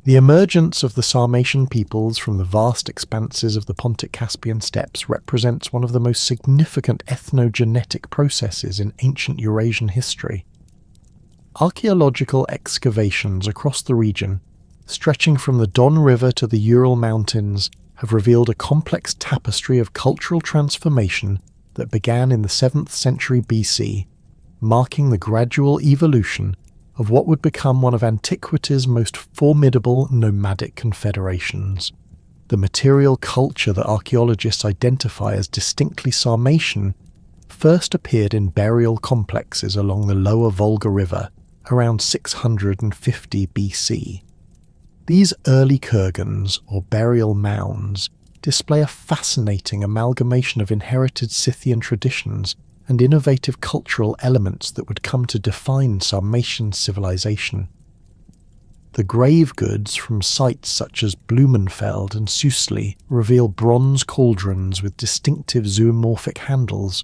The emergence of the Sarmatian peoples from the vast expanses of the Pontic-Caspian steppes represents one of the most significant ethnogenetic processes in ancient Eurasian history. Archaeological excavations across the region, stretching from the Don River to the Ural Mountains, have revealed a complex tapestry of cultural transformation that began in the 7th century BC, marking the gradual evolution of what would become one of antiquity's most formidable nomadic confederations. The material culture that archaeologists identify as distinctly Sarmatian first appeared in burial complexes along the lower Volga River around 650 BC. These early kurgans, or burial mounds, display a fascinating amalgamation of inherited Scythian traditions and innovative cultural elements that would come to define Sarmatian civilization. The grave goods from sites such as Blumenfeld and Süssli reveal bronze cauldrons with distinctive zoomorphic handles,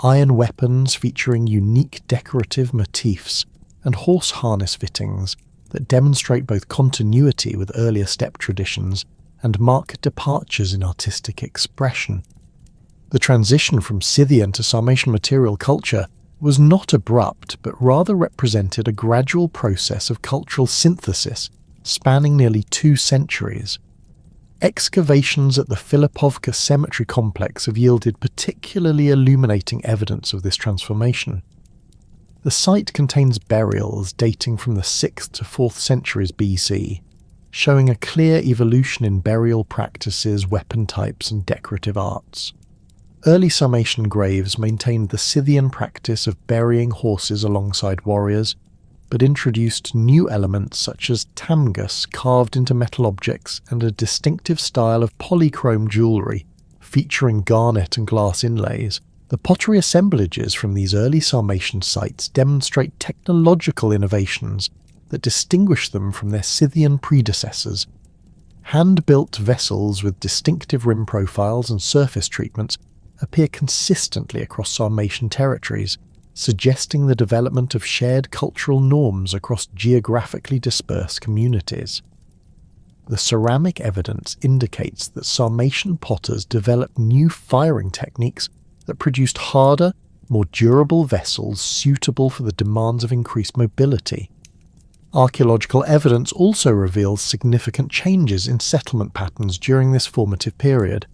iron weapons featuring unique decorative motifs, and horse harness fittings that demonstrate both continuity with earlier steppe traditions and mark departures in artistic expression. The transition from Scythian to Sarmatian material culture was not abrupt, but rather represented a gradual process of cultural synthesis spanning nearly 2 centuries. Excavations at the Filipovka cemetery complex have yielded particularly illuminating evidence of this transformation. The site contains burials dating from the 6th to 4th centuries BC, showing a clear evolution in burial practices, weapon types, and decorative arts. Early Sarmatian graves maintained the Scythian practice of burying horses alongside warriors, but introduced new elements such as tamgus carved into metal objects and a distinctive style of polychrome jewellery featuring garnet and glass inlays. The pottery assemblages from these early Sarmatian sites demonstrate technological innovations that distinguish them from their Scythian predecessors. Hand-built vessels with distinctive rim profiles and surface treatments appear consistently across Sarmatian territories, suggesting the development of shared cultural norms across geographically dispersed communities. The ceramic evidence indicates that Sarmatian potters developed new firing techniques that produced harder, more durable vessels suitable for the demands of increased mobility. Archaeological evidence also reveals significant changes in settlement patterns during this formative period.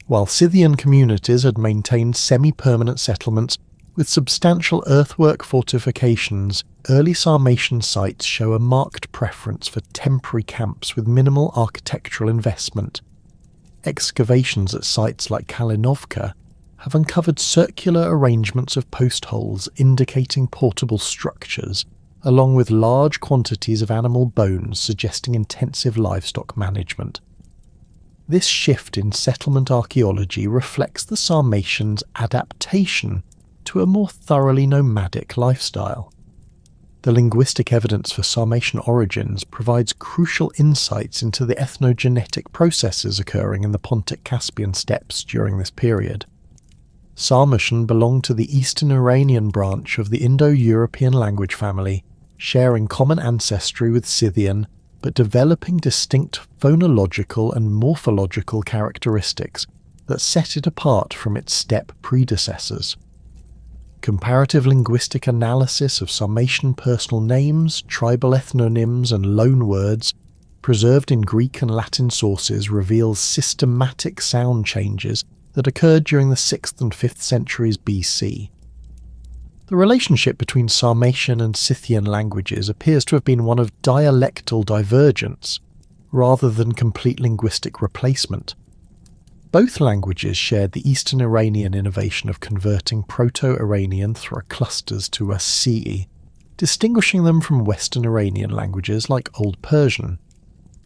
While Scythian communities had maintained semi-permanent settlements with substantial earthwork fortifications, early Sarmatian sites show a marked preference for temporary camps with minimal architectural investment. Excavations at sites like Kalinovka have uncovered circular arrangements of post holes indicating portable structures, along with large quantities of animal bones suggesting intensive livestock management. This shift in settlement archaeology reflects the Sarmatians' adaptation to a more thoroughly nomadic lifestyle. The linguistic evidence for Sarmatian origins provides crucial insights into the ethnogenetic processes occurring in the Pontic-Caspian steppes during this period. Sarmatian belonged to the Eastern Iranian branch of the Indo-European language family, sharing common ancestry with Scythian, but developing distinct phonological and morphological characteristics that set it apart from its steppe predecessors. Comparative linguistic analysis of Sarmatian personal names, tribal ethnonyms, and loanwords preserved in Greek and Latin sources reveals systematic sound changes that occurred during the 6th and 5th centuries BC. The relationship between Sarmatian and Scythian languages appears to have been one of dialectal divergence, rather than complete linguistic replacement. Both languages shared the Eastern Iranian innovation of converting Proto-Iranian through clusters to a CE, distinguishing them from Western Iranian languages like Old Persian.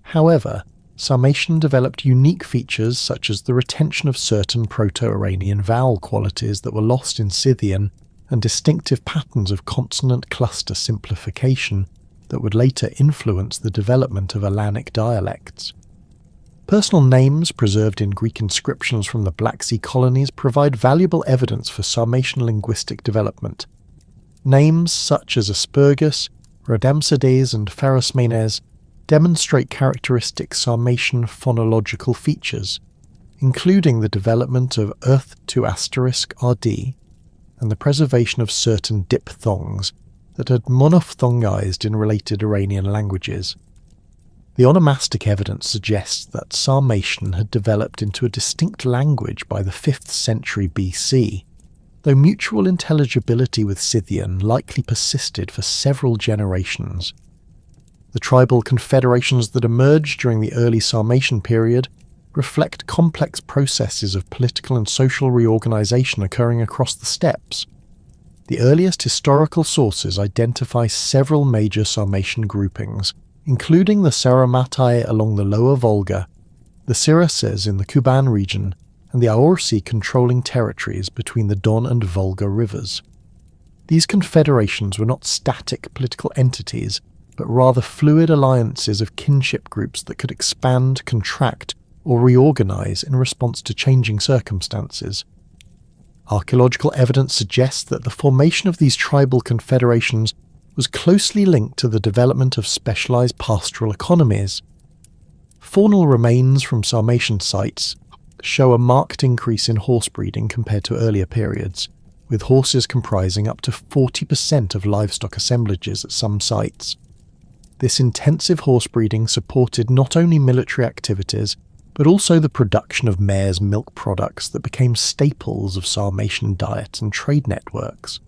However, Sarmatian developed unique features such as the retention of certain Proto-Iranian vowel qualities that were lost in Scythian and distinctive patterns of consonant cluster simplification that would later influence the development of Alanic dialects. Personal names preserved in Greek inscriptions from the Black Sea colonies provide valuable evidence for Sarmatian linguistic development. Names such as Aspergus, Rhodamsides, and Pharasmanes demonstrate characteristic Sarmatian phonological features, including the development of th2*rd and the preservation of certain diphthongs that had monophthongized in related Iranian languages. The onomastic evidence suggests that Sarmatian had developed into a distinct language by the 5th century BC, though mutual intelligibility with Scythian likely persisted for several generations. The tribal confederations that emerged during the early Sarmatian period reflect complex processes of political and social reorganization occurring across the steppes. The earliest historical sources identify several major Sarmatian groupings, including the Sarmatai along the lower Volga, the Sirases in the Kuban region, and the Aorsi controlling territories between the Don and Volga rivers. These confederations were not static political entities, but rather fluid alliances of kinship groups that could expand, contract, or reorganize in response to changing circumstances. Archaeological evidence suggests that the formation of these tribal confederations was closely linked to the development of specialized pastoral economies. Faunal remains from Sarmatian sites show a marked increase in horse breeding compared to earlier periods, with horses comprising up to 40% of livestock assemblages at some sites. This intensive horse breeding supported not only military activities, but also the production of mare's milk products that became staples of Sarmatian diet and trade networks.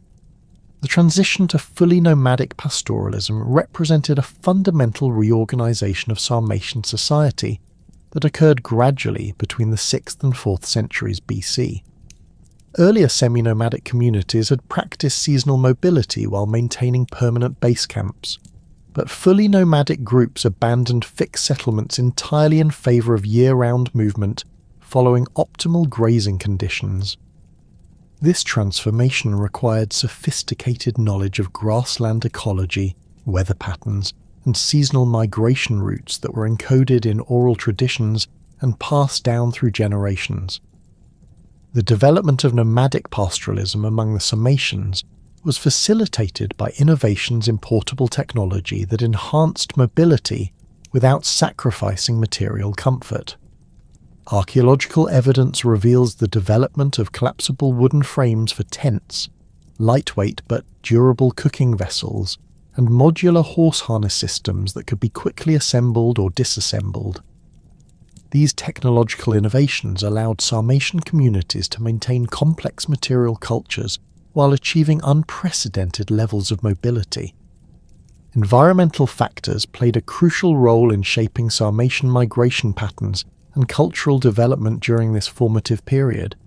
The transition to fully nomadic pastoralism represented a fundamental reorganization of Sarmatian society that occurred gradually between the 6th and 4th centuries BC. Earlier semi-nomadic communities had practiced seasonal mobility while maintaining permanent base camps, but fully nomadic groups abandoned fixed settlements entirely in favour of year-round movement following optimal grazing conditions. This transformation required sophisticated knowledge of grassland ecology, weather patterns, and seasonal migration routes that were encoded in oral traditions and passed down through generations. The development of nomadic pastoralism among the Sarmatians was facilitated by innovations in portable technology that enhanced mobility without sacrificing material comfort. Archaeological evidence reveals the development of collapsible wooden frames for tents, lightweight but durable cooking vessels, and modular horse harness systems that could be quickly assembled or disassembled. These technological innovations allowed Sarmatian communities to maintain complex material cultures while achieving unprecedented levels of mobility. Environmental factors played a crucial role in shaping Sarmatian migration patterns and cultural development during this formative period.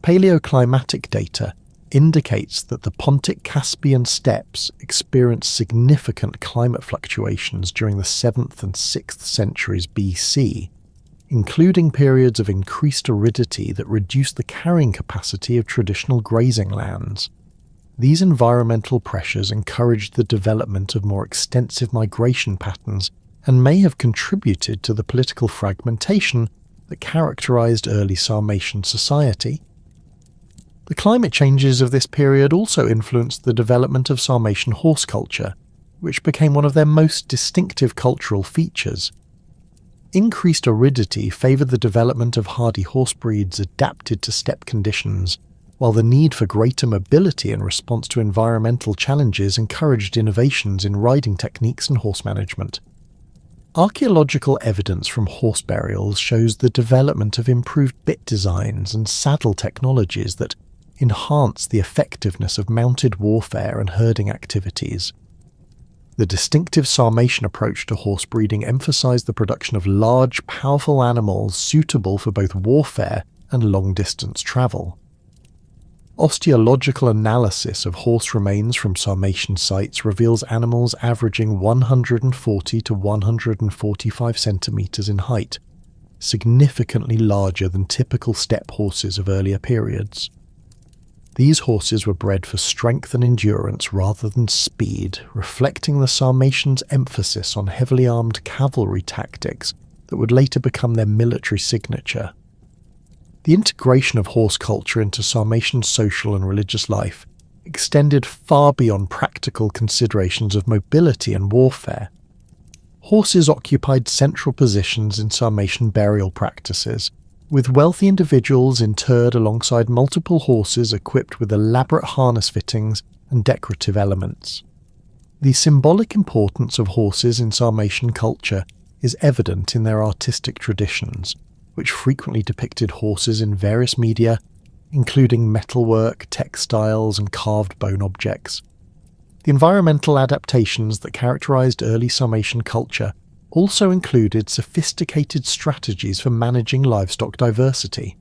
Paleoclimatic data indicates that the Pontic-Caspian steppes experienced significant climate fluctuations during the 7th and 6th centuries BC, including periods of increased aridity that reduced the carrying capacity of traditional grazing lands. These environmental pressures encouraged the development of more extensive migration patterns and may have contributed to the political fragmentation that characterized early Sarmatian society. The climate changes of this period also influenced the development of Sarmatian horse culture, which became one of their most distinctive cultural features. Increased aridity favoured the development of hardy horse breeds adapted to steppe conditions, while the need for greater mobility in response to environmental challenges encouraged innovations in riding techniques and horse management. Archaeological evidence from horse burials shows the development of improved bit designs and saddle technologies that enhance the effectiveness of mounted warfare and herding activities. The distinctive Sarmatian approach to horse breeding emphasized the production of large, powerful animals suitable for both warfare and long-distance travel. Osteological analysis of horse remains from Sarmatian sites reveals animals averaging 140 to 145 centimeters in height, significantly larger than typical steppe horses of earlier periods. These horses were bred for strength and endurance rather than speed, reflecting the Sarmatians' emphasis on heavily armed cavalry tactics that would later become their military signature. The integration of horse culture into Sarmatian social and religious life extended far beyond practical considerations of mobility and warfare. Horses occupied central positions in Sarmatian burial practices, with wealthy individuals interred alongside multiple horses equipped with elaborate harness fittings and decorative elements. The symbolic importance of horses in Sarmatian culture is evident in their artistic traditions, which frequently depicted horses in various media, including metalwork, textiles, and carved bone objects. The environmental adaptations that characterized early Sarmatian culture also included sophisticated strategies for managing livestock diversity.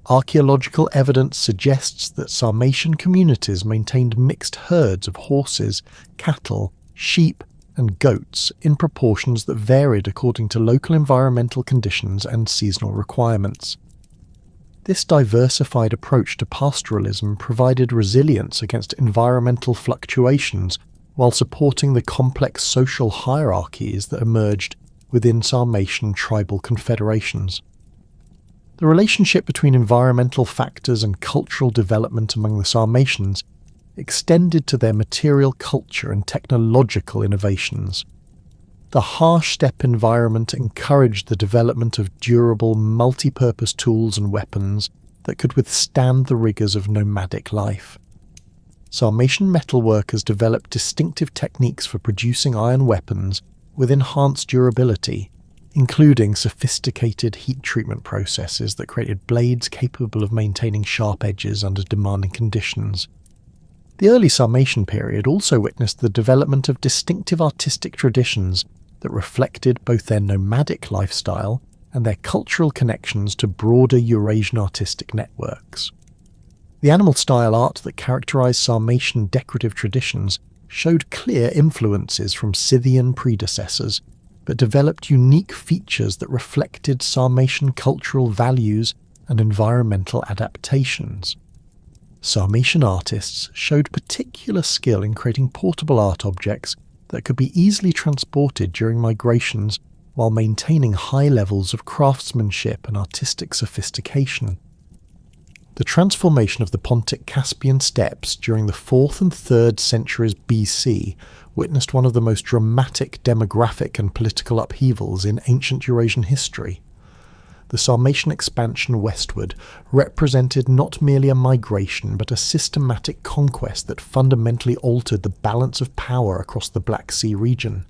Archaeological evidence suggests that Sarmatian communities maintained mixed herds of horses, cattle, sheep, and goats in proportions that varied according to local environmental conditions and seasonal requirements. This diversified approach to pastoralism provided resilience against environmental fluctuations while supporting the complex social hierarchies that emerged within Sarmatian tribal confederations. The relationship between environmental factors and cultural development among the Sarmatians extended to their material culture and technological innovations. The harsh steppe environment encouraged the development of durable, multi-purpose tools and weapons that could withstand the rigours of nomadic life. Sarmatian metalworkers developed distinctive techniques for producing iron weapons with enhanced durability, including sophisticated heat treatment processes that created blades capable of maintaining sharp edges under demanding conditions. The early Sarmatian period also witnessed the development of distinctive artistic traditions that reflected both their nomadic lifestyle and their cultural connections to broader Eurasian artistic networks. The animal-style art that characterized Sarmatian decorative traditions showed clear influences from Scythian predecessors, but developed unique features that reflected Sarmatian cultural values and environmental adaptations. Sarmatian artists showed particular skill in creating portable art objects that could be easily transported during migrations while maintaining high levels of craftsmanship and artistic sophistication. The transformation of the Pontic-Caspian steppes during the 4th and 3rd centuries BC witnessed one of the most dramatic demographic and political upheavals in ancient Eurasian history. The Sarmatian expansion westward represented not merely a migration but a systematic conquest that fundamentally altered the balance of power across the Black Sea region.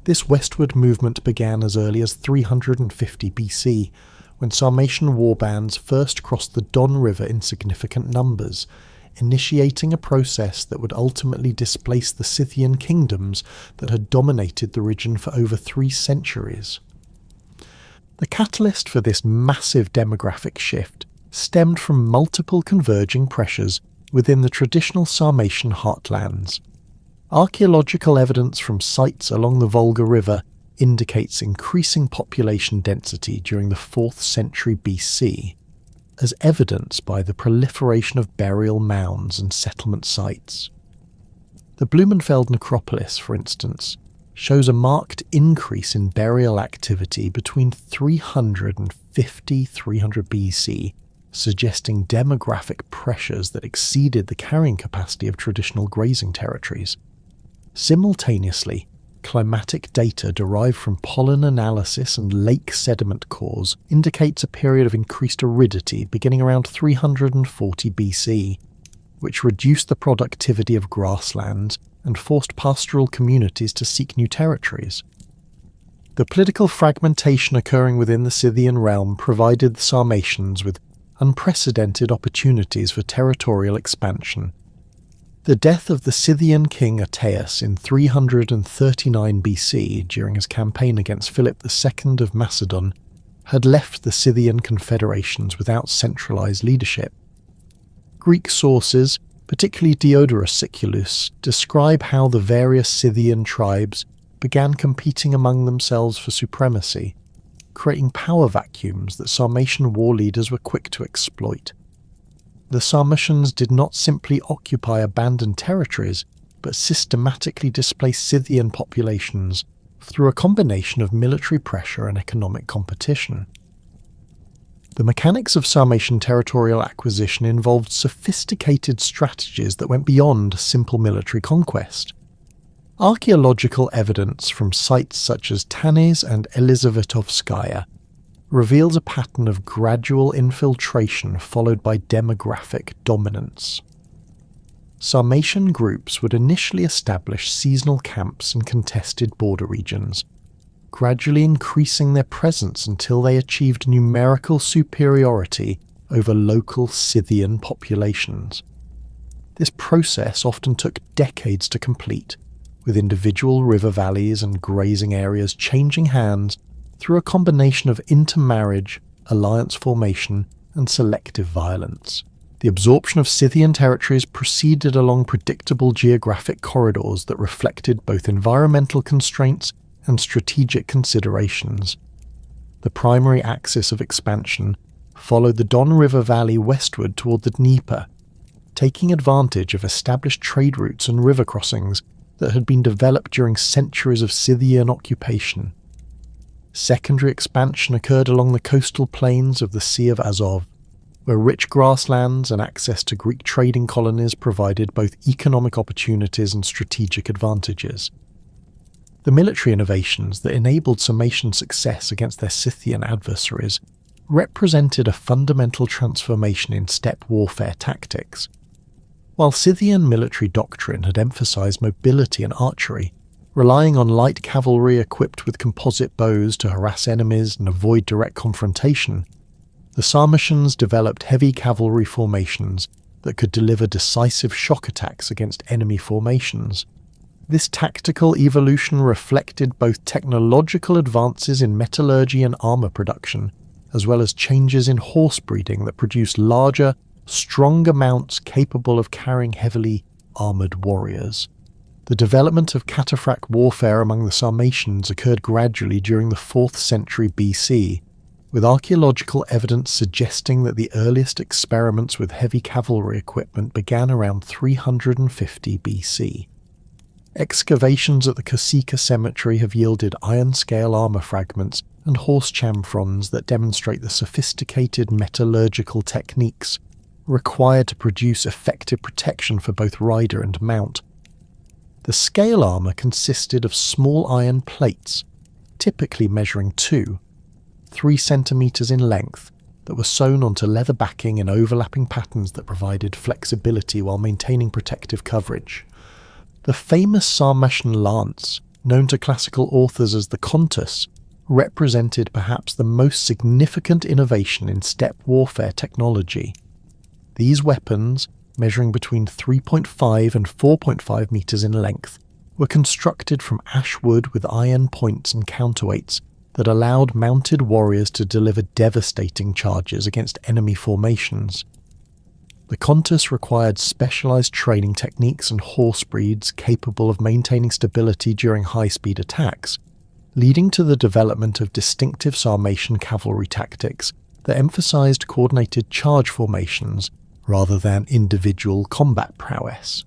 This westward movement began as early as 350 BC, when Sarmatian warbands first crossed the Don River in significant numbers, initiating a process that would ultimately displace the Scythian kingdoms that had dominated the region for over 3 centuries. The catalyst for this massive demographic shift stemmed from multiple converging pressures within the traditional Sarmatian heartlands. Archaeological evidence from sites along the Volga River indicates increasing population density during the 4th century BC, as evidenced by the proliferation of burial mounds and settlement sites. The Blumenfeld necropolis, for instance, shows a marked increase in burial activity between 300 and 300 BC, suggesting demographic pressures that exceeded the carrying capacity of traditional grazing territories. Simultaneously, climatic data derived from pollen analysis and lake sediment cores indicates a period of increased aridity beginning around 340 BC, which reduced the productivity of grasslands and forced pastoral communities to seek new territories. The political fragmentation occurring within the Scythian realm provided the Sarmatians with unprecedented opportunities for territorial expansion. The death of the Scythian king Ateas in 339 BC during his campaign against Philip II of Macedon had left the Scythian confederations without centralized leadership. Greek sources, particularly Diodorus Siculus, describe how the various Scythian tribes began competing among themselves for supremacy, creating power vacuums that Sarmatian war leaders were quick to exploit. The Sarmatians did not simply occupy abandoned territories, but systematically displaced Scythian populations through a combination of military pressure and economic competition. The mechanics of Sarmatian territorial acquisition involved sophisticated strategies that went beyond simple military conquest. Archaeological evidence from sites such as Tanis and Elizavetovskaya reveals a pattern of gradual infiltration followed by demographic dominance. Sarmatian groups would initially establish seasonal camps in contested border regions, gradually increasing their presence until they achieved numerical superiority over local Scythian populations. This process often took decades to complete, with individual river valleys and grazing areas changing hands through a combination of intermarriage, alliance formation, and selective violence. The absorption of Scythian territories proceeded along predictable geographic corridors that reflected both environmental constraints and strategic considerations. The primary axis of expansion followed the Don River Valley westward toward the Dnieper, taking advantage of established trade routes and river crossings that had been developed during centuries of Scythian occupation. Secondary expansion occurred along the coastal plains of the Sea of Azov, where rich grasslands and access to Greek trading colonies provided both economic opportunities and strategic advantages. The military innovations that enabled Sarmatian success against their Scythian adversaries represented a fundamental transformation in steppe warfare tactics. While Scythian military doctrine had emphasized mobility and archery, relying on light cavalry equipped with composite bows to harass enemies and avoid direct confrontation, the Sarmatians developed heavy cavalry formations that could deliver decisive shock attacks against enemy formations. This tactical evolution reflected both technological advances in metallurgy and armor production, as well as changes in horse breeding that produced larger, stronger mounts capable of carrying heavily armored warriors. The development of cataphract warfare among the Sarmatians occurred gradually during the 4th century BC, with archaeological evidence suggesting that the earliest experiments with heavy cavalry equipment began around 350 BC. Excavations at the Kosika cemetery have yielded iron-scale armor fragments and horse chamfrons that demonstrate the sophisticated metallurgical techniques required to produce effective protection for both rider and mount. The scale armor consisted of small iron plates, typically measuring 3 centimeters in length, that were sewn onto leather backing in overlapping patterns that provided flexibility while maintaining protective coverage. The famous Sarmatian lance, known to classical authors as the contus, represented perhaps the most significant innovation in steppe warfare technology. These weapons, measuring between 3.5 and 4.5 meters in length, were constructed from ash wood with iron points and counterweights that allowed mounted warriors to deliver devastating charges against enemy formations. The contus required specialized training techniques and horse breeds capable of maintaining stability during high-speed attacks, leading to the development of distinctive Sarmatian cavalry tactics that emphasized coordinated charge formations rather than individual combat prowess.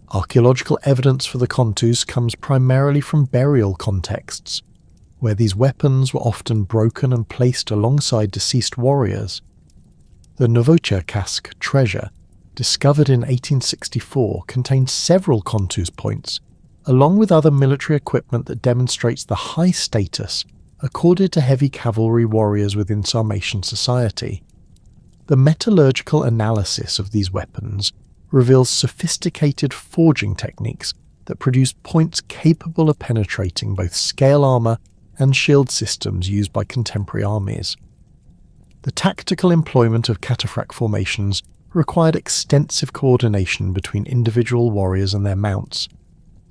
Archaeological evidence for the contus comes primarily from burial contexts, where these weapons were often broken and placed alongside deceased warriors. The Novocherkassk treasure, discovered in 1864, contains several contus points, along with other military equipment that demonstrates the high status accorded to heavy cavalry warriors within Sarmatian society. The metallurgical analysis of these weapons reveals sophisticated forging techniques that produce points capable of penetrating both scale armor and shield systems used by contemporary armies. The tactical employment of cataphract formations required extensive coordination between individual warriors and their mounts,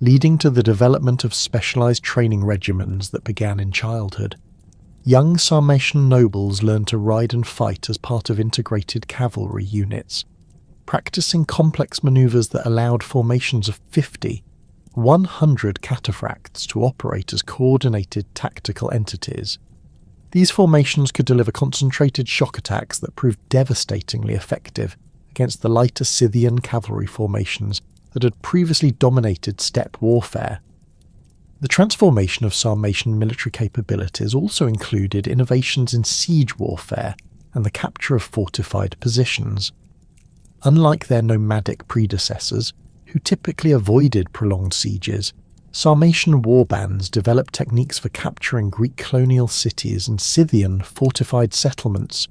leading to the development of specialized training regimens that began in childhood. Young Sarmatian nobles learned to ride and fight as part of integrated cavalry units, practicing complex maneuvers that allowed formations of 50, 100 cataphracts to operate as coordinated tactical entities. These formations could deliver concentrated shock attacks that proved devastatingly effective against the lighter Scythian cavalry formations that had previously dominated steppe warfare. The transformation of Sarmatian military capabilities also included innovations in siege warfare and the capture of fortified positions. Unlike their nomadic predecessors, who typically avoided prolonged sieges, Sarmatian warbands developed techniques for capturing Greek colonial cities and Scythian fortified settlements.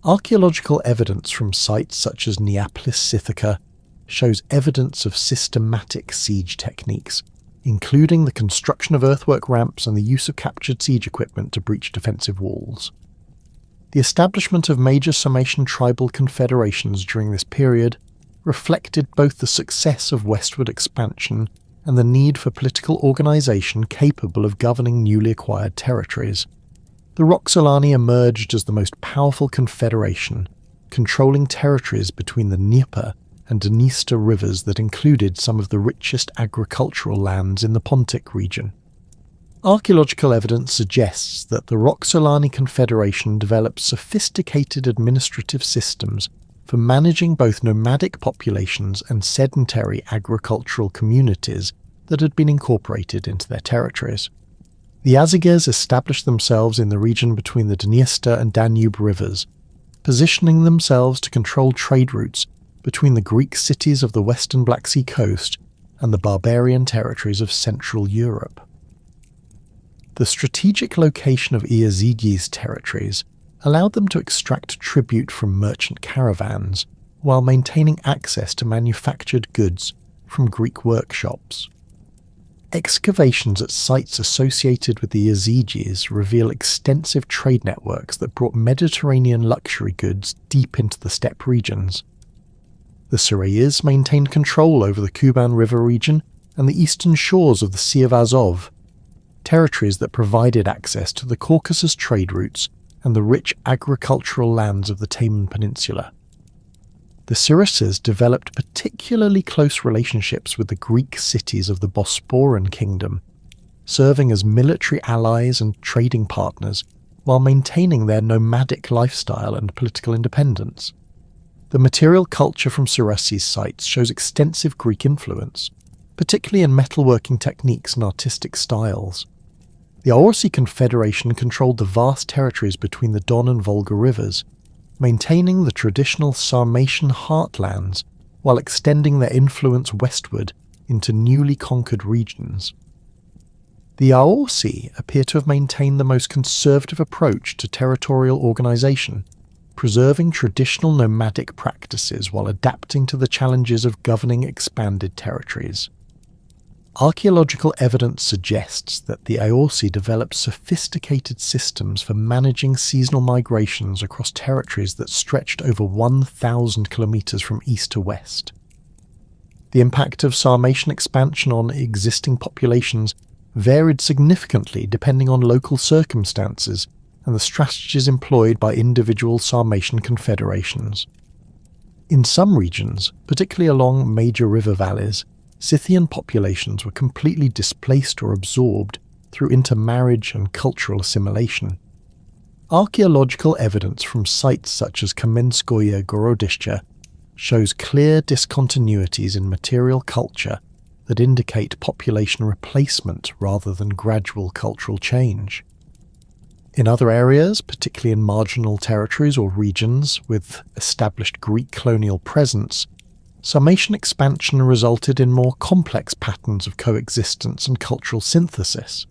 Archaeological evidence from sites such as Neapolis Sithica shows evidence of systematic siege techniques, including the construction of earthwork ramps and the use of captured siege equipment to breach defensive walls. The establishment of major Sarmatian tribal confederations during this period reflected both the success of westward expansion and the need for political organisation capable of governing newly acquired territories. The Roxolani emerged as the most powerful confederation, controlling territories between the Dnieper and Dniester rivers that included some of the richest agricultural lands in the Pontic region. Archaeological evidence suggests that the Roxolani Confederation developed sophisticated administrative systems for managing both nomadic populations and sedentary agricultural communities that had been incorporated into their territories. The Aziges established themselves in the region between the Dniester and Danube rivers, positioning themselves to control trade routes between the Greek cities of the western Black Sea coast and the barbarian territories of Central Europe. The strategic location of Iazyges territories allowed them to extract tribute from merchant caravans while maintaining access to manufactured goods from Greek workshops. Excavations at sites associated with the Iazyges reveal extensive trade networks that brought Mediterranean luxury goods deep into the steppe regions. The Surayes maintained control over the Kuban River region and the eastern shores of the Sea of Azov, territories that provided access to the Caucasus trade routes and the rich agricultural lands of the Taman Peninsula. The Saracens developed particularly close relationships with the Greek cities of the Bosporan kingdom, serving as military allies and trading partners while maintaining their nomadic lifestyle and political independence. The material culture from Saracens sites shows extensive Greek influence, particularly in metalworking techniques and artistic styles. The Aorsi Confederation controlled the vast territories between the Don and Volga rivers, maintaining the traditional Sarmatian heartlands while extending their influence westward into newly conquered regions. The Aorsi appear to have maintained the most conservative approach to territorial organisation, preserving traditional nomadic practices while adapting to the challenges of governing expanded territories. Archaeological evidence suggests that the Aorsi developed sophisticated systems for managing seasonal migrations across territories that stretched over 1,000 kilometres from east to west. The impact of Sarmatian expansion on existing populations varied significantly depending on local circumstances and the strategies employed by individual Sarmatian confederations. In some regions, particularly along major river valleys, Scythian populations were completely displaced or absorbed through intermarriage and cultural assimilation. Archaeological evidence from sites such as Kamenskoye Gorodishche shows clear discontinuities in material culture that indicate population replacement rather than gradual cultural change. In other areas, particularly in marginal territories or regions with established Greek colonial presence, Sarmatian expansion resulted in more complex patterns of coexistence and cultural synthesis.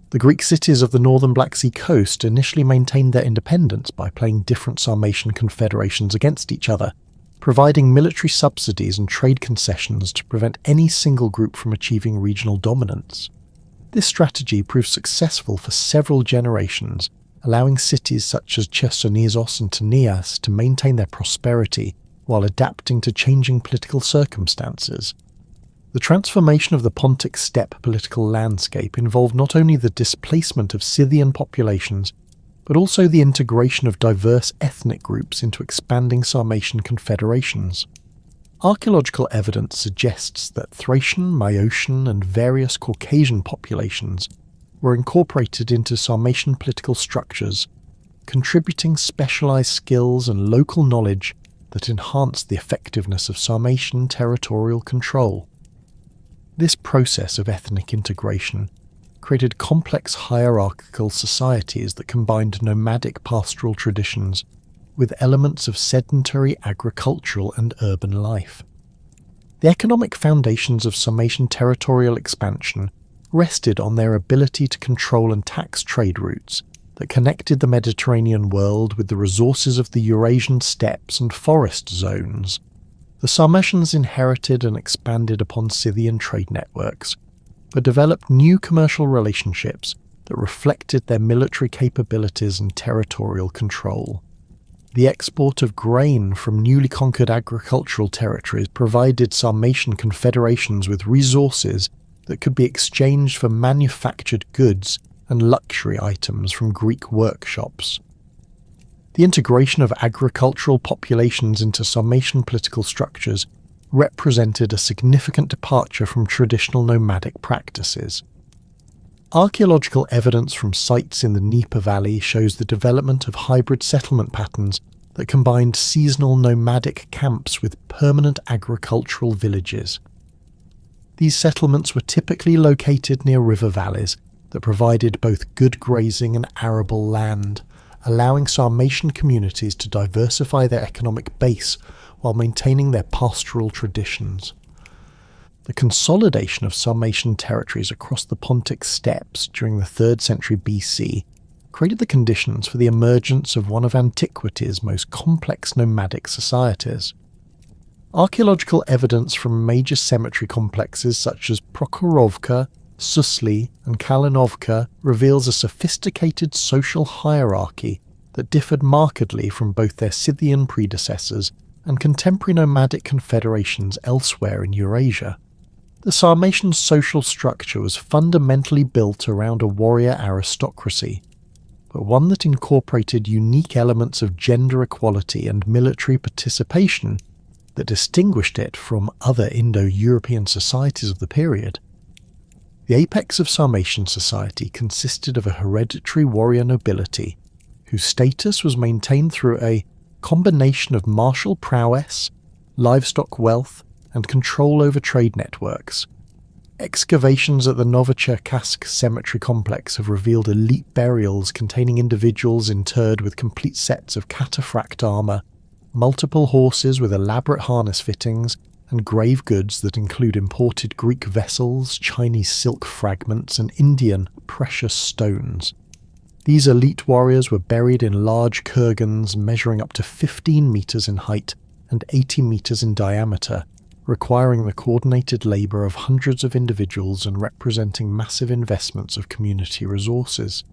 The Greek cities of the northern Black Sea coast initially maintained their independence by playing different Sarmatian confederations against each other, providing military subsidies and trade concessions to prevent any single group from achieving regional dominance. This strategy proved successful for several generations, allowing cities such as Chersonesos and Tanias to maintain their prosperity while adapting to changing political circumstances. The transformation of the Pontic steppe political landscape involved not only the displacement of Scythian populations, but also the integration of diverse ethnic groups into expanding Sarmatian confederations. Archaeological evidence suggests that Thracian, Maeotian, and various Caucasian populations were incorporated into Sarmatian political structures, contributing specialized skills and local knowledge that enhanced the effectiveness of Sarmatian territorial control. This process of ethnic integration created complex hierarchical societies that combined nomadic pastoral traditions with elements of sedentary agricultural and urban life. The economic foundations of Sarmatian territorial expansion rested on their ability to control and tax trade routes that connected the Mediterranean world with the resources of the Eurasian steppes and forest zones. The Sarmatians inherited and expanded upon Scythian trade networks, but developed new commercial relationships that reflected their military capabilities and territorial control. The export of grain from newly conquered agricultural territories provided Sarmatian confederations with resources that could be exchanged for manufactured goods and luxury items from Greek workshops. The integration of agricultural populations into Sarmatian political structures represented a significant departure from traditional nomadic practices. Archaeological evidence from sites in the Dnieper Valley shows the development of hybrid settlement patterns that combined seasonal nomadic camps with permanent agricultural villages. These settlements were typically located near river valleys that provided both good grazing and arable land, allowing Sarmatian communities to diversify their economic base while maintaining their pastoral traditions. The consolidation of Sarmatian territories across the Pontic steppes during the 3rd century BC created the conditions for the emergence of one of antiquity's most complex nomadic societies. Archaeological evidence from major cemetery complexes such as Prokhorovka, Susli, and Kalinovka reveals a sophisticated social hierarchy that differed markedly from both their Scythian predecessors and contemporary nomadic confederations elsewhere in Eurasia. The Sarmatian social structure was fundamentally built around a warrior aristocracy, but one that incorporated unique elements of gender equality and military participation that distinguished it from other Indo-European societies of the period. The apex of Sarmatian society consisted of a hereditary warrior nobility whose status was maintained through a combination of martial prowess, livestock wealth, and control over trade networks. Excavations at the Novocherkassk cemetery complex have revealed elite burials containing individuals interred with complete sets of cataphract armour, multiple horses with elaborate harness fittings, and grave goods that include imported Greek vessels, Chinese silk fragments, and Indian precious stones. These elite warriors were buried in large kurgans measuring up to 15 metres in height and 80 metres in diameter, requiring the coordinated labour of hundreds of individuals and representing massive investments of community resources.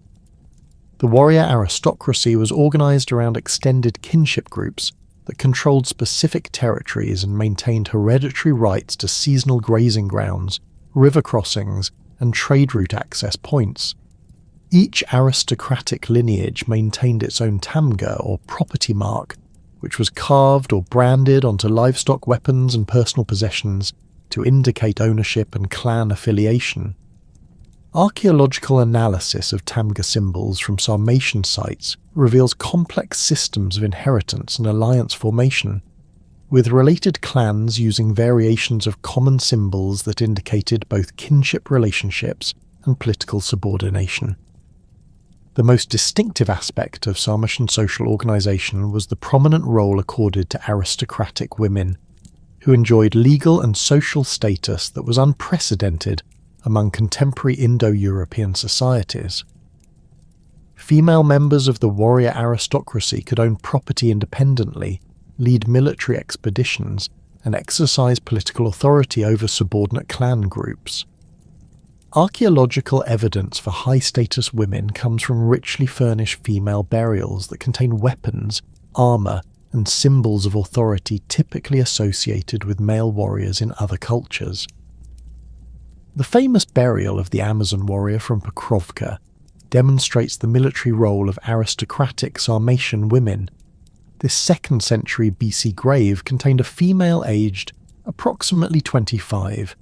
The warrior aristocracy was organised around extended kinship groups that controlled specific territories and maintained hereditary rights to seasonal grazing grounds, river crossings, and trade route access points. Each aristocratic lineage maintained its own tamga or property mark, which was carved or branded onto livestock, weapons, and personal possessions to indicate ownership and clan affiliation. Archaeological analysis of tamga symbols from Sarmatian sites reveals complex systems of inheritance and alliance formation, with related clans using variations of common symbols that indicated both kinship relationships and political subordination. The most distinctive aspect of Sarmatian social organisation was the prominent role accorded to aristocratic women, who enjoyed legal and social status that was unprecedented among contemporary Indo-European societies. Female members of the warrior aristocracy could own property independently, lead military expeditions, and exercise political authority over subordinate clan groups. Archaeological evidence for high-status women comes from richly furnished female burials that contain weapons, armour, and symbols of authority typically associated with male warriors in other cultures. The famous burial of the Amazon warrior from Pokrovka demonstrates the military role of aristocratic Sarmatian women. This 2nd century BC grave contained a female aged approximately 25,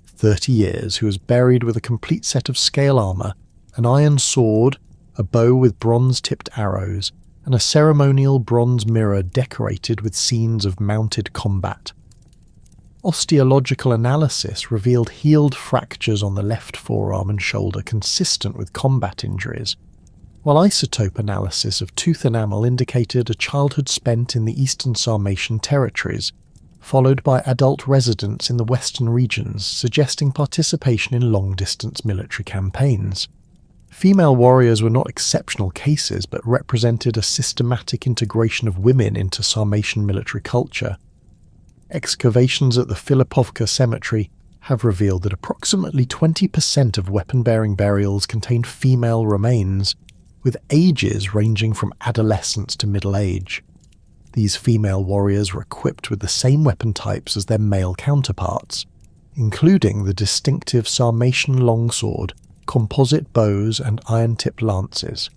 30 years, who was buried with a complete set of scale armour, an iron sword, a bow with bronze-tipped arrows, and a ceremonial bronze mirror decorated with scenes of mounted combat. Osteological analysis revealed healed fractures on the left forearm and shoulder consistent with combat injuries, while isotope analysis of tooth enamel indicated a childhood spent in the eastern Sarmatian territories, followed by adult residents in the western regions, suggesting participation in long-distance military campaigns. Female warriors were not exceptional cases, but represented a systematic integration of women into Sarmatian military culture. Excavations at the Filipovka cemetery have revealed that approximately 20% of weapon-bearing burials contain female remains, with ages ranging from adolescence to middle age. These female warriors were equipped with the same weapon types as their male counterparts, including the distinctive Sarmatian longsword, composite bows and iron-tipped lances.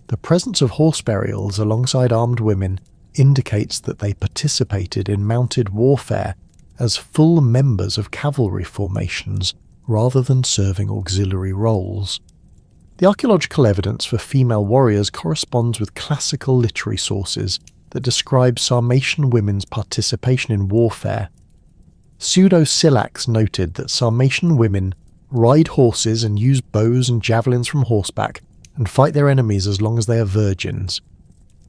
The presence of horse burials alongside armed women indicates that they participated in mounted warfare as full members of cavalry formations rather than serving auxiliary roles. The archaeological evidence for female warriors corresponds with classical literary sources that describe Sarmatian women's participation in warfare. Pseudo-Silax noted that Sarmatian women ride horses and use bows and javelins from horseback and fight their enemies as long as they are virgins.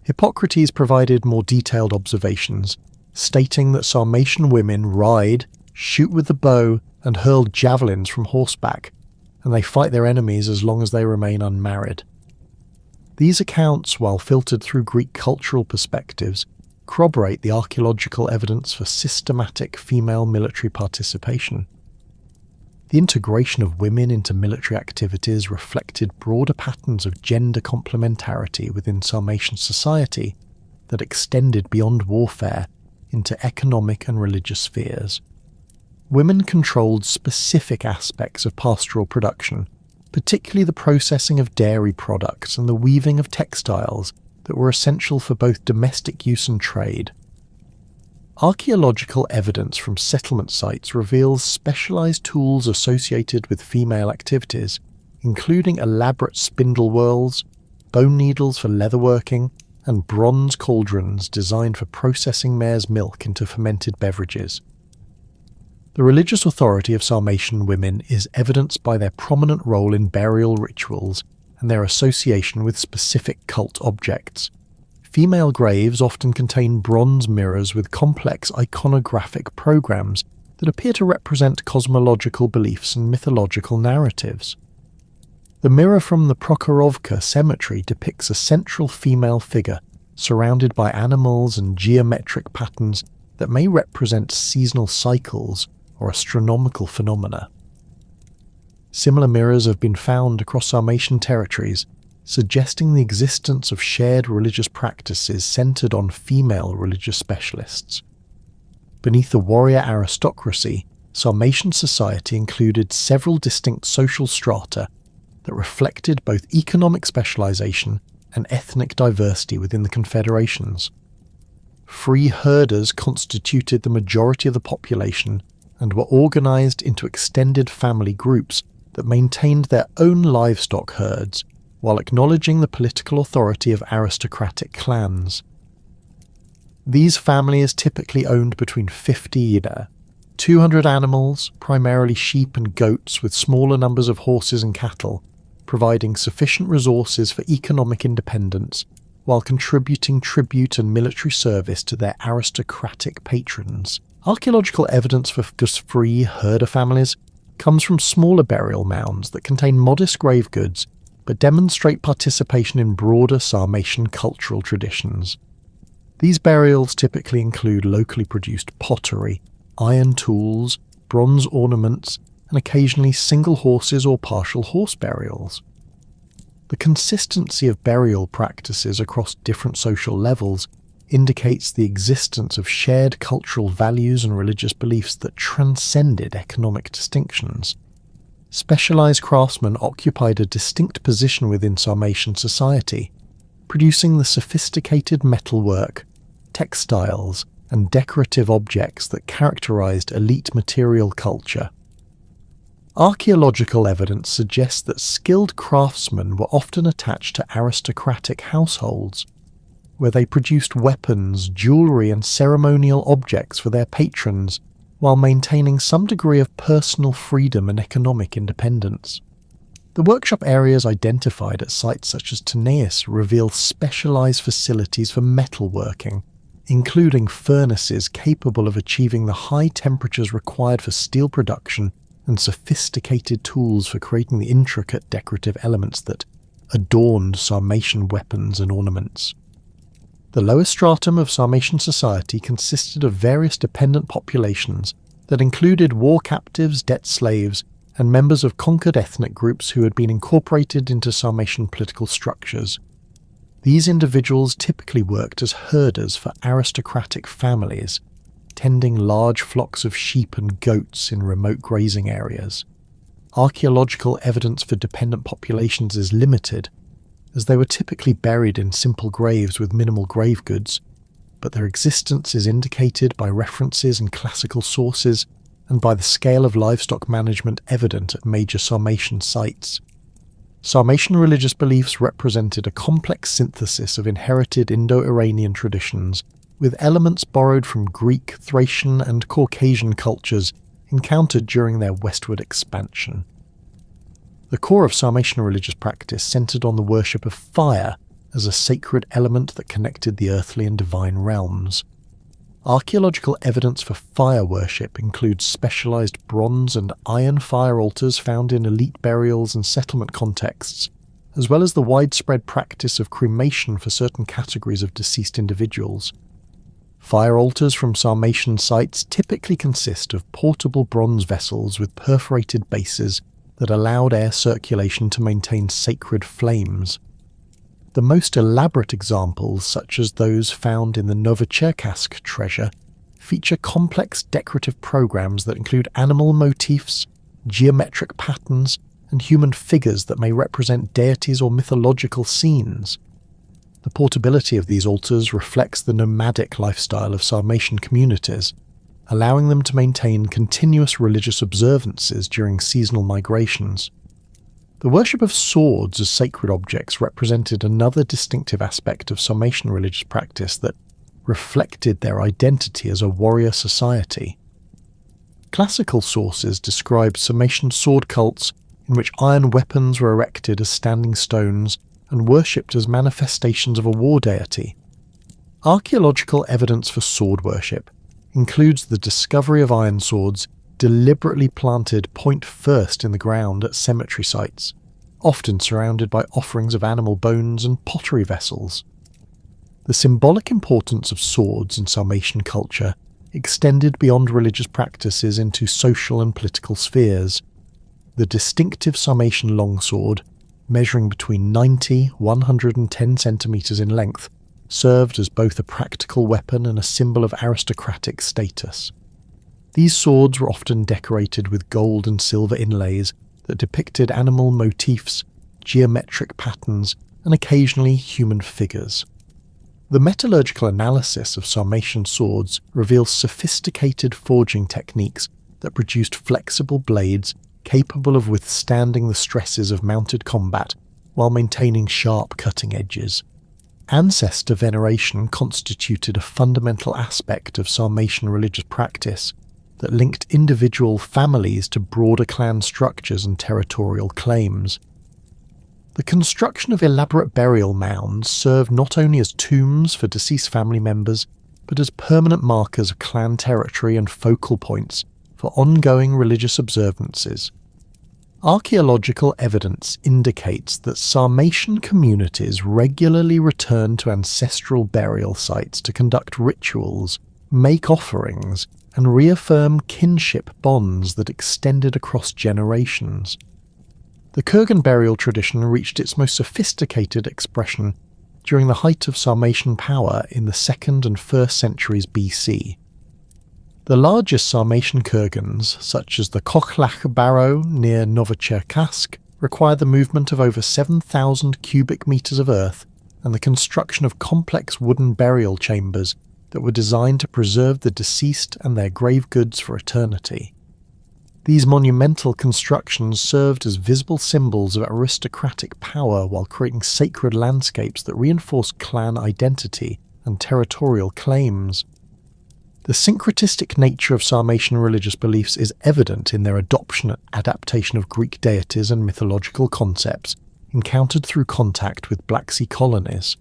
Hippocrates provided more detailed observations, stating that Sarmatian women ride, shoot with the bow, and hurl javelins from horseback, and they fight their enemies as long as they remain unmarried. These accounts, while filtered through Greek cultural perspectives, corroborate the archaeological evidence for systematic female military participation. The integration of women into military activities reflected broader patterns of gender complementarity within Sarmatian society that extended beyond warfare into economic and religious spheres. Women controlled specific aspects of pastoral production, particularly the processing of dairy products and the weaving of textiles that were essential for both domestic use and trade. Archaeological evidence from settlement sites reveals specialized tools associated with female activities, including elaborate spindle whorls, bone needles for leatherworking, and bronze cauldrons designed for processing mare's milk into fermented beverages. The religious authority of Sarmatian women is evidenced by their prominent role in burial rituals and their association with specific cult objects. Female graves often contain bronze mirrors with complex iconographic programs that appear to represent cosmological beliefs and mythological narratives. The mirror from the Prokhorovka cemetery depicts a central female figure surrounded by animals and geometric patterns that may represent seasonal cycles or astronomical phenomena. Similar mirrors have been found across Sarmatian territories, suggesting the existence of shared religious practices centered on female religious specialists. Beneath the warrior aristocracy, Sarmatian society included several distinct social strata that reflected both economic specialization and ethnic diversity within the confederations. Free herders constituted the majority of the population and were organized into extended family groups that maintained their own livestock herds while acknowledging the political authority of aristocratic clans. These families typically owned between 50 and 200 animals, primarily sheep and goats with smaller numbers of horses and cattle, providing sufficient resources for economic independence while contributing tribute and military service to their aristocratic patrons. Archaeological evidence for free herder families comes from smaller burial mounds that contain modest grave goods but demonstrate participation in broader Sarmatian cultural traditions. These burials typically include locally produced pottery, iron tools, bronze ornaments, and occasionally single horses or partial horse burials. The consistency of burial practices across different social levels indicates the existence of shared cultural values and religious beliefs that transcended economic distinctions. Specialized craftsmen occupied a distinct position within Sarmatian society, producing the sophisticated metalwork, textiles, and decorative objects that characterized elite material culture. Archaeological evidence suggests that skilled craftsmen were often attached to aristocratic households, where they produced weapons, jewelry, and ceremonial objects for their patrons, while maintaining some degree of personal freedom and economic independence. The workshop areas identified at sites such as Tanais reveal specialized facilities for metalworking, including furnaces capable of achieving the high temperatures required for steel production and sophisticated tools for creating the intricate decorative elements that adorned Sarmatian weapons and ornaments. The lower stratum of Sarmatian society consisted of various dependent populations that included war captives, debt slaves, and members of conquered ethnic groups who had been incorporated into Sarmatian political structures. These individuals typically worked as herders for aristocratic families, tending large flocks of sheep and goats in remote grazing areas. Archaeological evidence for dependent populations is limited, as they were typically buried in simple graves with minimal grave goods, but their existence is indicated by references in classical sources and by the scale of livestock management evident at major Sarmatian sites. Sarmatian religious beliefs represented a complex synthesis of inherited Indo-Iranian traditions, with elements borrowed from Greek, Thracian, and Caucasian cultures encountered during their westward expansion. The core of Sarmatian religious practice centered on the worship of fire as a sacred element that connected the earthly and divine realms. Archaeological evidence for fire worship includes specialized bronze and iron fire altars found in elite burials and settlement contexts, as well as the widespread practice of cremation for certain categories of deceased individuals. Fire altars from Sarmatian sites typically consist of portable bronze vessels with perforated bases that allowed air circulation to maintain sacred flames. The most elaborate examples, such as those found in the Novocherkassk treasure, feature complex decorative programs that include animal motifs, geometric patterns, and human figures that may represent deities or mythological scenes. The portability of these altars reflects the nomadic lifestyle of Sarmatian communities, allowing them to maintain continuous religious observances during seasonal migrations. The worship of swords as sacred objects represented another distinctive aspect of Sarmatian religious practice that reflected their identity as a warrior society. Classical sources describe Sarmatian sword cults in which iron weapons were erected as standing stones and worshipped as manifestations of a war deity. Archaeological evidence for sword worship includes the discovery of iron swords deliberately planted point first in the ground at cemetery sites, often surrounded by offerings of animal bones and pottery vessels. The symbolic importance of swords in Sarmatian culture extended beyond religious practices into social and political spheres. The distinctive Sarmatian longsword, measuring between 90–110 centimeters in length, served as both a practical weapon and a symbol of aristocratic status. These swords were often decorated with gold and silver inlays that depicted animal motifs, geometric patterns, and occasionally human figures. The metallurgical analysis of Sarmatian swords reveals sophisticated forging techniques that produced flexible blades capable of withstanding the stresses of mounted combat while maintaining sharp cutting edges. Ancestor veneration constituted a fundamental aspect of Sarmatian religious practice that linked individual families to broader clan structures and territorial claims. The construction of elaborate burial mounds served not only as tombs for deceased family members, but as permanent markers of clan territory and focal points for ongoing religious observances. Archaeological evidence indicates that Sarmatian communities regularly returned to ancestral burial sites to conduct rituals, make offerings, and reaffirm kinship bonds that extended across generations. The Kurgan burial tradition reached its most sophisticated expression during the height of Sarmatian power in the 2nd and 1st centuries BC. The largest Sarmatian kurgans, such as the Kokhlach barrow near Novocherkassk, require the movement of over 7,000 cubic meters of earth and the construction of complex wooden burial chambers that were designed to preserve the deceased and their grave goods for eternity. These monumental constructions served as visible symbols of aristocratic power while creating sacred landscapes that reinforced clan identity and territorial claims. The syncretistic nature of Sarmatian religious beliefs is evident in their adoption and adaptation of Greek deities and mythological concepts encountered through contact with Black Sea colonies.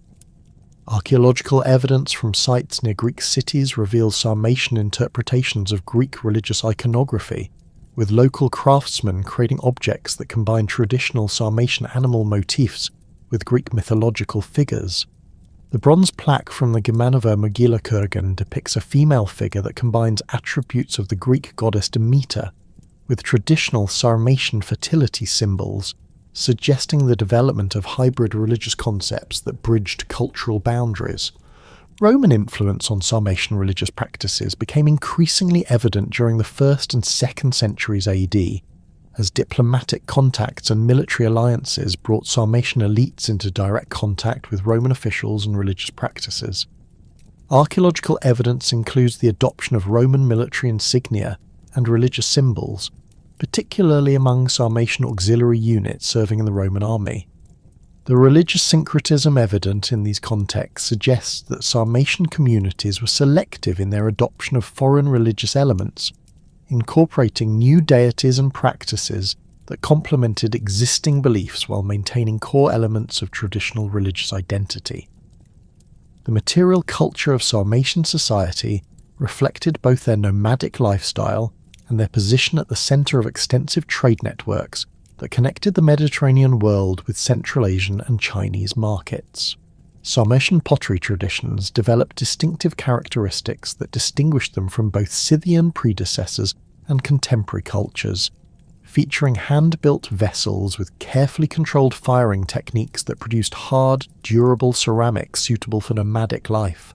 Archaeological evidence from sites near Greek cities reveals Sarmatian interpretations of Greek religious iconography, with local craftsmen creating objects that combine traditional Sarmatian animal motifs with Greek mythological figures. The bronze plaque from the Gemanova Mogila depicts a female figure that combines attributes of the Greek goddess Demeter with traditional Sarmatian fertility symbols, suggesting the development of hybrid religious concepts that bridged cultural boundaries. Roman influence on Sarmatian religious practices became increasingly evident during the 1st and 2nd centuries AD, as diplomatic contacts and military alliances brought Sarmatian elites into direct contact with Roman officials and religious practices. Archaeological evidence includes the adoption of Roman military insignia and religious symbols, particularly among Sarmatian auxiliary units serving in the Roman army. The religious syncretism evident in these contexts suggests that Sarmatian communities were selective in their adoption of foreign religious elements, incorporating new deities and practices that complemented existing beliefs while maintaining core elements of traditional religious identity. The material culture of Sarmatian society reflected both their nomadic lifestyle and their position at the centre of extensive trade networks that connected the Mediterranean world with Central Asian and Chinese markets. Sarmatian pottery traditions developed distinctive characteristics that distinguished them from both Scythian predecessors and contemporary cultures, featuring hand-built vessels with carefully controlled firing techniques that produced hard, durable ceramics suitable for nomadic life.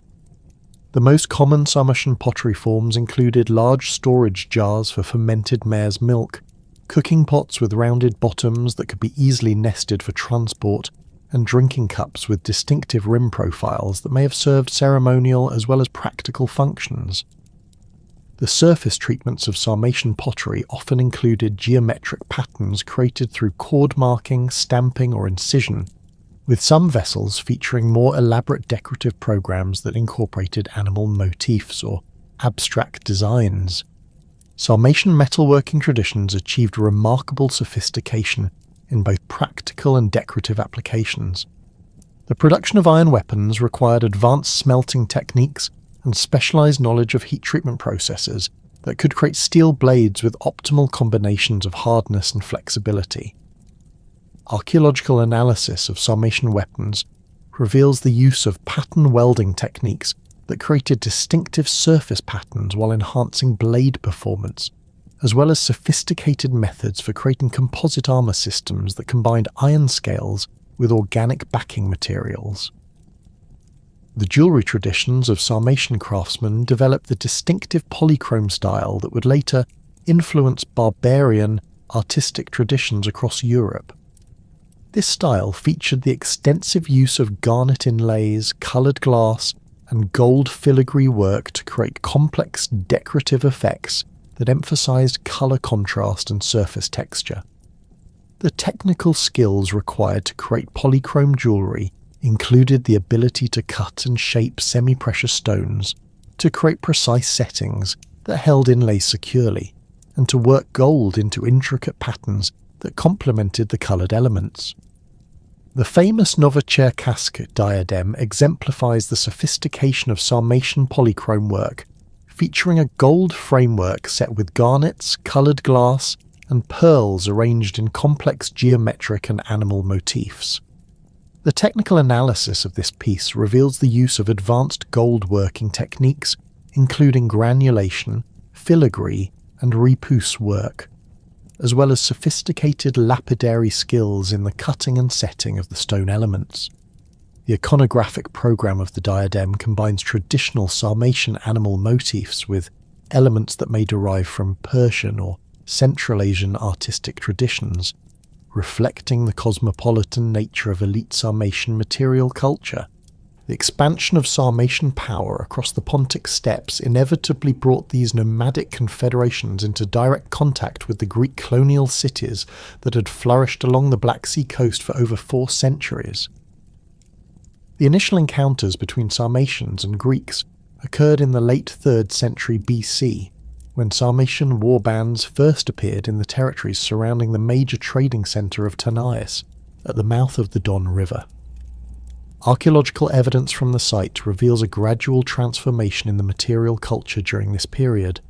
The most common Sarmatian pottery forms included large storage jars for fermented mare's milk, cooking pots with rounded bottoms that could be easily nested for transport, and drinking cups with distinctive rim profiles that may have served ceremonial as well as practical functions. The surface treatments of Sarmatian pottery often included geometric patterns created through cord marking, stamping, or incision, with some vessels featuring more elaborate decorative programs that incorporated animal motifs or abstract designs. Sarmatian metalworking traditions achieved remarkable sophistication in both practical and decorative applications. The production of iron weapons required advanced smelting techniques and specialized knowledge of heat treatment processes that could create steel blades with optimal combinations of hardness and flexibility. Archaeological analysis of Sarmatian weapons reveals the use of pattern welding techniques that created distinctive surface patterns while enhancing blade performance, as well as sophisticated methods for creating composite armor systems that combined iron scales with organic backing materials. The jewelry traditions of Sarmatian craftsmen developed the distinctive polychrome style that would later influence barbarian artistic traditions across Europe. This style featured the extensive use of garnet inlays, coloured glass, and gold filigree work to create complex decorative effects that emphasized colour contrast and surface texture. The technical skills required to create polychrome jewellery included the ability to cut and shape semi-precious stones, to create precise settings that held inlays securely, and to work gold into intricate patterns that complemented the coloured elements. The famous Novocherkassk diadem exemplifies the sophistication of Sarmatian polychrome work, featuring a gold framework set with garnets, coloured glass, and pearls arranged in complex geometric and animal motifs. The technical analysis of this piece reveals the use of advanced gold working techniques, including granulation, filigree, and repousse work, as well as sophisticated lapidary skills in the cutting and setting of the stone elements. The iconographic program of the diadem combines traditional Sarmatian animal motifs with elements that may derive from Persian or Central Asian artistic traditions, reflecting the cosmopolitan nature of elite Sarmatian material culture. The expansion of Sarmatian power across the Pontic steppes inevitably brought these nomadic confederations into direct contact with the Greek colonial cities that had flourished along the Black Sea coast for over 4 centuries. The initial encounters between Sarmatians and Greeks occurred in the late 3rd century BC, when Sarmatian war bands first appeared in the territories surrounding the major trading centre of Tanais, at the mouth of the Don River. Archaeological evidence from the site reveals a gradual transformation in the material culture during this period,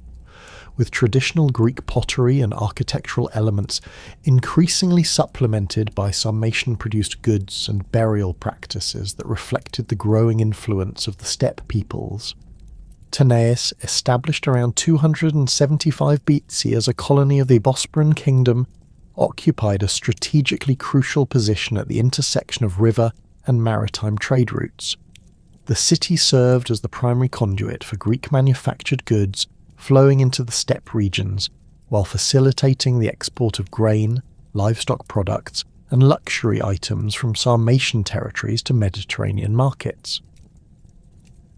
with traditional Greek pottery and architectural elements increasingly supplemented by Sarmatian-produced goods and burial practices that reflected the growing influence of the steppe peoples. Tanais, established around 275 BC as a colony of the Bosporan kingdom, occupied a strategically crucial position at the intersection of river and maritime trade routes. The city served as the primary conduit for Greek manufactured goods flowing into the steppe regions, while facilitating the export of grain, livestock products, and luxury items from Sarmatian territories to Mediterranean markets.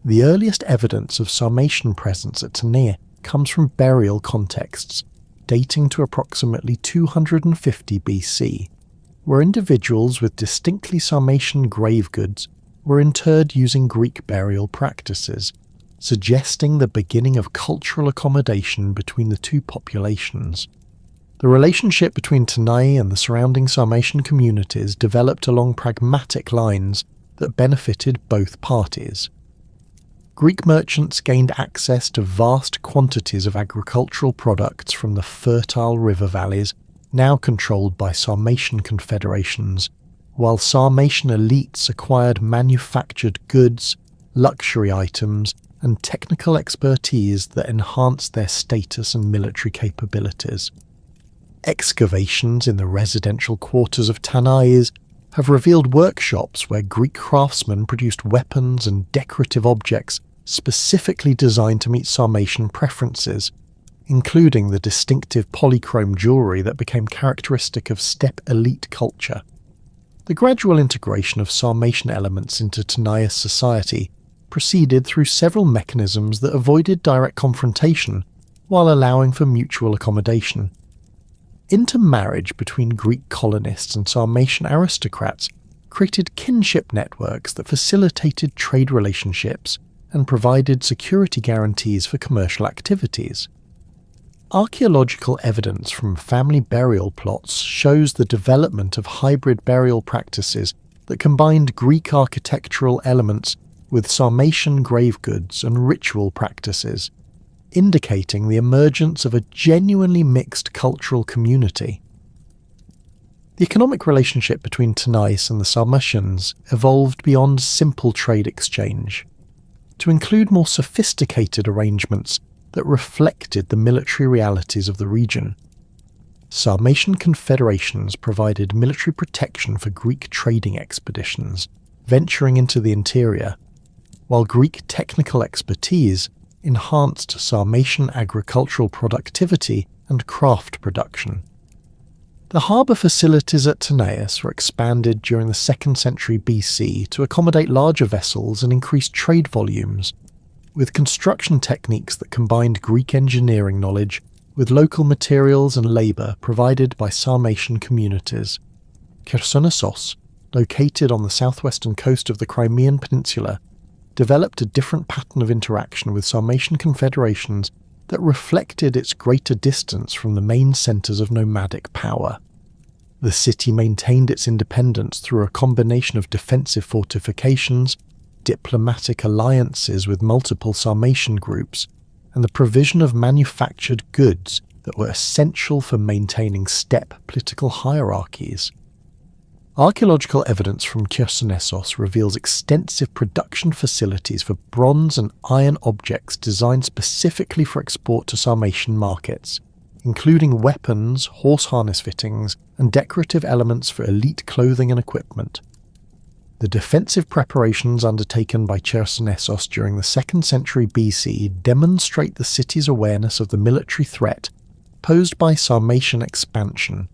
The earliest evidence of Sarmatian presence at Tanais comes from burial contexts dating to approximately 250 BC, where individuals with distinctly Sarmatian grave goods were interred using Greek burial practices, suggesting the beginning of cultural accommodation between the two populations. The relationship between Tanais and the surrounding Sarmatian communities developed along pragmatic lines that benefited both parties. Greek merchants gained access to vast quantities of agricultural products from the fertile river valleys now controlled by Sarmatian confederations, while Sarmatian elites acquired manufactured goods, luxury items, and technical expertise that enhanced their status and military capabilities. Excavations in the residential quarters of Tanais have revealed workshops where Greek craftsmen produced weapons and decorative objects specifically designed to meet Sarmatian preferences, including the distinctive polychrome jewellery that became characteristic of steppe elite culture. The gradual integration of Sarmatian elements into Tanais society proceeded through several mechanisms that avoided direct confrontation while allowing for mutual accommodation. Intermarriage between Greek colonists and Sarmatian aristocrats created kinship networks that facilitated trade relationships and provided security guarantees for commercial activities. Archaeological evidence from family burial plots shows the development of hybrid burial practices that combined Greek architectural elements with Sarmatian grave goods and ritual practices, indicating the emergence of a genuinely mixed cultural community. The economic relationship between Tanais and the Sarmatians evolved beyond simple trade exchange, to include more sophisticated arrangements that reflected the military realities of the region. Sarmatian confederations provided military protection for Greek trading expeditions venturing into the interior, while Greek technical expertise enhanced Sarmatian agricultural productivity and craft production. The harbour facilities at Tanais were expanded during the 2nd century BC to accommodate larger vessels and increase trade volumes, with construction techniques that combined Greek engineering knowledge with local materials and labour provided by Sarmatian communities. Chersonesos, located on the southwestern coast of the Crimean Peninsula, developed a different pattern of interaction with Sarmatian confederations that reflected its greater distance from the main centres of nomadic power. The city maintained its independence through a combination of defensive fortifications, diplomatic alliances with multiple Sarmatian groups, and the provision of manufactured goods that were essential for maintaining steppe political hierarchies. Archaeological evidence from Chersonesos reveals extensive production facilities for bronze and iron objects designed specifically for export to Sarmatian markets, including weapons, horse harness fittings, and decorative elements for elite clothing and equipment. The defensive preparations undertaken by Chersonesos during the 2nd century BC demonstrate the city's awareness of the military threat posed by Sarmatian expansion.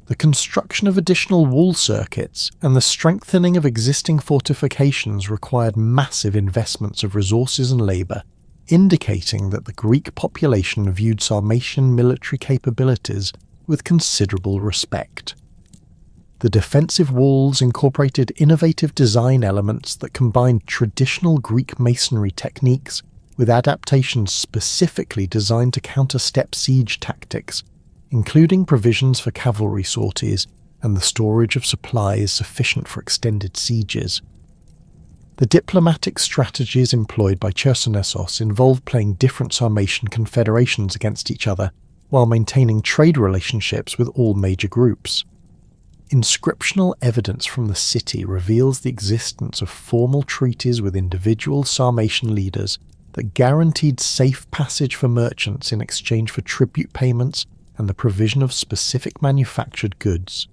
The construction of additional wall circuits and the strengthening of existing fortifications required massive investments of resources and labour, indicating that the Greek population viewed Sarmatian military capabilities with considerable respect. The defensive walls incorporated innovative design elements that combined traditional Greek masonry techniques with adaptations specifically designed to counter steppe siege tactics, including provisions for cavalry sorties and the storage of supplies sufficient for extended sieges. The diplomatic strategies employed by Chersonesos involved playing different Sarmatian confederations against each other while maintaining trade relationships with all major groups. Inscriptional evidence from the city reveals the existence of formal treaties with individual Sarmatian leaders that guaranteed safe passage for merchants in exchange for tribute payments and the provision of specific manufactured goods.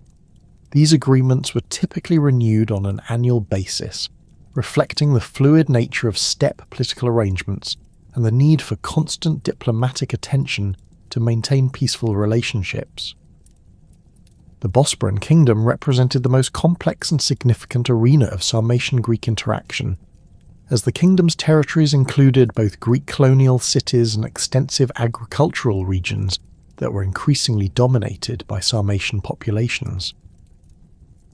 These agreements were typically renewed on an annual basis, reflecting the fluid nature of steppe political arrangements and the need for constant diplomatic attention to maintain peaceful relationships. The Bosporan Kingdom represented the most complex and significant arena of Sarmatian-Greek interaction, as the kingdom's territories included both Greek colonial cities and extensive agricultural regions that were increasingly dominated by Sarmatian populations.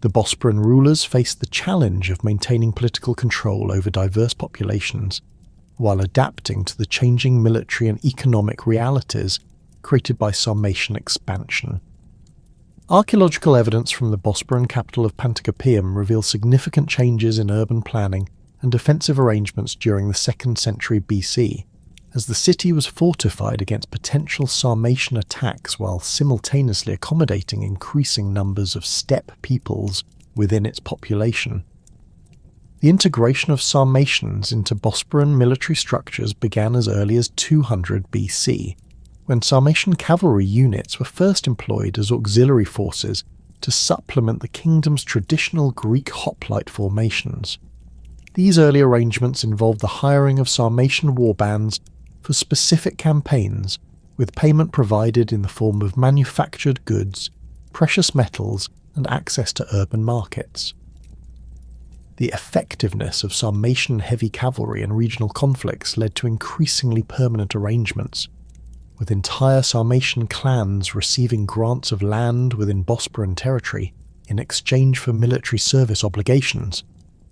The Bosporan rulers faced the challenge of maintaining political control over diverse populations, while adapting to the changing military and economic realities created by Sarmatian expansion. Archaeological evidence from the Bosporan capital of Panticapaeum reveals significant changes in urban planning and defensive arrangements during the 2nd century BC, as the city was fortified against potential Sarmatian attacks while simultaneously accommodating increasing numbers of steppe peoples within its population. The integration of Sarmatians into Bosporan military structures began as early as 200 BC, when Sarmatian cavalry units were first employed as auxiliary forces to supplement the kingdom's traditional Greek hoplite formations. These early arrangements involved the hiring of Sarmatian warbands for specific campaigns, with payment provided in the form of manufactured goods, precious metals, and access to urban markets. The effectiveness of Sarmatian heavy cavalry in regional conflicts led to increasingly permanent arrangements, with entire Sarmatian clans receiving grants of land within Bosporan territory in exchange for military service obligations.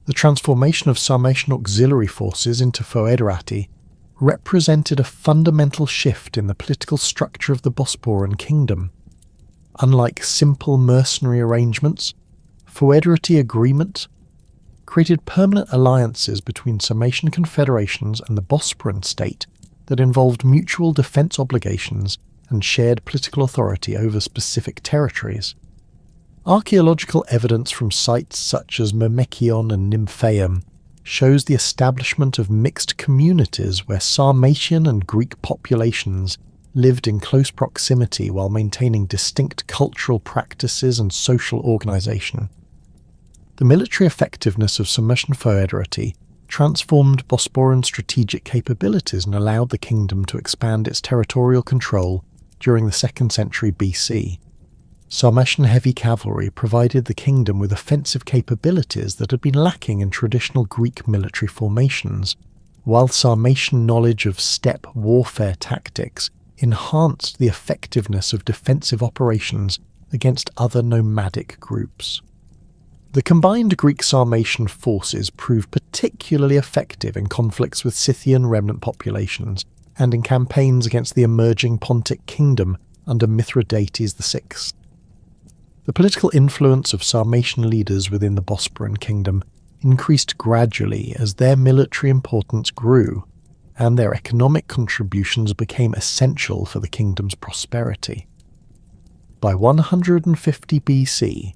The transformation of Sarmatian auxiliary forces into foederati represented a fundamental shift in the political structure of the Bosporan kingdom. Unlike simple mercenary arrangements, foederati agreement created permanent alliances between Sarmatian confederations and the Bosporan state that involved mutual defence obligations and shared political authority over specific territories. Archaeological evidence from sites such as Myrmekion and Nymphaeum shows the establishment of mixed communities where Sarmatian and Greek populations lived in close proximity while maintaining distinct cultural practices and social organisation. The military effectiveness of Sarmatian foederati transformed Bosporan strategic capabilities and allowed the kingdom to expand its territorial control during the 2nd century BC. Sarmatian heavy cavalry provided the kingdom with offensive capabilities that had been lacking in traditional Greek military formations, while Sarmatian knowledge of steppe warfare tactics enhanced the effectiveness of defensive operations against other nomadic groups. The combined Greek-Sarmatian forces proved particularly effective in conflicts with Scythian remnant populations and in campaigns against the emerging Pontic kingdom under Mithridates VI. The political influence of Sarmatian leaders within the Bosporan kingdom increased gradually as their military importance grew, and their economic contributions became essential for the kingdom's prosperity. By 150 BC,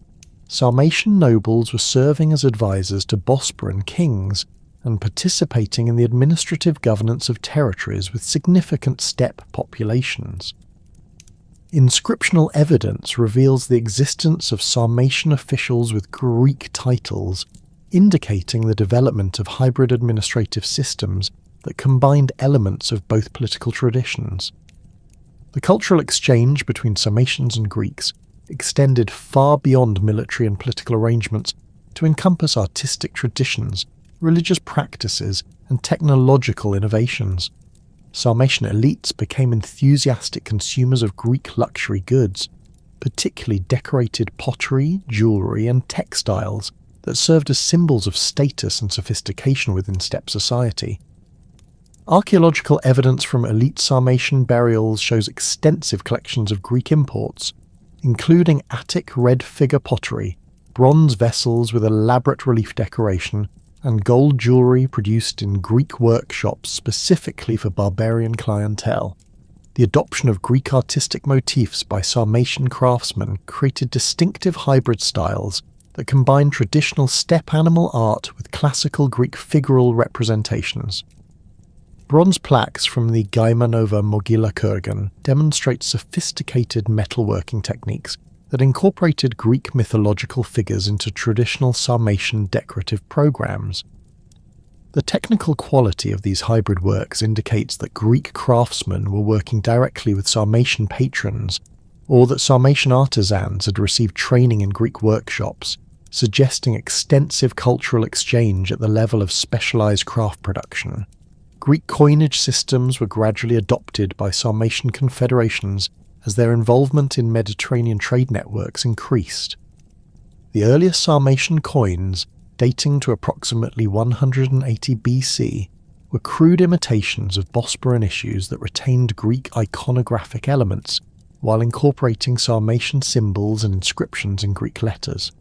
Sarmatian nobles were serving as advisors to Bosporan kings and participating in the administrative governance of territories with significant steppe populations. Inscriptional evidence reveals the existence of Sarmatian officials with Greek titles, indicating the development of hybrid administrative systems that combined elements of both political traditions. The cultural exchange between Sarmatians and Greeks extended far beyond military and political arrangements to encompass artistic traditions, religious practices, and technological innovations. Sarmatian elites became enthusiastic consumers of Greek luxury goods, particularly decorated pottery, jewellery, and textiles that served as symbols of status and sophistication within steppe society. Archaeological evidence from elite Sarmatian burials shows extensive collections of Greek imports, including Attic red figure pottery, bronze vessels with elaborate relief decoration, and gold jewellery produced in Greek workshops specifically for barbarian clientele. The adoption of Greek artistic motifs by Sarmatian craftsmen created distinctive hybrid styles that combined traditional steppe animal art with classical Greek figural representations. Bronze plaques from the Gaimanova Mogila Kurgan demonstrate sophisticated metalworking techniques that incorporated Greek mythological figures into traditional Sarmatian decorative programs. The technical quality of these hybrid works indicates that Greek craftsmen were working directly with Sarmatian patrons, or that Sarmatian artisans had received training in Greek workshops, suggesting extensive cultural exchange at the level of specialized craft production. Greek coinage systems were gradually adopted by Sarmatian confederations as their involvement in Mediterranean trade networks increased. The earliest Sarmatian coins, dating to approximately 180 BC, were crude imitations of Bosporan issues that retained Greek iconographic elements while incorporating Sarmatian symbols and inscriptions in Greek letters.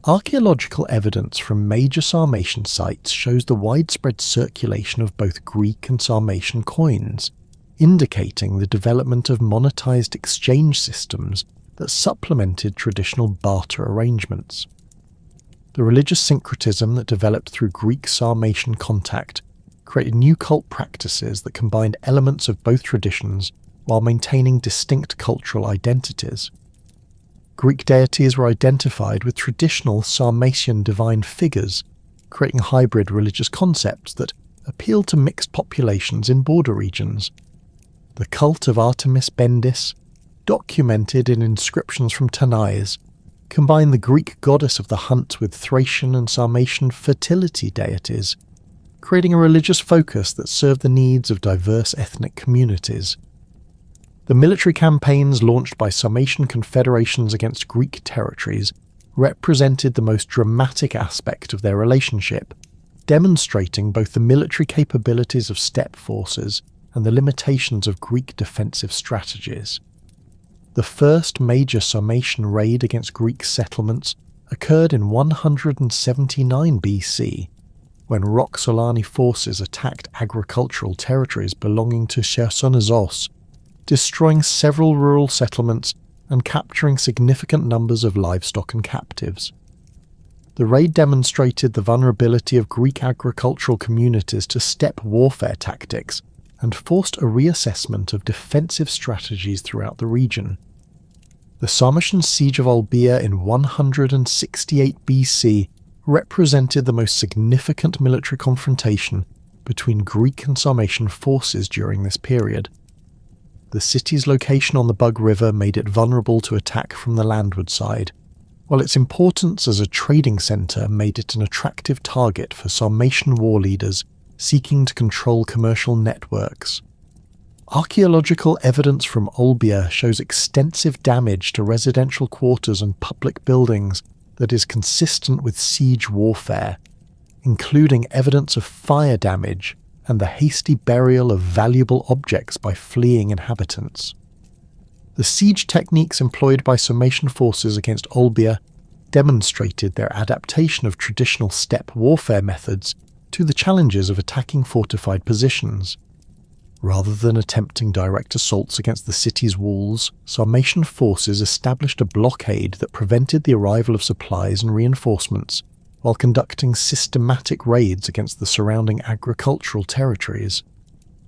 Archaeological evidence from major Sarmatian sites shows the widespread circulation of both Greek and Sarmatian coins, indicating the development of monetized exchange systems that supplemented traditional barter arrangements. The religious syncretism that developed through Greek-Sarmatian contact created new cult practices that combined elements of both traditions while maintaining distinct cultural identities. Greek deities were identified with traditional Sarmatian divine figures, creating hybrid religious concepts that appealed to mixed populations in border regions. The cult of Artemis Bendis, documented in inscriptions from Tanais, combined the Greek goddess of the hunt with Thracian and Sarmatian fertility deities, creating a religious focus that served the needs of diverse ethnic communities. The military campaigns launched by Sarmatian confederations against Greek territories represented the most dramatic aspect of their relationship, demonstrating both the military capabilities of steppe forces and the limitations of Greek defensive strategies. The first major Sarmatian raid against Greek settlements occurred in 179 BC, when Roxolani forces attacked agricultural territories belonging to Chersonesos, destroying several rural settlements and capturing significant numbers of livestock and captives. The raid demonstrated the vulnerability of Greek agricultural communities to steppe warfare tactics and forced a reassessment of defensive strategies throughout the region. The Sarmatian siege of Olbia in 168 BC represented the most significant military confrontation between Greek and Sarmatian forces during this period. The city's location on the Bug River made it vulnerable to attack from the landward side, while its importance as a trading centre made it an attractive target for Sarmatian war leaders seeking to control commercial networks. Archaeological evidence from Olbia shows extensive damage to residential quarters and public buildings that is consistent with siege warfare, including evidence of fire damage and the hasty burial of valuable objects by fleeing inhabitants. The siege techniques employed by Sarmatian forces against Olbia demonstrated their adaptation of traditional steppe warfare methods to the challenges of attacking fortified positions. Rather than attempting direct assaults against the city's walls, Sarmatian forces established a blockade that prevented the arrival of supplies and reinforcements, while conducting systematic raids against the surrounding agricultural territories.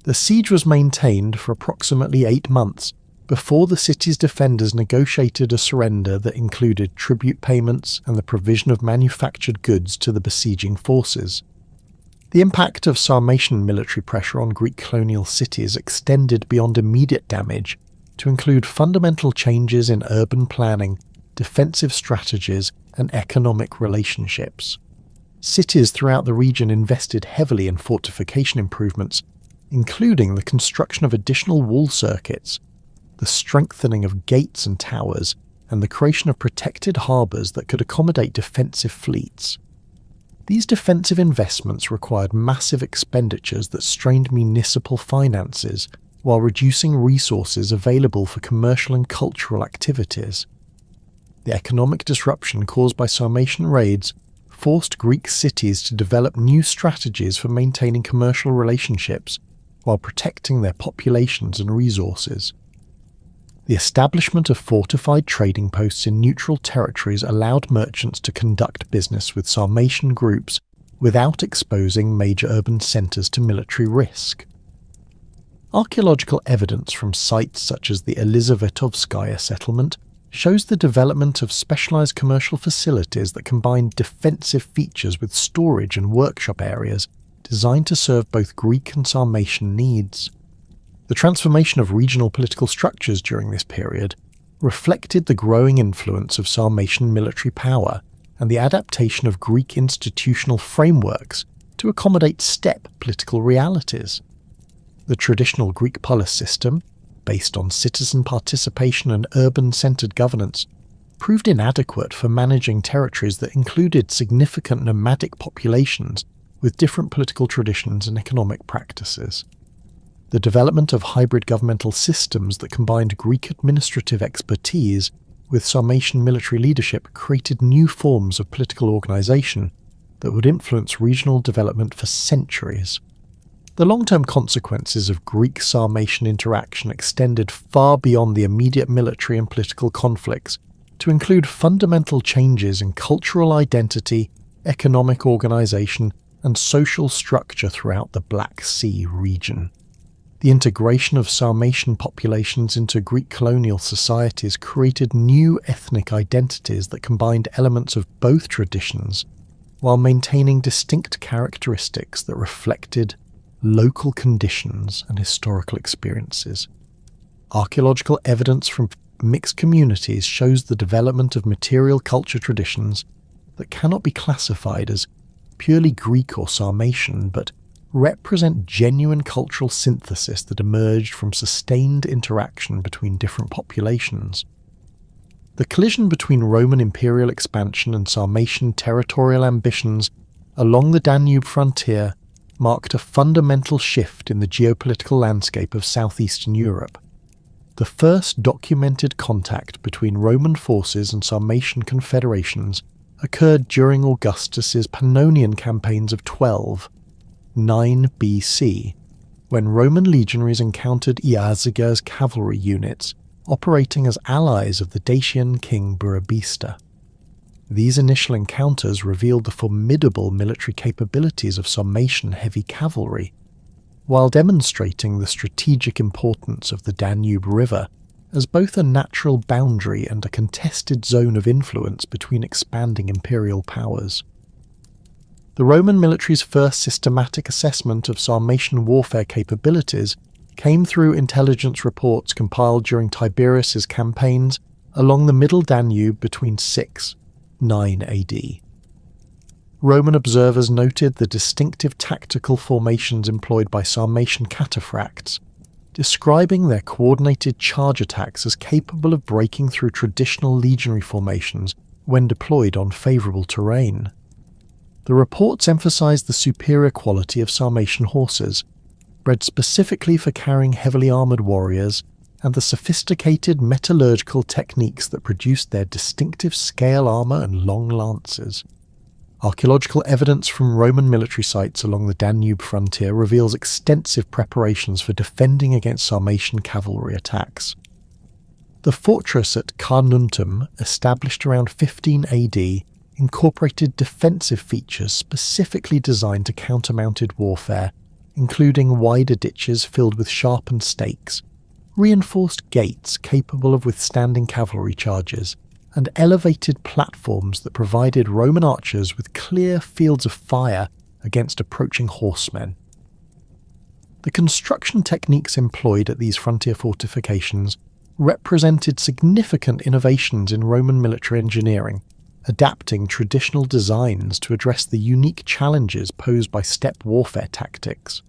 The siege was maintained for approximately 8 months before the city's defenders negotiated a surrender that included tribute payments and the provision of manufactured goods to the besieging forces. The impact of Sarmatian military pressure on Greek colonial cities extended beyond immediate damage to include fundamental changes in urban planning, defensive strategies, and economic relationships. Cities throughout the region invested heavily in fortification improvements, including the construction of additional wall circuits, the strengthening of gates and towers, and the creation of protected harbours that could accommodate defensive fleets. These defensive investments required massive expenditures that strained municipal finances while reducing resources available for commercial and cultural activities. The economic disruption caused by Sarmatian raids forced Greek cities to develop new strategies for maintaining commercial relationships while protecting their populations and resources. The establishment of fortified trading posts in neutral territories allowed merchants to conduct business with Sarmatian groups without exposing major urban centres to military risk. Archaeological evidence from sites such as the Elizavetovskaya settlement shows the development of specialised commercial facilities that combine defensive features with storage and workshop areas designed to serve both Greek and Sarmatian needs. The transformation of regional political structures during this period reflected the growing influence of Sarmatian military power and the adaptation of Greek institutional frameworks to accommodate steppe political realities. The traditional Greek polis system, based on citizen participation and urban-centred governance, proved inadequate for managing territories that included significant nomadic populations with different political traditions and economic practices. The development of hybrid governmental systems that combined Greek administrative expertise with Sarmatian military leadership created new forms of political organisation that would influence regional development for centuries. The long-term consequences of Greek-Sarmatian interaction extended far beyond the immediate military and political conflicts to include fundamental changes in cultural identity, economic organisation, and social structure throughout the Black Sea region. The integration of Sarmatian populations into Greek colonial societies created new ethnic identities that combined elements of both traditions, while maintaining distinct characteristics that reflected local conditions and historical experiences. Archaeological evidence from mixed communities shows the development of material culture traditions that cannot be classified as purely Greek or Sarmatian, but represent genuine cultural synthesis that emerged from sustained interaction between different populations. The collision between Roman imperial expansion and Sarmatian territorial ambitions along the Danube frontier marked a fundamental shift in the geopolitical landscape of southeastern Europe. The first documented contact between Roman forces and Sarmatian confederations occurred during Augustus's Pannonian campaigns of 9 BC, when Roman legionaries encountered Iazyger's cavalry units operating as allies of the Dacian king Burebista. These initial encounters revealed the formidable military capabilities of Sarmatian heavy cavalry, while demonstrating the strategic importance of the Danube River as both a natural boundary and a contested zone of influence between expanding imperial powers. The Roman military's first systematic assessment of Sarmatian warfare capabilities came through intelligence reports compiled during Tiberius's campaigns along the Middle Danube between 6-9 AD. Roman observers noted the distinctive tactical formations employed by Sarmatian cataphracts, describing their coordinated charge attacks as capable of breaking through traditional legionary formations when deployed on favourable terrain. The reports emphasised the superior quality of Sarmatian horses, bred specifically for carrying heavily armoured warriors, and the sophisticated metallurgical techniques that produced their distinctive scale armour and long lances. Archaeological evidence from Roman military sites along the Danube frontier reveals extensive preparations for defending against Sarmatian cavalry attacks. The fortress at Carnuntum, established around 15 AD, incorporated defensive features specifically designed to counter-mounted warfare, including wider ditches filled with sharpened stakes, reinforced gates capable of withstanding cavalry charges, and elevated platforms that provided Roman archers with clear fields of fire against approaching horsemen. The construction techniques employed at these frontier fortifications represented significant innovations in Roman military engineering, adapting traditional designs to address the unique challenges posed by steppe warfare tactics.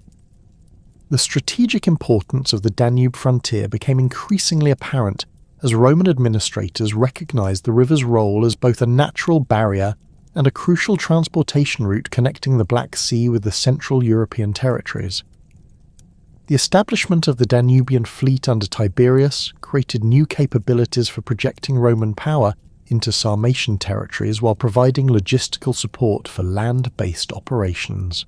The strategic importance of the Danube frontier became increasingly apparent as Roman administrators recognized the river's role as both a natural barrier and a crucial transportation route connecting the Black Sea with the Central European territories. The establishment of the Danubian fleet under Tiberius created new capabilities for projecting Roman power into Sarmatian territories while providing logistical support for land-based operations.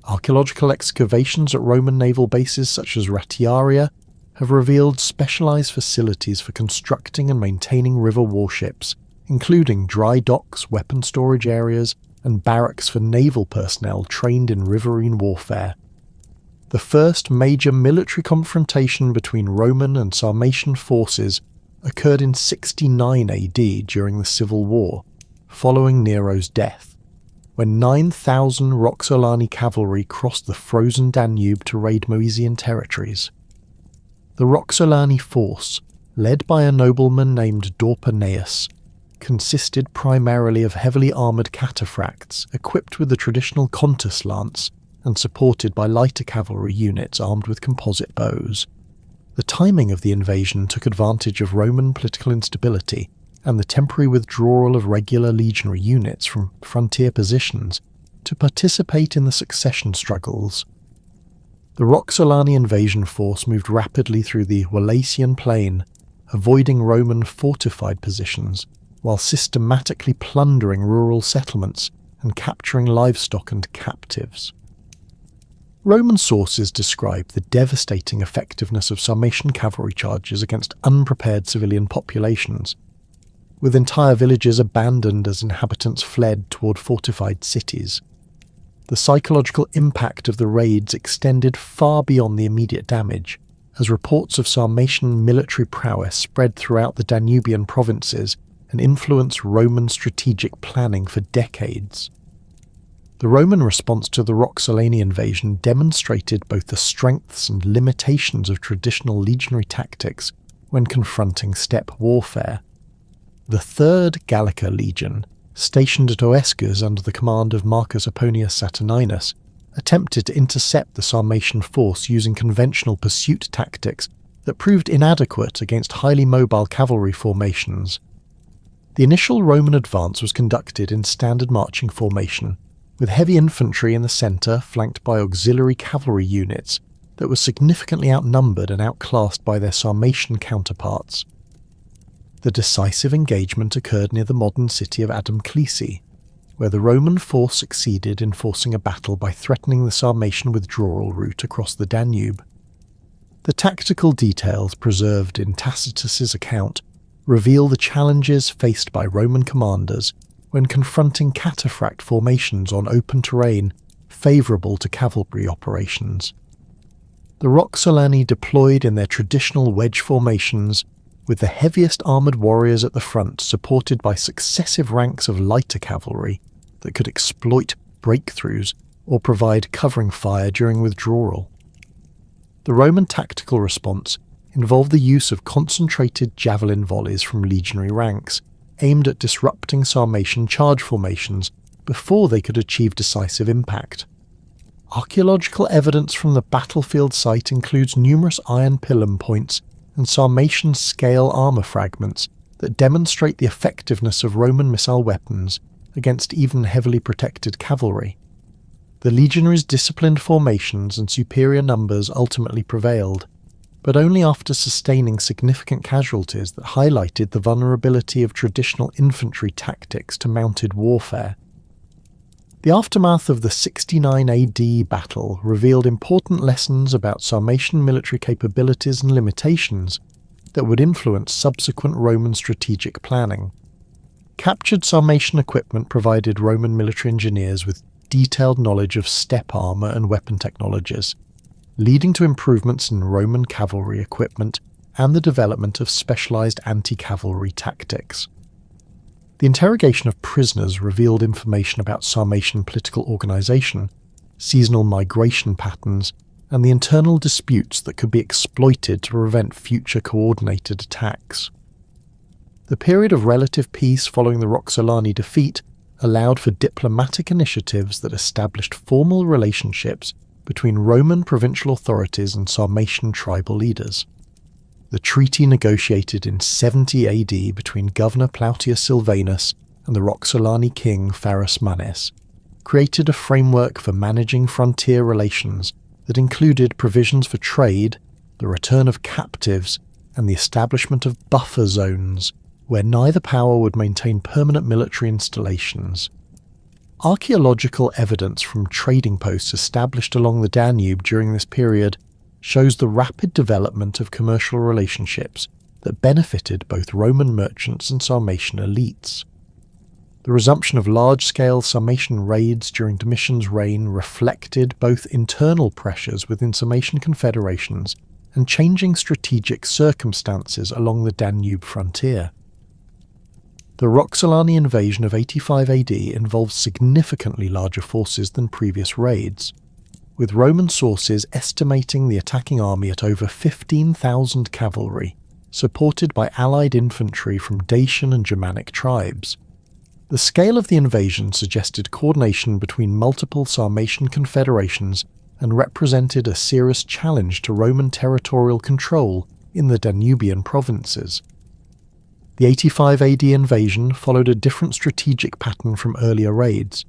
Archaeological excavations at Roman naval bases such as Ratiaria have revealed specialized facilities for constructing and maintaining river warships, including dry docks, weapon storage areas, and barracks for naval personnel trained in riverine warfare. The first major military confrontation between Roman and Sarmatian forces occurred in 69 AD during the Civil War, following Nero's death, when 9,000 Roxolani cavalry crossed the frozen Danube to raid Moesian territories. The Roxolani force, led by a nobleman named Dorpaneus, consisted primarily of heavily armoured cataphracts equipped with the traditional contus lance and supported by lighter cavalry units armed with composite bows. The timing of the invasion took advantage of Roman political instability and the temporary withdrawal of regular legionary units from frontier positions to participate in the succession struggles. The Roxolani invasion force moved rapidly through the Wallachian plain, avoiding Roman fortified positions, while systematically plundering rural settlements and capturing livestock and captives. Roman sources describe the devastating effectiveness of Sarmatian cavalry charges against unprepared civilian populations, with entire villages abandoned as inhabitants fled toward fortified cities. The psychological impact of the raids extended far beyond the immediate damage, as reports of Sarmatian military prowess spread throughout the Danubian provinces and influenced Roman strategic planning for decades. The Roman response to the Roxolani invasion demonstrated both the strengths and limitations of traditional legionary tactics when confronting steppe warfare. The 3rd Gallica Legion, stationed at Oescus under the command of Marcus Aponius Saturninus, attempted to intercept the Sarmatian force using conventional pursuit tactics that proved inadequate against highly mobile cavalry formations. The initial Roman advance was conducted in standard marching formation, with heavy infantry in the centre flanked by auxiliary cavalry units that were significantly outnumbered and outclassed by their Sarmatian counterparts. The decisive engagement occurred near the modern city of Adamclisi, where the Roman force succeeded in forcing a battle by threatening the Sarmatian withdrawal route across the Danube. The tactical details preserved in Tacitus's account reveal the challenges faced by Roman commanders when confronting cataphract formations on open terrain favourable to cavalry operations. The Roxolani deployed in their traditional wedge formations, with the heaviest armoured warriors at the front supported by successive ranks of lighter cavalry that could exploit breakthroughs or provide covering fire during withdrawal. The Roman tactical response involved the use of concentrated javelin volleys from legionary ranks, aimed at disrupting Sarmatian charge formations before they could achieve decisive impact. Archaeological evidence from the battlefield site includes numerous iron pilum points and Sarmatian scale armour fragments that demonstrate the effectiveness of Roman missile weapons against even heavily protected cavalry. The legionaries' disciplined formations and superior numbers ultimately prevailed, but only after sustaining significant casualties that highlighted the vulnerability of traditional infantry tactics to mounted warfare. The aftermath of the 69 AD battle revealed important lessons about Sarmatian military capabilities and limitations that would influence subsequent Roman strategic planning. Captured Sarmatian equipment provided Roman military engineers with detailed knowledge of steppe armour and weapon technologies, leading to improvements in Roman cavalry equipment and the development of specialised anti-cavalry tactics. The interrogation of prisoners revealed information about Sarmatian political organisation, seasonal migration patterns, and the internal disputes that could be exploited to prevent future coordinated attacks. The period of relative peace following the Roxolani defeat allowed for diplomatic initiatives that established formal relationships between Roman provincial authorities and Sarmatian tribal leaders. The treaty negotiated in 70 AD between Governor Plautius Silvanus and the Roxolani king Pharasmanes created a framework for managing frontier relations that included provisions for trade, the return of captives, and the establishment of buffer zones where neither power would maintain permanent military installations. Archaeological evidence from trading posts established along the Danube during this period shows the rapid development of commercial relationships that benefited both Roman merchants and Sarmatian elites. The resumption of large-scale Sarmatian raids during Domitian's reign reflected both internal pressures within Sarmatian confederations and changing strategic circumstances along the Danube frontier. The Roxolani invasion of 85 AD involved significantly larger forces than previous raids, with Roman sources estimating the attacking army at over 15,000 cavalry, supported by allied infantry from Dacian and Germanic tribes. The scale of the invasion suggested coordination between multiple Sarmatian confederations and represented a serious challenge to Roman territorial control in the Danubian provinces. The 85 AD invasion followed a different strategic pattern from earlier raids,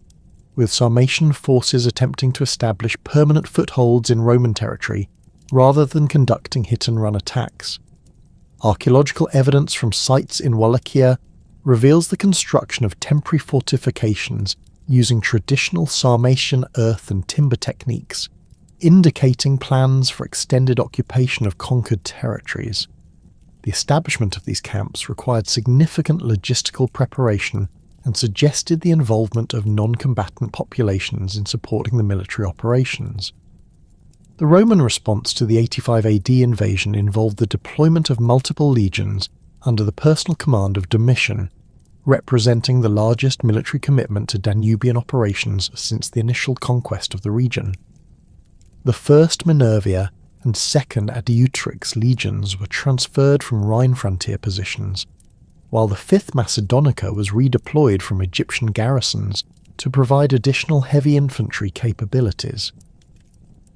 with Sarmatian forces attempting to establish permanent footholds in Roman territory rather than conducting hit-and-run attacks. Archaeological evidence from sites in Wallachia reveals the construction of temporary fortifications using traditional Sarmatian earth and timber techniques, indicating plans for extended occupation of conquered territories. The establishment of these camps required significant logistical preparation and suggested the involvement of non-combatant populations in supporting the military operations. The Roman response to the 85 AD invasion involved the deployment of multiple legions under the personal command of Domitian, representing the largest military commitment to Danubian operations since the initial conquest of the region. The 1st Minervia and 2nd Adiutrix legions were transferred from Rhine frontier positions, while the 5th Macedonica was redeployed from Egyptian garrisons to provide additional heavy infantry capabilities.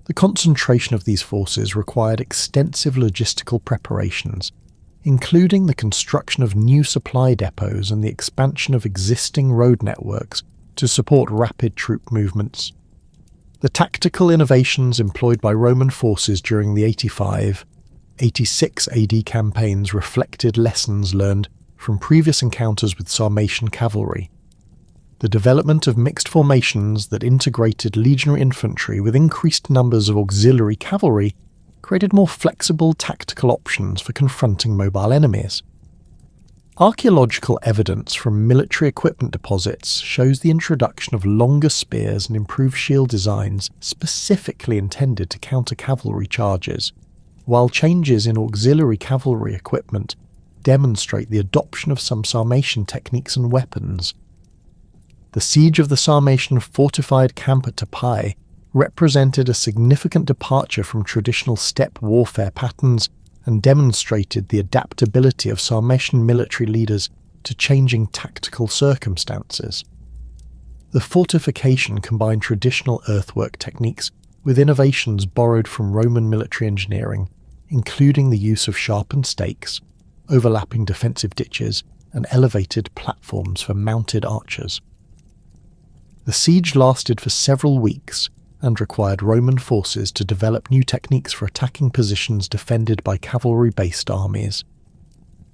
The concentration of these forces required extensive logistical preparations, including the construction of new supply depots and the expansion of existing road networks to support rapid troop movements. The tactical innovations employed by Roman forces during the 85-86 AD campaigns reflected lessons learned from previous encounters with Sarmatian cavalry. The development of mixed formations that integrated legionary infantry with increased numbers of auxiliary cavalry created more flexible tactical options for confronting mobile enemies. Archaeological evidence from military equipment deposits shows the introduction of longer spears and improved shield designs specifically intended to counter cavalry charges, while changes in auxiliary cavalry equipment demonstrate the adoption of some Sarmatian techniques and weapons. The siege of the Sarmatian fortified camp at Tapai represented a significant departure from traditional steppe warfare patterns and demonstrated the adaptability of Sarmatian military leaders to changing tactical circumstances. The fortification combined traditional earthwork techniques with innovations borrowed from Roman military engineering, including the use of sharpened stakes, overlapping defensive ditches, and elevated platforms for mounted archers. The siege lasted for several weeks and required Roman forces to develop new techniques for attacking positions defended by cavalry-based armies.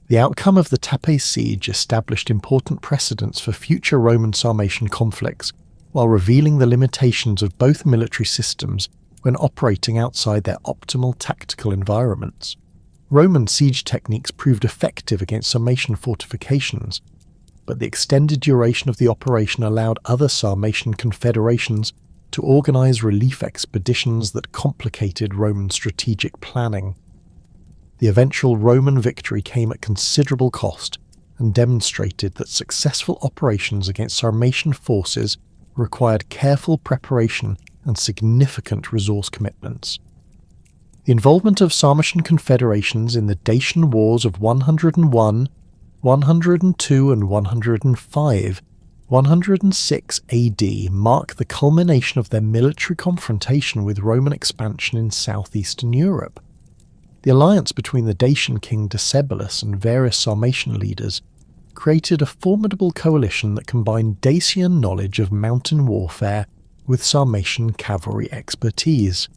The outcome of the Tape siege established important precedents for future Roman-Sarmatian conflicts, while revealing the limitations of both military systems when operating outside their optimal tactical environments. Roman siege techniques proved effective against Sarmatian fortifications, but the extended duration of the operation allowed other Sarmatian confederations to organize relief expeditions that complicated Roman strategic planning. The eventual Roman victory came at considerable cost and demonstrated that successful operations against Sarmatian forces required careful preparation and significant resource commitments. The involvement of Sarmatian confederations in the Dacian Wars of 101, 102 and 106 AD mark the culmination of their military confrontation with Roman expansion in southeastern Europe. The alliance between the Dacian king Decebalus and various Sarmatian leaders created a formidable coalition that combined Dacian knowledge of mountain warfare with Sarmatian cavalry expertise.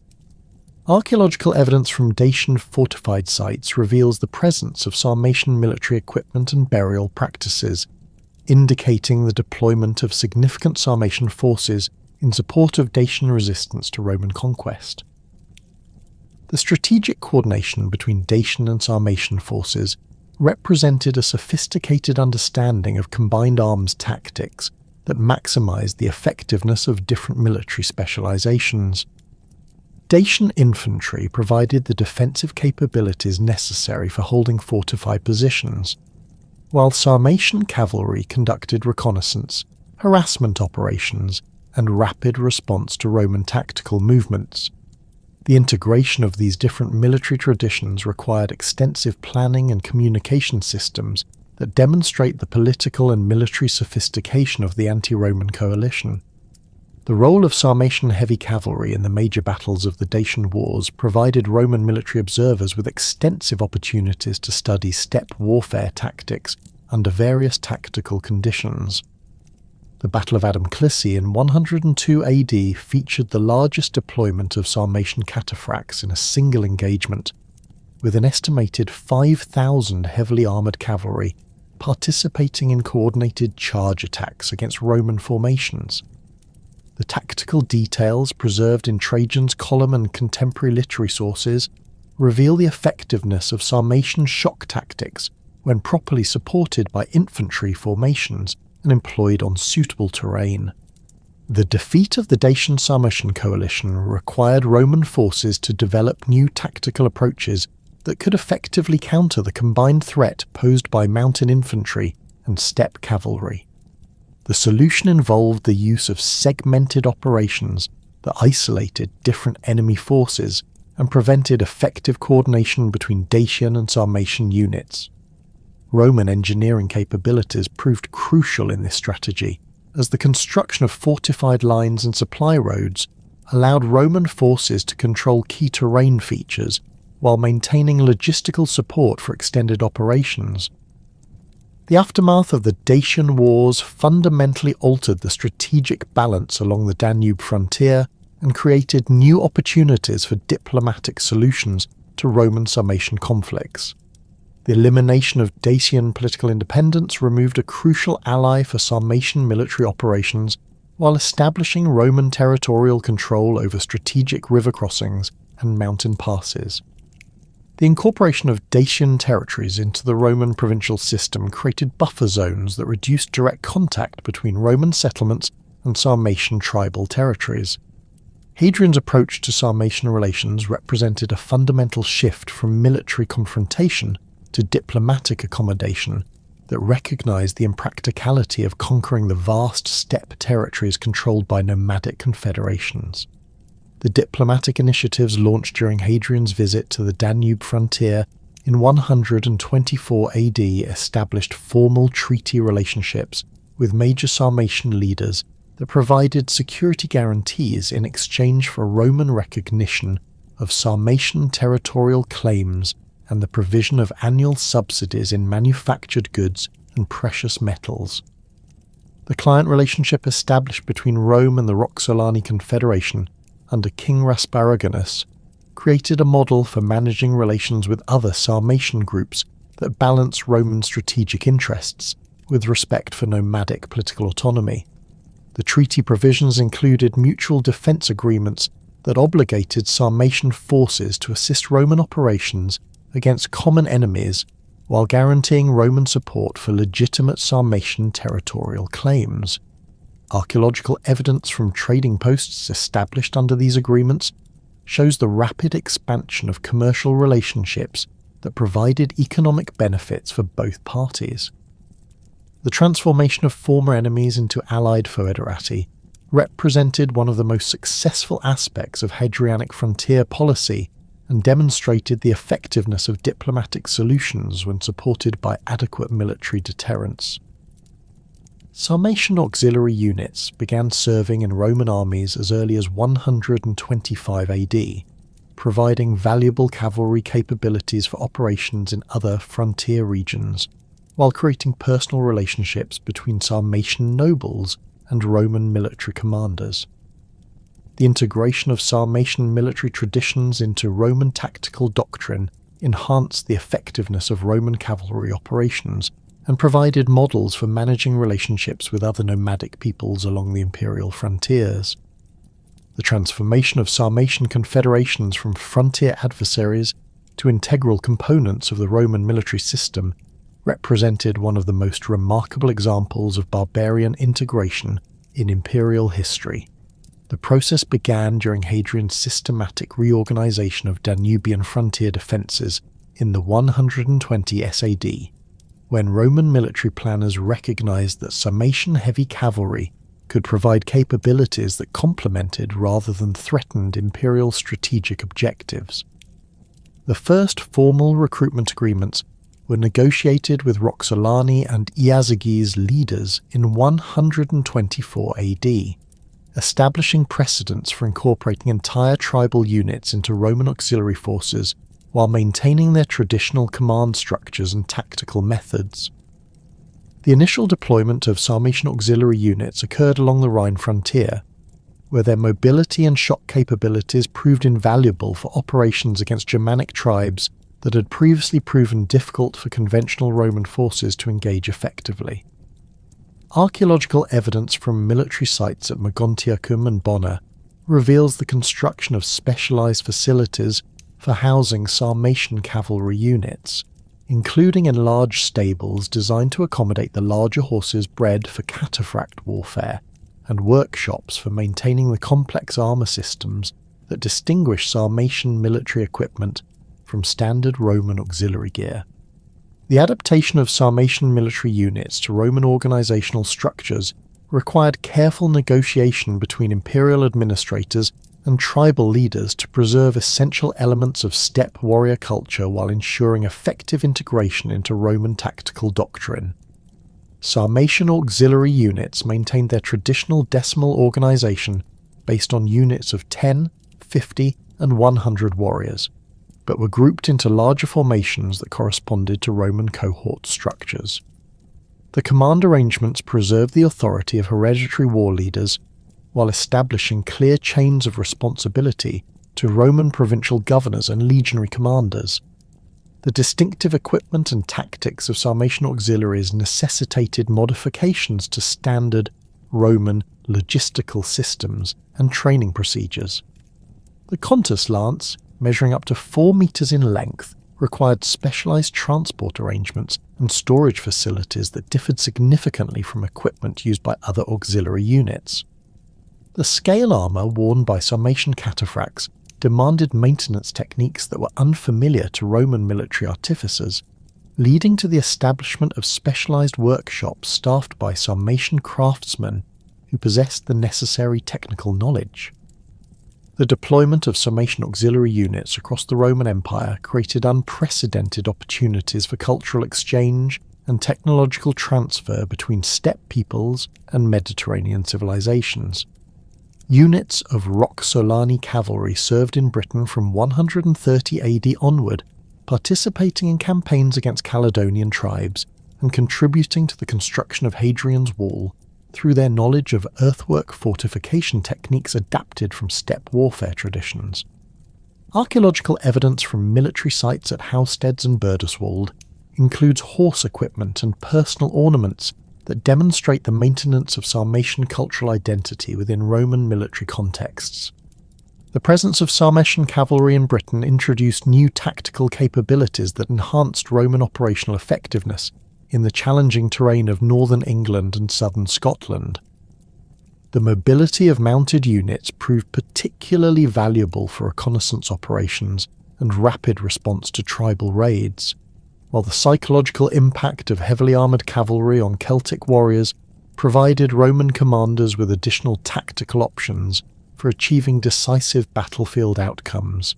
Archaeological evidence from Dacian fortified sites reveals the presence of Sarmatian military equipment and burial practices, indicating the deployment of significant Sarmatian forces in support of Dacian resistance to Roman conquest. The strategic coordination between Dacian and Sarmatian forces represented a sophisticated understanding of combined arms tactics that maximised the effectiveness of different military specialisations. Dacian infantry provided the defensive capabilities necessary for holding fortified positions, while Sarmatian cavalry conducted reconnaissance, harassment operations, and rapid response to Roman tactical movements. The integration of these different military traditions required extensive planning and communication systems that demonstrate the political and military sophistication of the anti-Roman coalition. The role of Sarmatian heavy cavalry in the major battles of the Dacian Wars provided Roman military observers with extensive opportunities to study steppe warfare tactics under various tactical conditions. The Battle of Adamclisi in 102 AD featured the largest deployment of Sarmatian cataphracts in a single engagement, with an estimated 5,000 heavily armoured cavalry participating in coordinated charge attacks against Roman formations. The tactical details preserved in Trajan's column and contemporary literary sources reveal the effectiveness of Sarmatian shock tactics when properly supported by infantry formations and employed on suitable terrain. The defeat of the Dacian-Sarmatian coalition required Roman forces to develop new tactical approaches that could effectively counter the combined threat posed by mountain infantry and steppe cavalry. The solution involved the use of segmented operations that isolated different enemy forces and prevented effective coordination between Dacian and Sarmatian units. Roman engineering capabilities proved crucial in this strategy, as the construction of fortified lines and supply roads allowed Roman forces to control key terrain features while maintaining logistical support for extended operations. The aftermath of the Dacian Wars fundamentally altered the strategic balance along the Danube frontier and created new opportunities for diplomatic solutions to Roman-Sarmatian conflicts. The elimination of Dacian political independence removed a crucial ally for Sarmatian military operations while establishing Roman territorial control over strategic river crossings and mountain passes. The incorporation of Dacian territories into the Roman provincial system created buffer zones that reduced direct contact between Roman settlements and Sarmatian tribal territories. Hadrian's approach to Sarmatian relations represented a fundamental shift from military confrontation to diplomatic accommodation that recognized the impracticality of conquering the vast steppe territories controlled by nomadic confederations. The diplomatic initiatives launched during Hadrian's visit to the Danube frontier in 124 AD established formal treaty relationships with major Sarmatian leaders that provided security guarantees in exchange for Roman recognition of Sarmatian territorial claims and the provision of annual subsidies in manufactured goods and precious metals. The client relationship established between Rome and the Roxolani Confederation under King Rasparagonus created a model for managing relations with other Sarmatian groups that balance Roman strategic interests with respect for nomadic political autonomy. The treaty provisions included mutual defence agreements that obligated Sarmatian forces to assist Roman operations against common enemies while guaranteeing Roman support for legitimate Sarmatian territorial claims. Archaeological evidence from trading posts established under these agreements shows the rapid expansion of commercial relationships that provided economic benefits for both parties. The transformation of former enemies into allied foederati represented one of the most successful aspects of Hadrianic frontier policy and demonstrated the effectiveness of diplomatic solutions when supported by adequate military deterrence. Sarmatian auxiliary units began serving in Roman armies as early as 125 AD, providing valuable cavalry capabilities for operations in other frontier regions, while creating personal relationships between Sarmatian nobles and Roman military commanders. The integration of Sarmatian military traditions into Roman tactical doctrine enhanced the effectiveness of Roman cavalry operations and provided models for managing relationships with other nomadic peoples along the imperial frontiers. The transformation of Sarmatian confederations from frontier adversaries to integral components of the Roman military system represented one of the most remarkable examples of barbarian integration in imperial history. The process began during Hadrian's systematic reorganization of Danubian frontier defences in the 120 SAD, when Roman military planners recognized that Sarmatian heavy cavalry could provide capabilities that complemented rather than threatened imperial strategic objectives. The first formal recruitment agreements were negotiated with Roxolani and Iazyges leaders in 124 AD, establishing precedents for incorporating entire tribal units into Roman auxiliary forces while maintaining their traditional command structures and tactical methods. The initial deployment of Sarmatian auxiliary units occurred along the Rhine frontier, where their mobility and shock capabilities proved invaluable for operations against Germanic tribes that had previously proven difficult for conventional Roman forces to engage effectively. Archaeological evidence from military sites at Mogontiacum and Bona reveals the construction of specialized facilities for housing Sarmatian cavalry units, including enlarged stables designed to accommodate the larger horses bred for cataphract warfare, and workshops for maintaining the complex armour systems that distinguish Sarmatian military equipment from standard Roman auxiliary gear. The adaptation of Sarmatian military units to Roman organisational structures required careful negotiation between imperial administrators and tribal leaders to preserve essential elements of steppe warrior culture while ensuring effective integration into Roman tactical doctrine. Sarmatian auxiliary units maintained their traditional decimal organisation based on units of 10, 50, and 100 warriors, but were grouped into larger formations that corresponded to Roman cohort structures. The command arrangements preserved the authority of hereditary war leaders while establishing clear chains of responsibility to Roman provincial governors and legionary commanders. The distinctive equipment and tactics of Sarmatian auxiliaries necessitated modifications to standard Roman logistical systems and training procedures. The Contus lance, measuring up to 4 meters in length, required specialized transport arrangements and storage facilities that differed significantly from equipment used by other auxiliary units. The scale armour worn by Sarmatian cataphracts demanded maintenance techniques that were unfamiliar to Roman military artificers, leading to the establishment of specialized workshops staffed by Sarmatian craftsmen who possessed the necessary technical knowledge. The deployment of Sarmatian auxiliary units across the Roman Empire created unprecedented opportunities for cultural exchange and technological transfer between steppe peoples and Mediterranean civilizations. Units of Roxolani cavalry served in Britain from 130 AD onward, participating in campaigns against Caledonian tribes and contributing to the construction of Hadrian's Wall through their knowledge of earthwork fortification techniques adapted from steppe warfare traditions. Archaeological evidence from military sites at Hausteds and Burdeswald includes horse equipment and personal ornaments that demonstrate the maintenance of Sarmatian cultural identity within Roman military contexts. The presence of Sarmatian cavalry in Britain introduced new tactical capabilities that enhanced Roman operational effectiveness in the challenging terrain of northern England and southern Scotland. The mobility of mounted units proved particularly valuable for reconnaissance operations and rapid response to tribal raids, while the psychological impact of heavily armoured cavalry on Celtic warriors provided Roman commanders with additional tactical options for achieving decisive battlefield outcomes.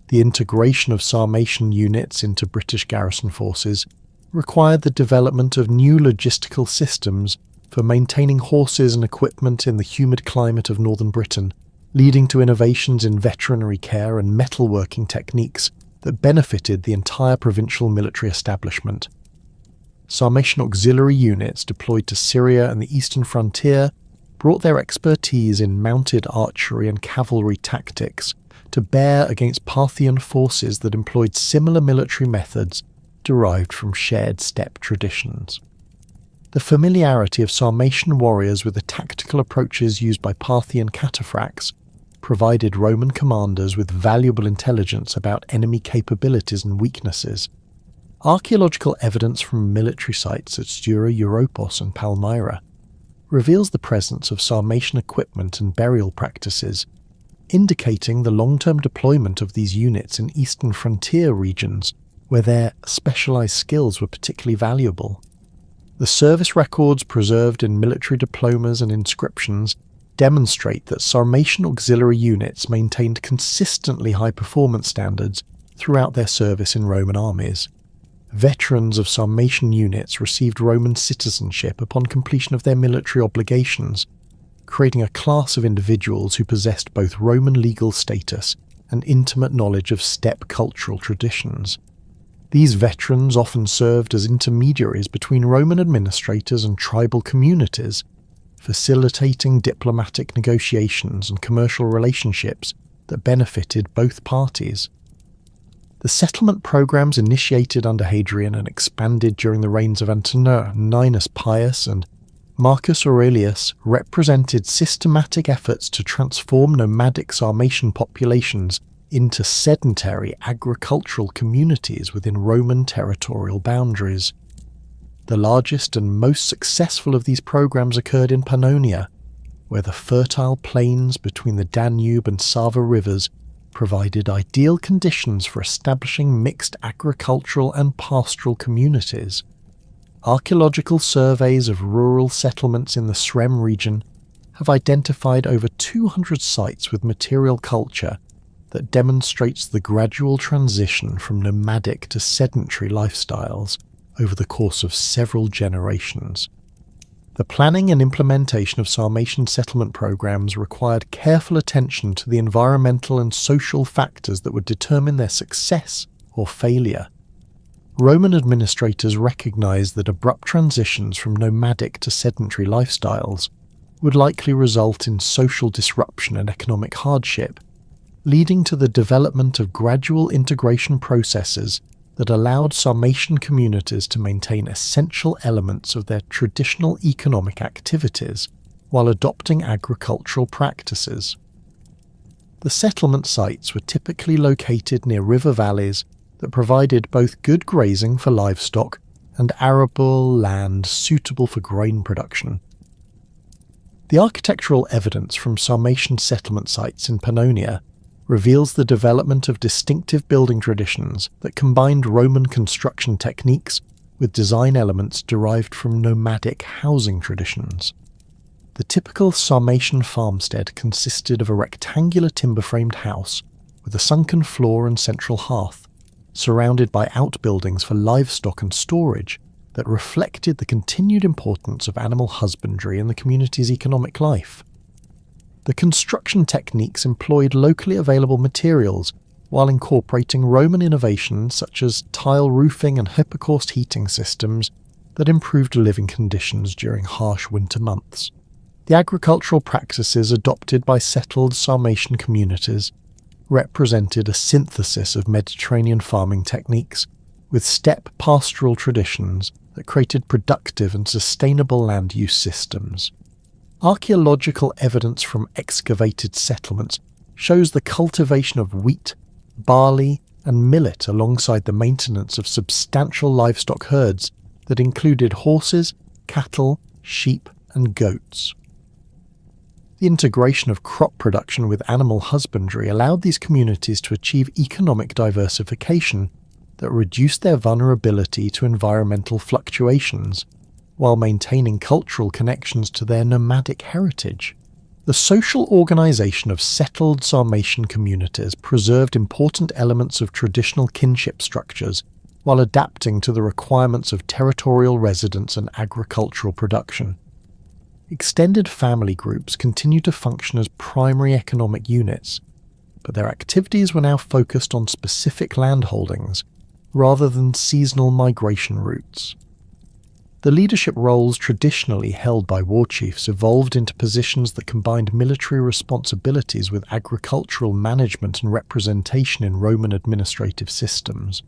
The integration of Sarmatian units into British garrison forces required the development of new logistical systems for maintaining horses and equipment in the humid climate of northern Britain, leading to innovations in veterinary care and metalworking techniques that benefited the entire provincial military establishment. Sarmatian auxiliary units deployed to Syria and the eastern frontier brought their expertise in mounted archery and cavalry tactics to bear against Parthian forces that employed similar military methods derived from shared steppe traditions. The familiarity of Sarmatian warriors with the tactical approaches used by Parthian cataphracts provided Roman commanders with valuable intelligence about enemy capabilities and weaknesses. Archaeological evidence from military sites at Stura Europos and Palmyra reveals the presence of Sarmatian equipment and burial practices, indicating the long-term deployment of these units in eastern frontier regions where their specialized skills were particularly valuable. The service records preserved in military diplomas and inscriptions demonstrate that Sarmatian auxiliary units maintained consistently high performance standards throughout their service in Roman armies. Veterans of Sarmatian units received Roman citizenship upon completion of their military obligations, creating a class of individuals who possessed both Roman legal status and intimate knowledge of steppe cultural traditions. These veterans often served as intermediaries between Roman administrators and tribal communities, facilitating diplomatic negotiations and commercial relationships that benefited both parties. The settlement programs initiated under Hadrian and expanded during the reigns of Antoninus Pius and Marcus Aurelius represented systematic efforts to transform nomadic Sarmatian populations into sedentary agricultural communities within Roman territorial boundaries. The largest and most successful of these programs occurred in Pannonia, where the fertile plains between the Danube and Sava rivers provided ideal conditions for establishing mixed agricultural and pastoral communities. Archaeological surveys of rural settlements in the Srem region have identified over 200 sites with material culture that demonstrates the gradual transition from nomadic to sedentary lifestyles over the course of several generations. The planning and implementation of Sarmatian settlement programs required careful attention to the environmental and social factors that would determine their success or failure. Roman administrators recognized that abrupt transitions from nomadic to sedentary lifestyles would likely result in social disruption and economic hardship, leading to the development of gradual integration processes that allowed Sarmatian communities to maintain essential elements of their traditional economic activities while adopting agricultural practices. The settlement sites were typically located near river valleys that provided both good grazing for livestock and arable land suitable for grain production. The architectural evidence from Sarmatian settlement sites in Pannonia reveals the development of distinctive building traditions that combined Roman construction techniques with design elements derived from nomadic housing traditions. The typical Sarmatian farmstead consisted of a rectangular timber-framed house with a sunken floor and central hearth, surrounded by outbuildings for livestock and storage that reflected the continued importance of animal husbandry in the community's economic life. The construction techniques employed locally available materials while incorporating Roman innovations such as tile roofing and hypocaust heating systems that improved living conditions during harsh winter months. The agricultural practices adopted by settled Sarmatian communities represented a synthesis of Mediterranean farming techniques with steppe pastoral traditions that created productive and sustainable land use systems. Archaeological evidence from excavated settlements shows the cultivation of wheat, barley, and millet alongside the maintenance of substantial livestock herds that included horses, cattle, sheep, and goats. The integration of crop production with animal husbandry allowed these communities to achieve economic diversification that reduced their vulnerability to environmental fluctuations, while maintaining cultural connections to their nomadic heritage. The social organization of settled Sarmatian communities preserved important elements of traditional kinship structures while adapting to the requirements of territorial residents and agricultural production. Extended family groups continued to function as primary economic units, but their activities were now focused on specific landholdings rather than seasonal migration routes. The leadership roles traditionally held by war chiefs evolved into positions that combined military responsibilities with agricultural management and representation in Roman administrative systems.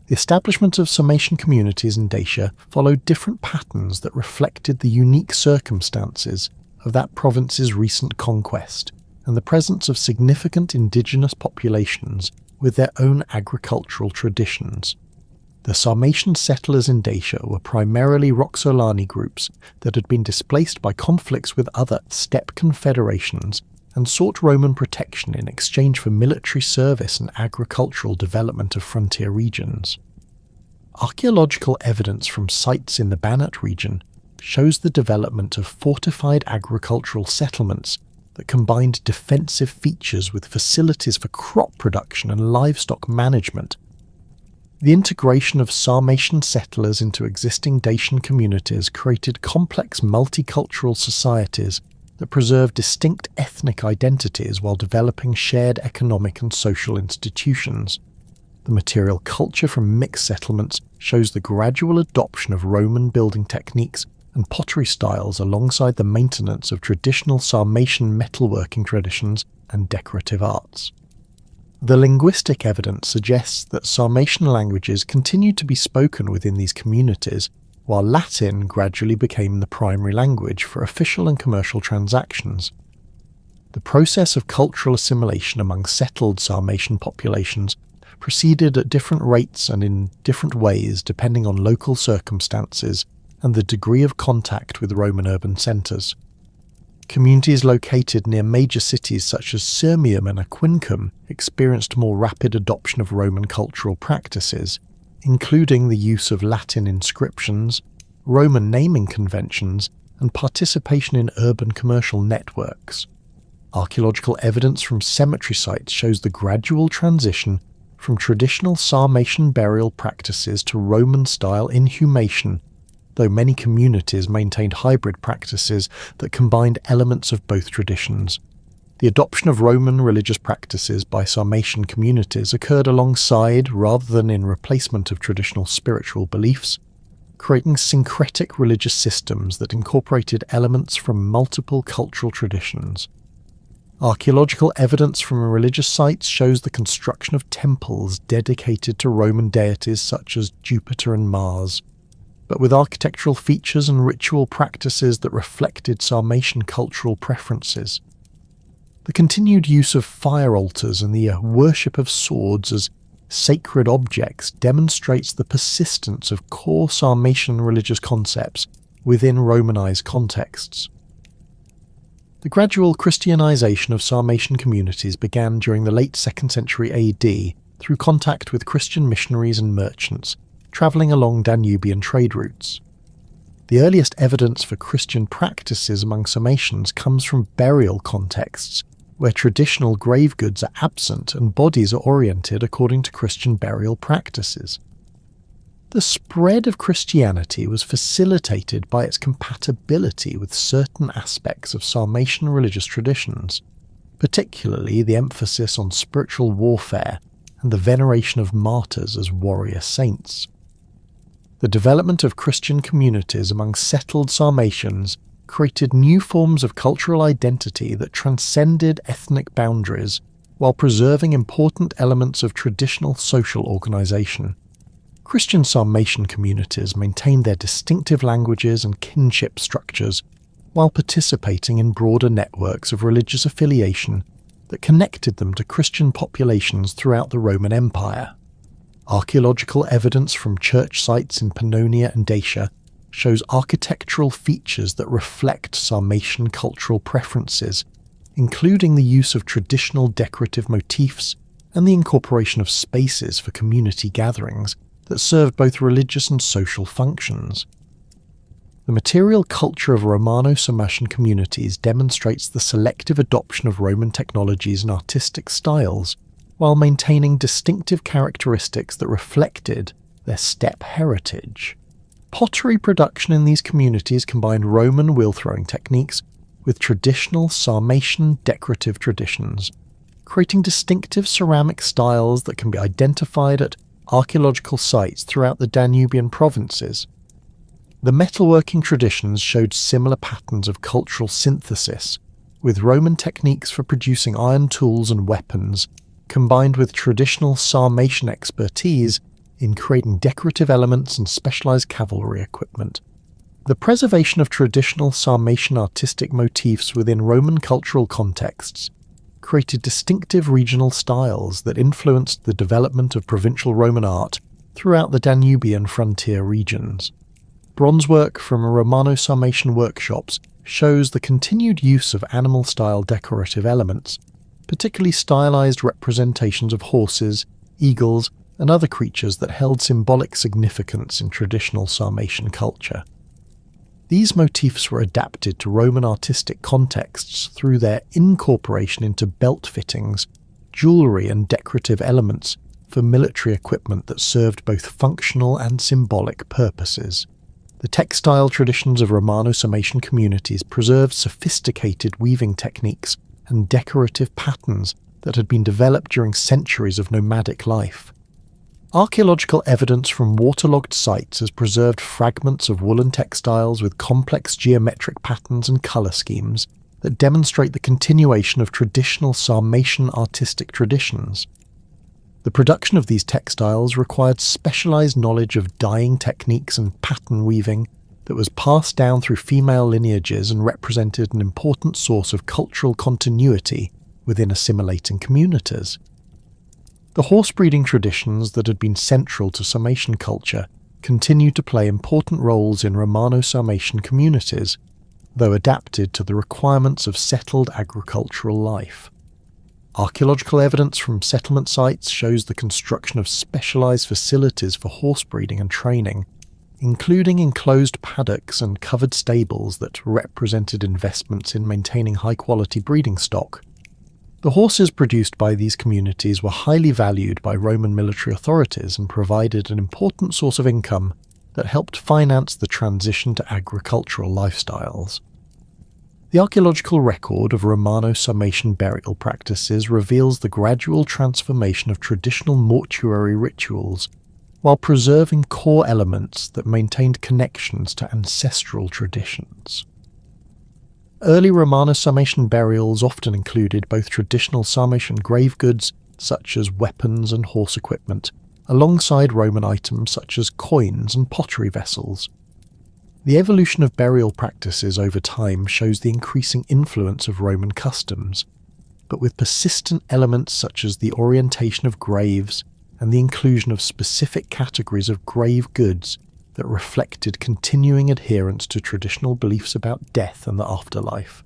The establishment of Sarmatian communities in Dacia followed different patterns that reflected the unique circumstances of that province's recent conquest and the presence of significant indigenous populations with their own agricultural traditions. The Sarmatian settlers in Dacia were primarily Roxolani groups that had been displaced by conflicts with other steppe confederations and sought Roman protection in exchange for military service and agricultural development of frontier regions. Archaeological evidence from sites in the Banat region shows the development of fortified agricultural settlements that combined defensive features with facilities for crop production and livestock management. The integration of Sarmatian settlers into existing Dacian communities created complex multicultural societies that preserved distinct ethnic identities while developing shared economic and social institutions. The material culture from mixed settlements shows the gradual adoption of Roman building techniques and pottery styles alongside the maintenance of traditional Sarmatian metalworking traditions and decorative arts. The linguistic evidence suggests that Sarmatian languages continued to be spoken within these communities, while Latin gradually became the primary language for official and commercial transactions. The process of cultural assimilation among settled Sarmatian populations proceeded at different rates and in different ways depending on local circumstances and the degree of contact with Roman urban centres. Communities located near major cities such as Sirmium and Aquincum experienced more rapid adoption of Roman cultural practices, including the use of Latin inscriptions, Roman naming conventions, and participation in urban commercial networks. Archaeological evidence from cemetery sites shows the gradual transition from traditional Sarmatian burial practices to Roman-style inhumation, though many communities maintained hybrid practices that combined elements of both traditions. The adoption of Roman religious practices by Sarmatian communities occurred alongside rather than in replacement of traditional spiritual beliefs, creating syncretic religious systems that incorporated elements from multiple cultural traditions. Archaeological evidence from religious sites shows the construction of temples dedicated to Roman deities such as Jupiter and Mars, but with architectural features and ritual practices that reflected Sarmatian cultural preferences. The continued use of fire altars and the worship of swords as sacred objects demonstrates the persistence of core Sarmatian religious concepts within Romanized contexts. The gradual Christianization of Sarmatian communities began during the late 2nd century AD through contact with Christian missionaries and merchants travelling along Danubian trade routes. The earliest evidence for Christian practices among Sarmatians comes from burial contexts, where traditional grave goods are absent and bodies are oriented according to Christian burial practices. The spread of Christianity was facilitated by its compatibility with certain aspects of Sarmatian religious traditions, particularly the emphasis on spiritual warfare and the veneration of martyrs as warrior saints. The development of Christian communities among settled Sarmatians created new forms of cultural identity that transcended ethnic boundaries while preserving important elements of traditional social organisation. Christian Sarmatian communities maintained their distinctive languages and kinship structures while participating in broader networks of religious affiliation that connected them to Christian populations throughout the Roman Empire. Archaeological evidence from church sites in Pannonia and Dacia shows architectural features that reflect Sarmatian cultural preferences, including the use of traditional decorative motifs and the incorporation of spaces for community gatherings that served both religious and social functions. The material culture of Romano-Sarmatian communities demonstrates the selective adoption of Roman technologies and artistic styles, while maintaining distinctive characteristics that reflected their steppe heritage. Pottery production in these communities combined Roman wheel-throwing techniques with traditional Sarmatian decorative traditions, creating distinctive ceramic styles that can be identified at archaeological sites throughout the Danubian provinces. The metalworking traditions showed similar patterns of cultural synthesis, with Roman techniques for producing iron tools and weapons combined with traditional Sarmatian expertise in creating decorative elements and specialized cavalry equipment. The preservation of traditional Sarmatian artistic motifs within Roman cultural contexts created distinctive regional styles that influenced the development of provincial Roman art throughout the Danubian frontier regions. Bronzework from Romano-Sarmatian workshops shows the continued use of animal-style decorative elements, particularly stylized representations of horses, eagles, and other creatures that held symbolic significance in traditional Sarmatian culture. These motifs were adapted to Roman artistic contexts through their incorporation into belt fittings, jewellery and decorative elements for military equipment that served both functional and symbolic purposes. The textile traditions of Romano-Sarmatian communities preserved sophisticated weaving techniques and decorative patterns that had been developed during centuries of nomadic life. Archaeological evidence from waterlogged sites has preserved fragments of woolen textiles with complex geometric patterns and colour schemes that demonstrate the continuation of traditional Sarmatian artistic traditions. The production of these textiles required specialised knowledge of dyeing techniques and pattern weaving that was passed down through female lineages and represented an important source of cultural continuity within assimilating communities. The horse-breeding traditions that had been central to Sarmatian culture continued to play important roles in Romano-Sarmatian communities, though adapted to the requirements of settled agricultural life. Archaeological evidence from settlement sites shows the construction of specialised facilities for horse breeding and training, including enclosed paddocks and covered stables that represented investments in maintaining high-quality breeding stock. The horses produced by these communities were highly valued by Roman military authorities and provided an important source of income that helped finance the transition to agricultural lifestyles. The archaeological record of Romano-Sarmatian burial practices reveals the gradual transformation of traditional mortuary rituals while preserving core elements that maintained connections to ancestral traditions. Early Romano-Sarmatian burials often included both traditional Sarmatian grave goods, such as weapons and horse equipment, alongside Roman items such as coins and pottery vessels. The evolution of burial practices over time shows the increasing influence of Roman customs, but with persistent elements such as the orientation of graves and the inclusion of specific categories of grave goods that reflected continuing adherence to traditional beliefs about death and the afterlife.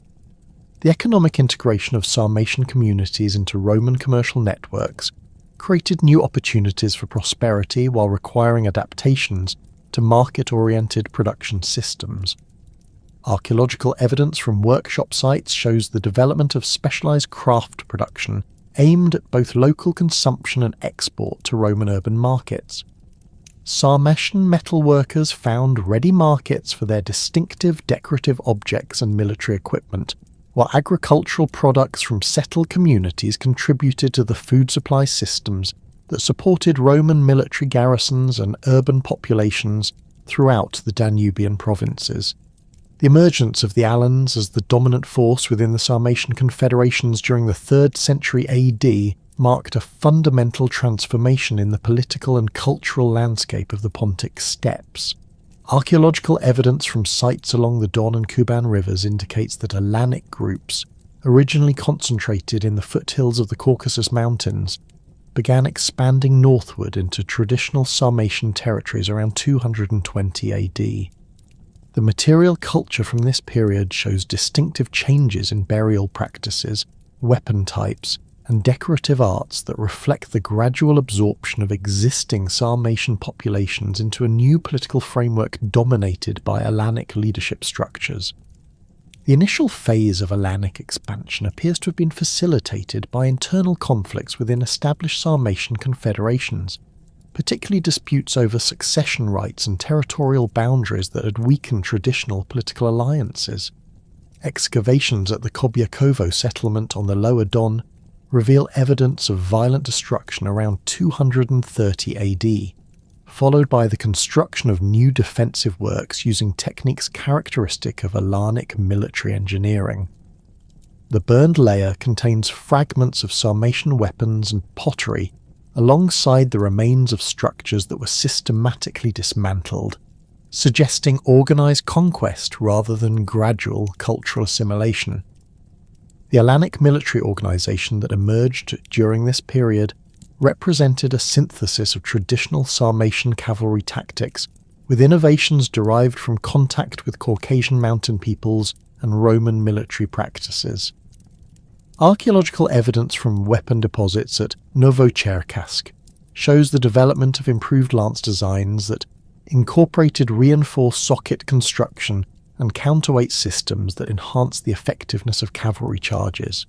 The economic integration of Sarmatian communities into Roman commercial networks created new opportunities for prosperity while requiring adaptations to market-oriented production systems. Archaeological evidence from workshop sites shows the development of specialized craft production aimed at both local consumption and export to Roman urban markets. Sarmatian metalworkers found ready markets for their distinctive decorative objects and military equipment, while agricultural products from settled communities contributed to the food supply systems that supported Roman military garrisons and urban populations throughout the Danubian provinces. The emergence of the Alans as the dominant force within the Sarmatian confederations during the 3rd century AD marked a fundamental transformation in the political and cultural landscape of the Pontic steppes. Archaeological evidence from sites along the Don and Kuban rivers indicates that Alanic groups, originally concentrated in the foothills of the Caucasus Mountains, began expanding northward into traditional Sarmatian territories around 220 AD. The material culture from this period shows distinctive changes in burial practices, weapon types, and decorative arts that reflect the gradual absorption of existing Sarmatian populations into a new political framework dominated by Alanic leadership structures. The initial phase of Alanic expansion appears to have been facilitated by internal conflicts within established Sarmatian confederations, particularly disputes over succession rights and territorial boundaries that had weakened traditional political alliances. Excavations at the Kobyakovo settlement on the Lower Don reveal evidence of violent destruction around 230 AD, followed by the construction of new defensive works using techniques characteristic of Alanic military engineering. The burned layer contains fragments of Sarmatian weapons and pottery, alongside the remains of structures that were systematically dismantled, suggesting organised conquest rather than gradual cultural assimilation. The Alanic military organisation that emerged during this period represented a synthesis of traditional Sarmatian cavalry tactics with innovations derived from contact with Caucasian mountain peoples and Roman military practices. Archaeological evidence from weapon deposits at Novocherkassk shows the development of improved lance designs that incorporated reinforced socket construction and counterweight systems that enhanced the effectiveness of cavalry charges.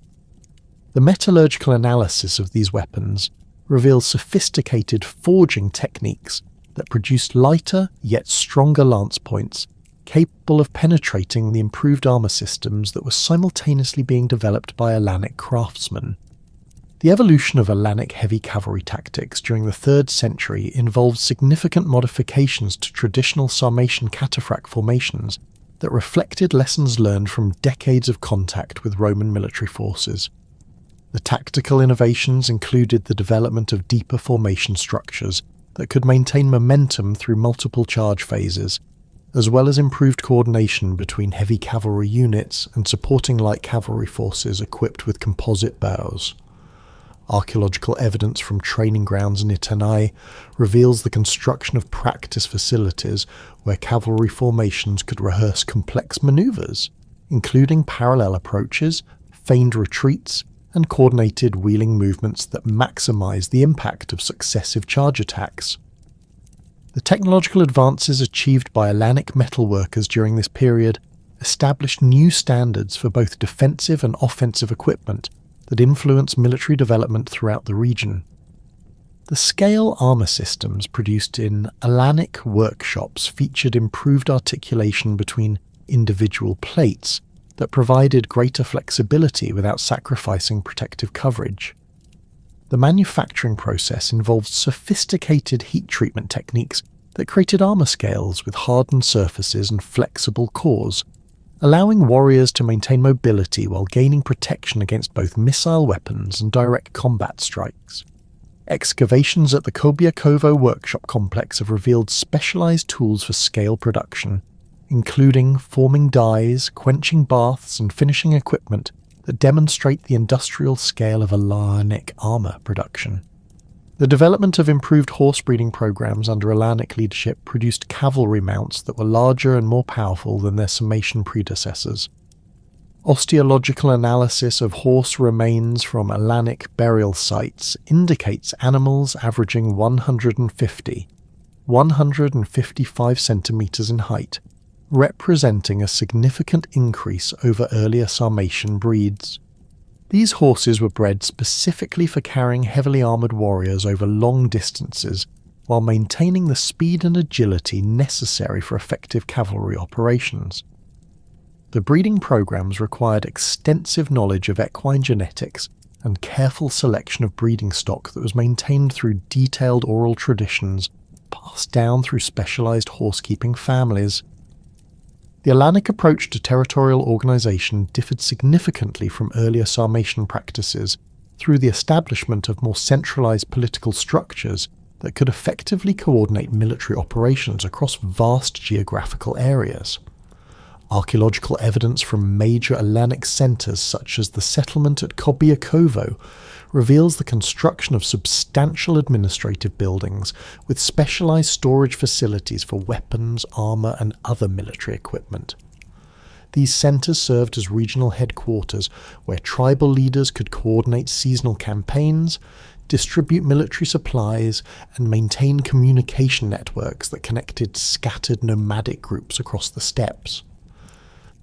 The metallurgical analysis of these weapons reveals sophisticated forging techniques that produced lighter yet stronger lance points capable of penetrating the improved armour systems that were simultaneously being developed by Alanic craftsmen. The evolution of Alanic heavy cavalry tactics during the 3rd century involved significant modifications to traditional Sarmatian cataphract formations that reflected lessons learned from decades of contact with Roman military forces. The tactical innovations included the development of deeper formation structures that could maintain momentum through multiple charge phases, as well as improved coordination between heavy cavalry units and supporting light cavalry forces equipped with composite bows. Archaeological evidence from training grounds near Tanai reveals the construction of practice facilities where cavalry formations could rehearse complex maneuvers, including parallel approaches, feigned retreats, and coordinated wheeling movements that maximize the impact of successive charge attacks. The technological advances achieved by Alanic metalworkers during this period established new standards for both defensive and offensive equipment that influenced military development throughout the region. The scale armour systems produced in Alanic workshops featured improved articulation between individual plates that provided greater flexibility without sacrificing protective coverage. The manufacturing process involved sophisticated heat treatment techniques that created armour scales with hardened surfaces and flexible cores, allowing warriors to maintain mobility while gaining protection against both missile weapons and direct combat strikes. Excavations at the Kobiakovo workshop complex have revealed specialised tools for scale production, including forming dies, quenching baths and finishing equipment that demonstrate the industrial scale of Alanic armour production. The development of improved horse breeding programs under Alanic leadership produced cavalry mounts that were larger and more powerful than their Sarmatian predecessors. Osteological analysis of horse remains from Alanic burial sites indicates animals averaging 155 centimetres in height, representing a significant increase over earlier Sarmatian breeds. These horses were bred specifically for carrying heavily armoured warriors over long distances while maintaining the speed and agility necessary for effective cavalry operations. The breeding programs required extensive knowledge of equine genetics and careful selection of breeding stock that was maintained through detailed oral traditions passed down through specialised horsekeeping families. The Alanic approach to territorial organisation differed significantly from earlier Sarmatian practices through the establishment of more centralised political structures that could effectively coordinate military operations across vast geographical areas. Archaeological evidence from major Alanic centres such as the settlement at Kobiakovo reveals the construction of substantial administrative buildings with specialised storage facilities for weapons, armour and other military equipment. These centres served as regional headquarters where tribal leaders could coordinate seasonal campaigns, distribute military supplies and maintain communication networks that connected scattered nomadic groups across the steppes.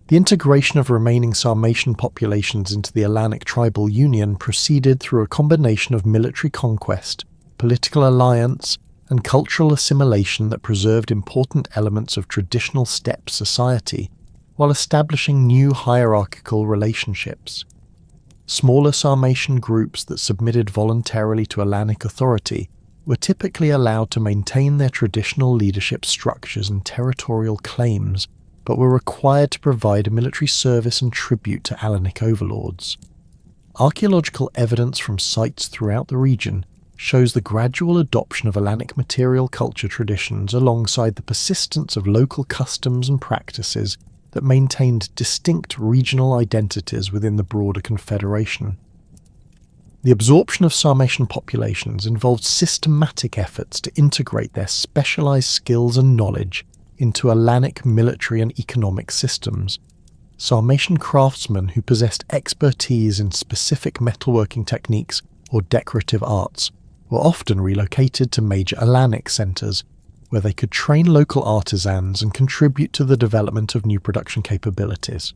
The integration of remaining Sarmatian populations into the Alanic tribal union proceeded through a combination of military conquest, political alliance, and cultural assimilation that preserved important elements of traditional steppe society, while establishing new hierarchical relationships. Smaller Sarmatian groups that submitted voluntarily to Alanic authority were typically allowed to maintain their traditional leadership structures and territorial claims, but were required to provide military service and tribute to Alanic overlords. Archaeological evidence from sites throughout the region shows the gradual adoption of Alanic material culture traditions alongside the persistence of local customs and practices that maintained distinct regional identities within the broader confederation. The absorption of Sarmatian populations involved systematic efforts to integrate their specialized skills and knowledge into Alanic military and economic systems. Sarmatian craftsmen who possessed expertise in specific metalworking techniques or decorative arts were often relocated to major Alanic centres, where they could train local artisans and contribute to the development of new production capabilities.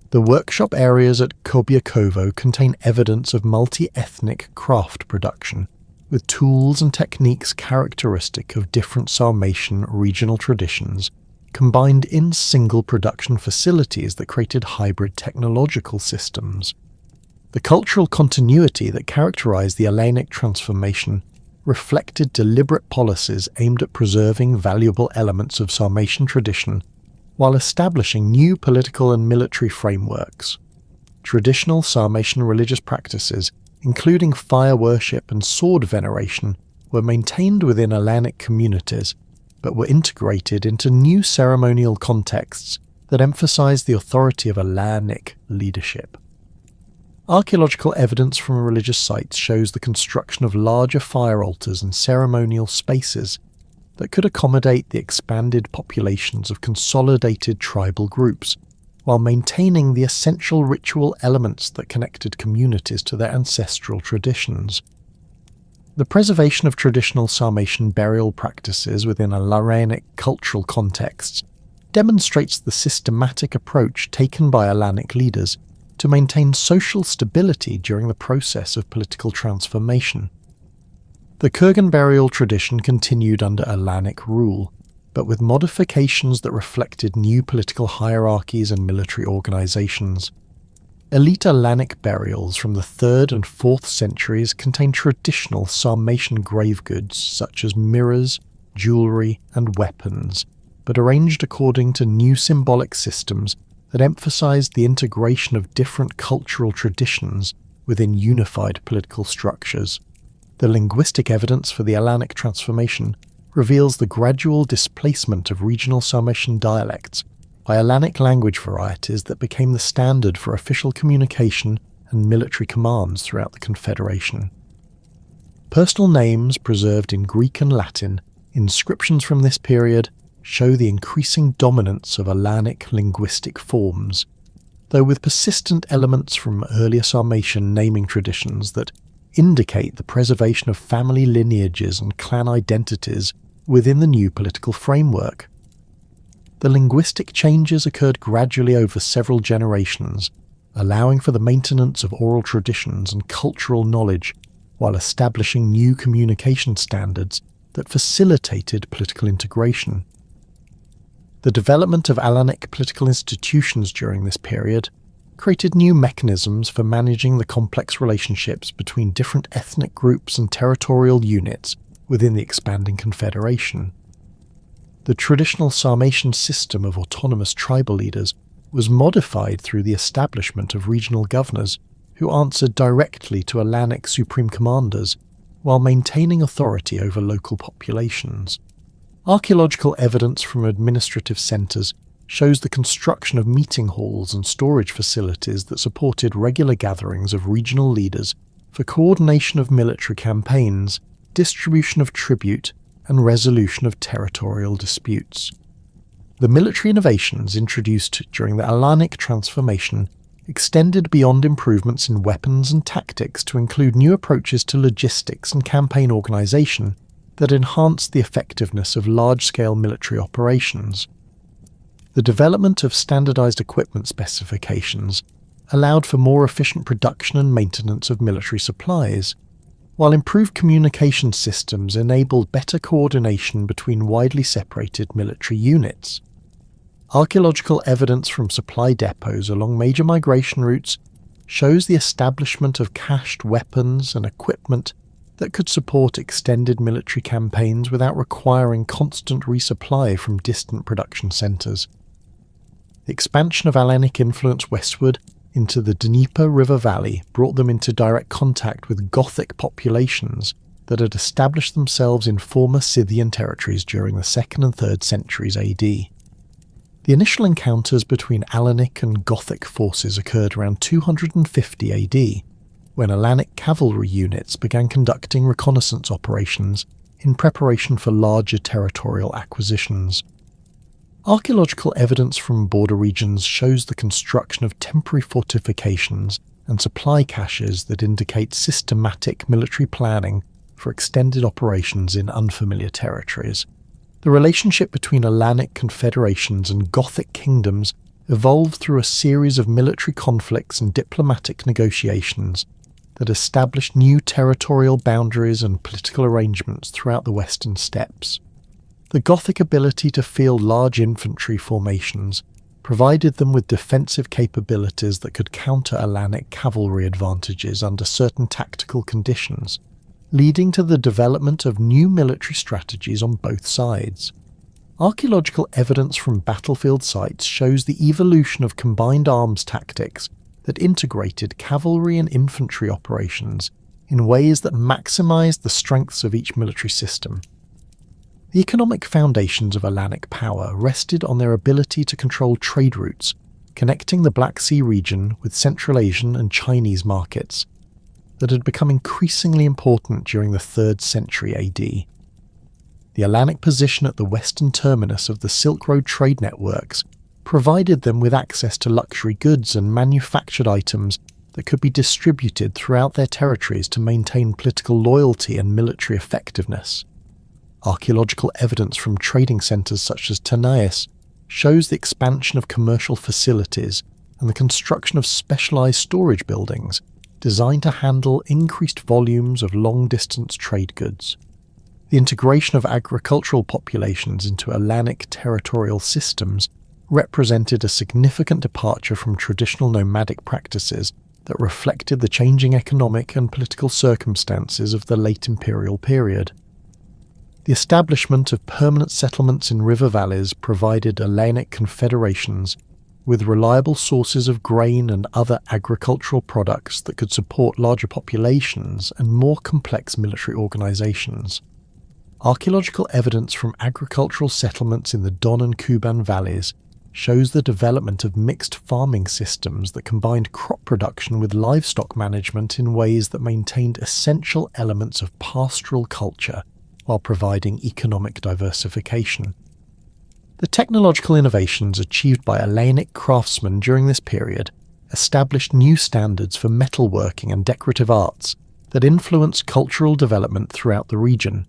The workshop areas at Kobiakovo contain evidence of multi-ethnic craft production, with tools and techniques characteristic of different Sarmatian regional traditions, combined in single production facilities that created hybrid technological systems. The cultural continuity that characterized the Alanic transformation reflected deliberate policies aimed at preserving valuable elements of Sarmatian tradition while establishing new political and military frameworks. Traditional Sarmatian religious practices, including fire worship and sword veneration, were maintained within Alanic communities, but were integrated into new ceremonial contexts that emphasized the authority of Alanic leadership. Archaeological evidence from religious sites shows the construction of larger fire altars and ceremonial spaces that could accommodate the expanded populations of consolidated tribal groups, while maintaining the essential ritual elements that connected communities to their ancestral traditions. The preservation of traditional Sarmatian burial practices within Alanic cultural contexts demonstrates the systematic approach taken by Alanic leaders to maintain social stability during the process of political transformation. The Kurgan burial tradition continued under Alanic rule, but with modifications that reflected new political hierarchies and military organizations. Elite Alanic burials from the 3rd and 4th centuries contain traditional Sarmatian grave goods such as mirrors, jewellery and weapons, but arranged according to new symbolic systems that emphasized the integration of different cultural traditions within unified political structures. The linguistic evidence for the Alanic transformation reveals the gradual displacement of regional Sarmatian dialects by Alanic language varieties that became the standard for official communication and military commands throughout the Confederation. Personal names preserved in Greek and Latin, inscriptions from this period, show the increasing dominance of Alanic linguistic forms, though with persistent elements from earlier Sarmatian naming traditions that indicate the preservation of family lineages and clan identities within the new political framework. The linguistic changes occurred gradually over several generations, allowing for the maintenance of oral traditions and cultural knowledge while establishing new communication standards that facilitated political integration. The development of Alanic political institutions during this period created new mechanisms for managing the complex relationships between different ethnic groups and territorial units within the expanding confederation. The traditional Sarmatian system of autonomous tribal leaders was modified through the establishment of regional governors who answered directly to Alanic supreme commanders while maintaining authority over local populations. Archaeological evidence from administrative centres shows the construction of meeting halls and storage facilities that supported regular gatherings of regional leaders for coordination of military campaigns, distribution of tribute, and resolution of territorial disputes. The military innovations introduced during the Alanic transformation extended beyond improvements in weapons and tactics to include new approaches to logistics and campaign organisation that enhanced the effectiveness of large-scale military operations. The development of standardized equipment specifications allowed for more efficient production and maintenance of military supplies, while improved communication systems enabled better coordination between widely separated military units. Archaeological evidence from supply depots along major migration routes shows the establishment of cached weapons and equipment that could support extended military campaigns without requiring constant resupply from distant production centres. The expansion of Alanic influence westward into the Dnieper River Valley brought them into direct contact with Gothic populations that had established themselves in former Scythian territories during the 2nd and 3rd centuries AD. The initial encounters between Alanic and Gothic forces occurred around 250 AD, when Alanic cavalry units began conducting reconnaissance operations in preparation for larger territorial acquisitions. Archaeological evidence from border regions shows the construction of temporary fortifications and supply caches that indicate systematic military planning for extended operations in unfamiliar territories. The relationship between Alanic confederations and Gothic kingdoms evolved through a series of military conflicts and diplomatic negotiations that established new territorial boundaries and political arrangements throughout the Western steppes. The Gothic ability to field large infantry formations provided them with defensive capabilities that could counter Alanic cavalry advantages under certain tactical conditions, leading to the development of new military strategies on both sides. Archaeological evidence from battlefield sites shows the evolution of combined arms tactics that integrated cavalry and infantry operations in ways that maximized the strengths of each military system. The economic foundations of Alanic power rested on their ability to control trade routes, connecting the Black Sea region with Central Asian and Chinese markets, that had become increasingly important during the 3rd century AD. The Alanic position at the western terminus of the Silk Road trade networks provided them with access to luxury goods and manufactured items that could be distributed throughout their territories to maintain political loyalty and military effectiveness. Archaeological evidence from trading centres such as Tanais shows the expansion of commercial facilities and the construction of specialised storage buildings designed to handle increased volumes of long-distance trade goods. The integration of agricultural populations into Alanic territorial systems represented a significant departure from traditional nomadic practices that reflected the changing economic and political circumstances of the late imperial period. The establishment of permanent settlements in river valleys provided Alanic confederations with reliable sources of grain and other agricultural products that could support larger populations and more complex military organizations. Archaeological evidence from agricultural settlements in the Don and Kuban valleys shows the development of mixed farming systems that combined crop production with livestock management in ways that maintained essential elements of pastoral culture while providing economic diversification. The technological innovations achieved by Alanic craftsmen during this period established new standards for metalworking and decorative arts that influenced cultural development throughout the region.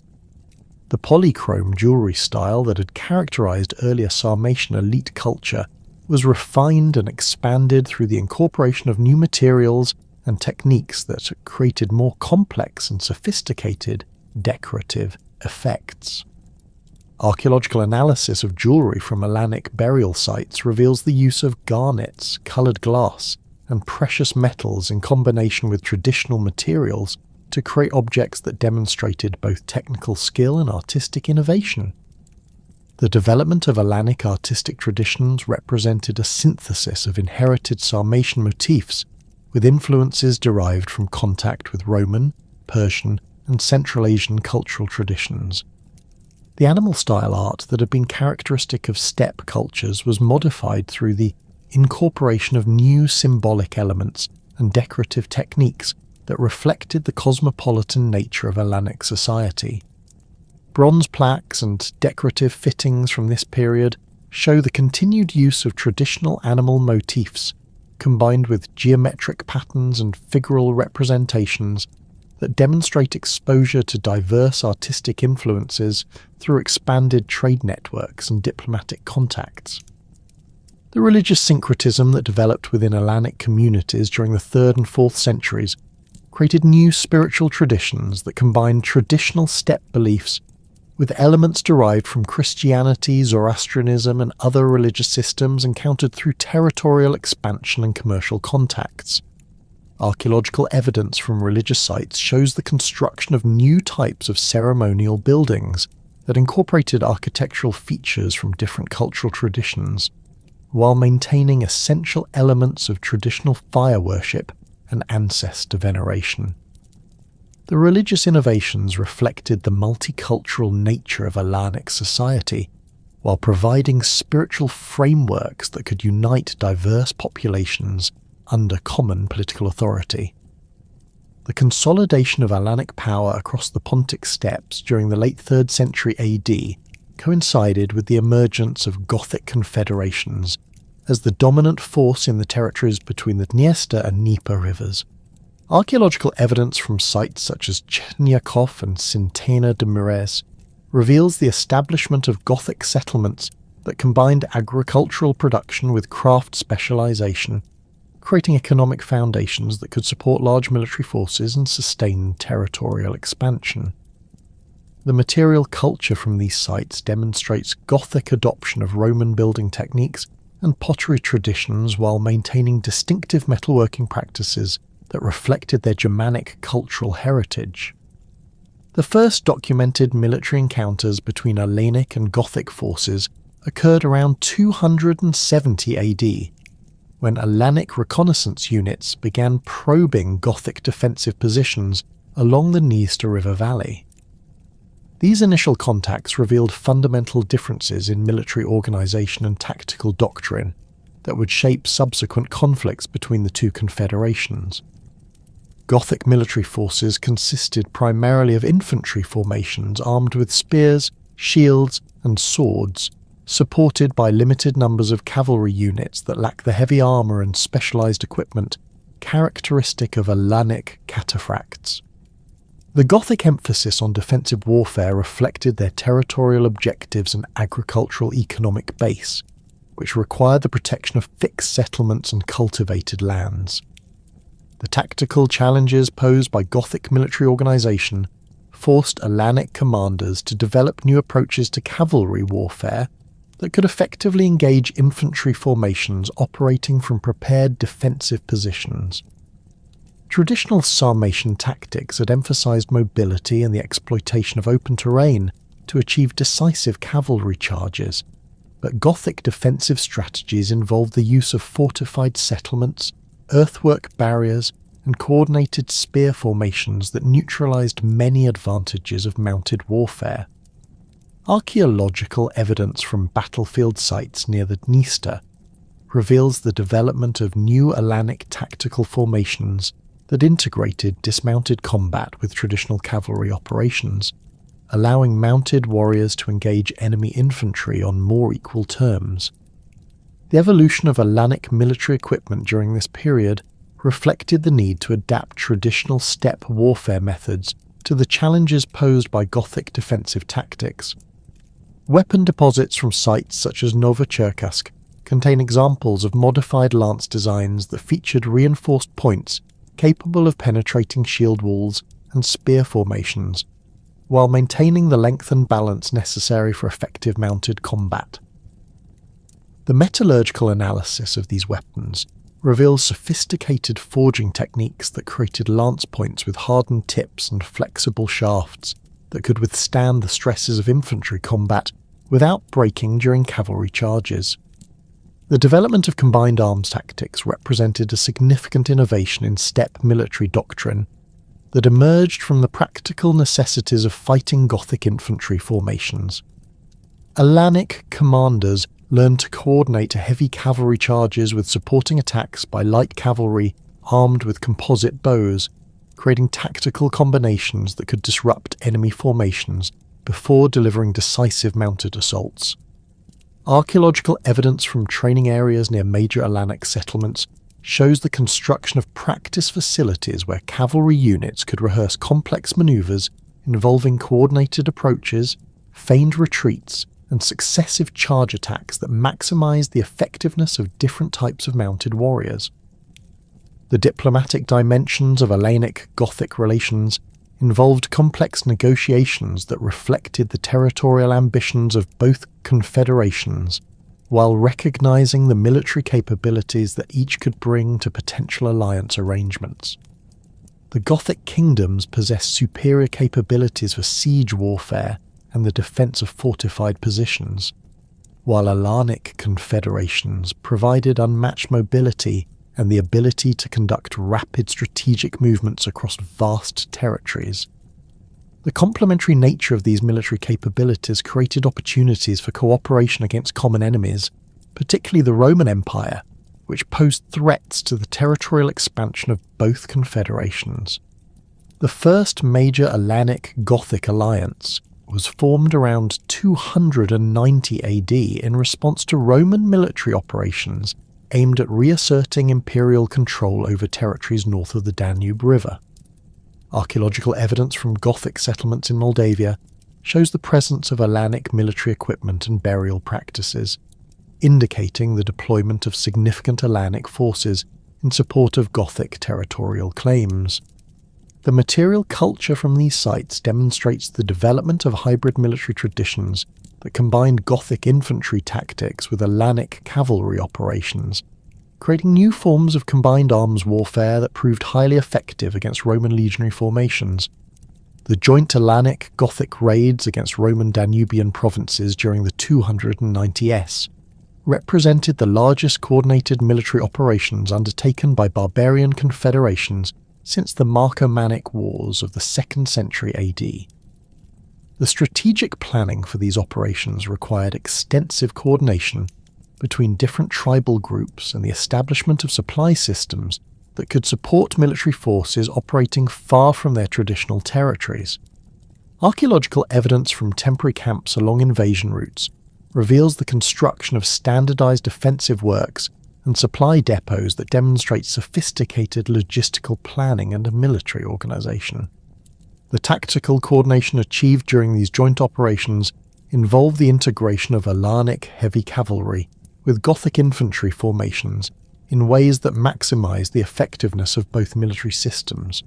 The polychrome jewellery style that had characterised earlier Sarmatian elite culture was refined and expanded through the incorporation of new materials and techniques that created more complex and sophisticated decorative effects. Archaeological analysis of jewellery from Alanic burial sites reveals the use of garnets, coloured glass, and precious metals in combination with traditional materials to create objects that demonstrated both technical skill and artistic innovation. The development of Alanic artistic traditions represented a synthesis of inherited Sarmatian motifs with influences derived from contact with Roman, Persian, and Central Asian cultural traditions. The animal-style art that had been characteristic of steppe cultures was modified through the incorporation of new symbolic elements and decorative techniques that reflected the cosmopolitan nature of Alanic society. Bronze plaques and decorative fittings from this period show the continued use of traditional animal motifs, combined with geometric patterns and figural representations that demonstrate exposure to diverse artistic influences through expanded trade networks and diplomatic contacts. The religious syncretism that developed within Alanic communities during the 3rd and 4th centuries created new spiritual traditions that combined traditional steppe beliefs with elements derived from Christianity, Zoroastrianism, and other religious systems encountered through territorial expansion and commercial contacts. Archaeological evidence from religious sites shows the construction of new types of ceremonial buildings that incorporated architectural features from different cultural traditions, while maintaining essential elements of traditional fire worship and ancestor veneration. The religious innovations reflected the multicultural nature of Alanic society, while providing spiritual frameworks that could unite diverse populations under common political authority. The consolidation of Alanic power across the Pontic steppes during the late 3rd century AD coincided with the emergence of Gothic confederations as the dominant force in the territories between the Dniester and Dnieper rivers. Archaeological evidence from sites such as Chernyakhov and Sintena de Mureș reveals the establishment of Gothic settlements that combined agricultural production with craft specialization, creating economic foundations that could support large military forces and sustain territorial expansion. The material culture from these sites demonstrates Gothic adoption of Roman building techniques and pottery traditions while maintaining distinctive metalworking practices that reflected their Germanic cultural heritage. The first documented military encounters between Alanic and Gothic forces occurred around 270 AD, when Alanic reconnaissance units began probing Gothic defensive positions along the Dniester River valley. These initial contacts revealed fundamental differences in military organization and tactical doctrine that would shape subsequent conflicts between the two confederations. Gothic military forces consisted primarily of infantry formations armed with spears, shields, and swords, supported by limited numbers of cavalry units that lack the heavy armour and specialised equipment characteristic of Alanic cataphracts. The Gothic emphasis on defensive warfare reflected their territorial objectives and agricultural economic base, which required the protection of fixed settlements and cultivated lands. The tactical challenges posed by Gothic military organisation forced Alanic commanders to develop new approaches to cavalry warfare that could effectively engage infantry formations operating from prepared defensive positions. Traditional Sarmatian tactics had emphasized mobility and the exploitation of open terrain to achieve decisive cavalry charges, but Gothic defensive strategies involved the use of fortified settlements, earthwork barriers, and coordinated spear formations that neutralized many advantages of mounted warfare. Archaeological evidence from battlefield sites near the Dniester reveals the development of new Alanic tactical formations that integrated dismounted combat with traditional cavalry operations, allowing mounted warriors to engage enemy infantry on more equal terms. The evolution of Alanic military equipment during this period reflected the need to adapt traditional steppe warfare methods to the challenges posed by Gothic defensive tactics. Weapon deposits from sites such as Novocherkassk contain examples of modified lance designs that featured reinforced points capable of penetrating shield walls and spear formations, while maintaining the length and balance necessary for effective mounted combat. The metallurgical analysis of these weapons reveals sophisticated forging techniques that created lance points with hardened tips and flexible shafts that could withstand the stresses of infantry combat without breaking during cavalry charges. The development of combined arms tactics represented a significant innovation in steppe military doctrine that emerged from the practical necessities of fighting Gothic infantry formations. Alanic commanders learned to coordinate heavy cavalry charges with supporting attacks by light cavalry armed with composite bows, creating tactical combinations that could disrupt enemy formations before delivering decisive mounted assaults. Archaeological evidence from training areas near major Alanic settlements shows the construction of practice facilities where cavalry units could rehearse complex maneuvers involving coordinated approaches, feigned retreats, and successive charge attacks that maximized the effectiveness of different types of mounted warriors. The diplomatic dimensions of Alanic-Gothic relations involved complex negotiations that reflected the territorial ambitions of both confederations, while recognizing the military capabilities that each could bring to potential alliance arrangements. The Gothic kingdoms possessed superior capabilities for siege warfare and the defence of fortified positions, while Alanic confederations provided unmatched mobility and the ability to conduct rapid strategic movements across vast territories. The complementary nature of these military capabilities created opportunities for cooperation against common enemies, particularly the Roman Empire, which posed threats to the territorial expansion of both confederations. The first major Alanic-Gothic alliance was formed around 290 AD in response to Roman military operations aimed at reasserting imperial control over territories north of the Danube River. Archaeological evidence from Gothic settlements in Moldavia shows the presence of Alanic military equipment and burial practices, indicating the deployment of significant Alanic forces in support of Gothic territorial claims. The material culture from these sites demonstrates the development of hybrid military traditions that combined Gothic infantry tactics with Alanic cavalry operations, creating new forms of combined arms warfare that proved highly effective against Roman legionary formations. The joint Alanic Gothic raids against Roman Danubian provinces during the 290s represented the largest coordinated military operations undertaken by barbarian confederations since the Marcomannic Wars of the 2nd century AD. The strategic planning for these operations required extensive coordination between different tribal groups and the establishment of supply systems that could support military forces operating far from their traditional territories. Archaeological evidence from temporary camps along invasion routes reveals the construction of standardized defensive works and supply depots that demonstrate sophisticated logistical planning and military organization. The tactical coordination achieved during these joint operations involved the integration of Alanic heavy cavalry with Gothic infantry formations in ways that maximized the effectiveness of both military systems.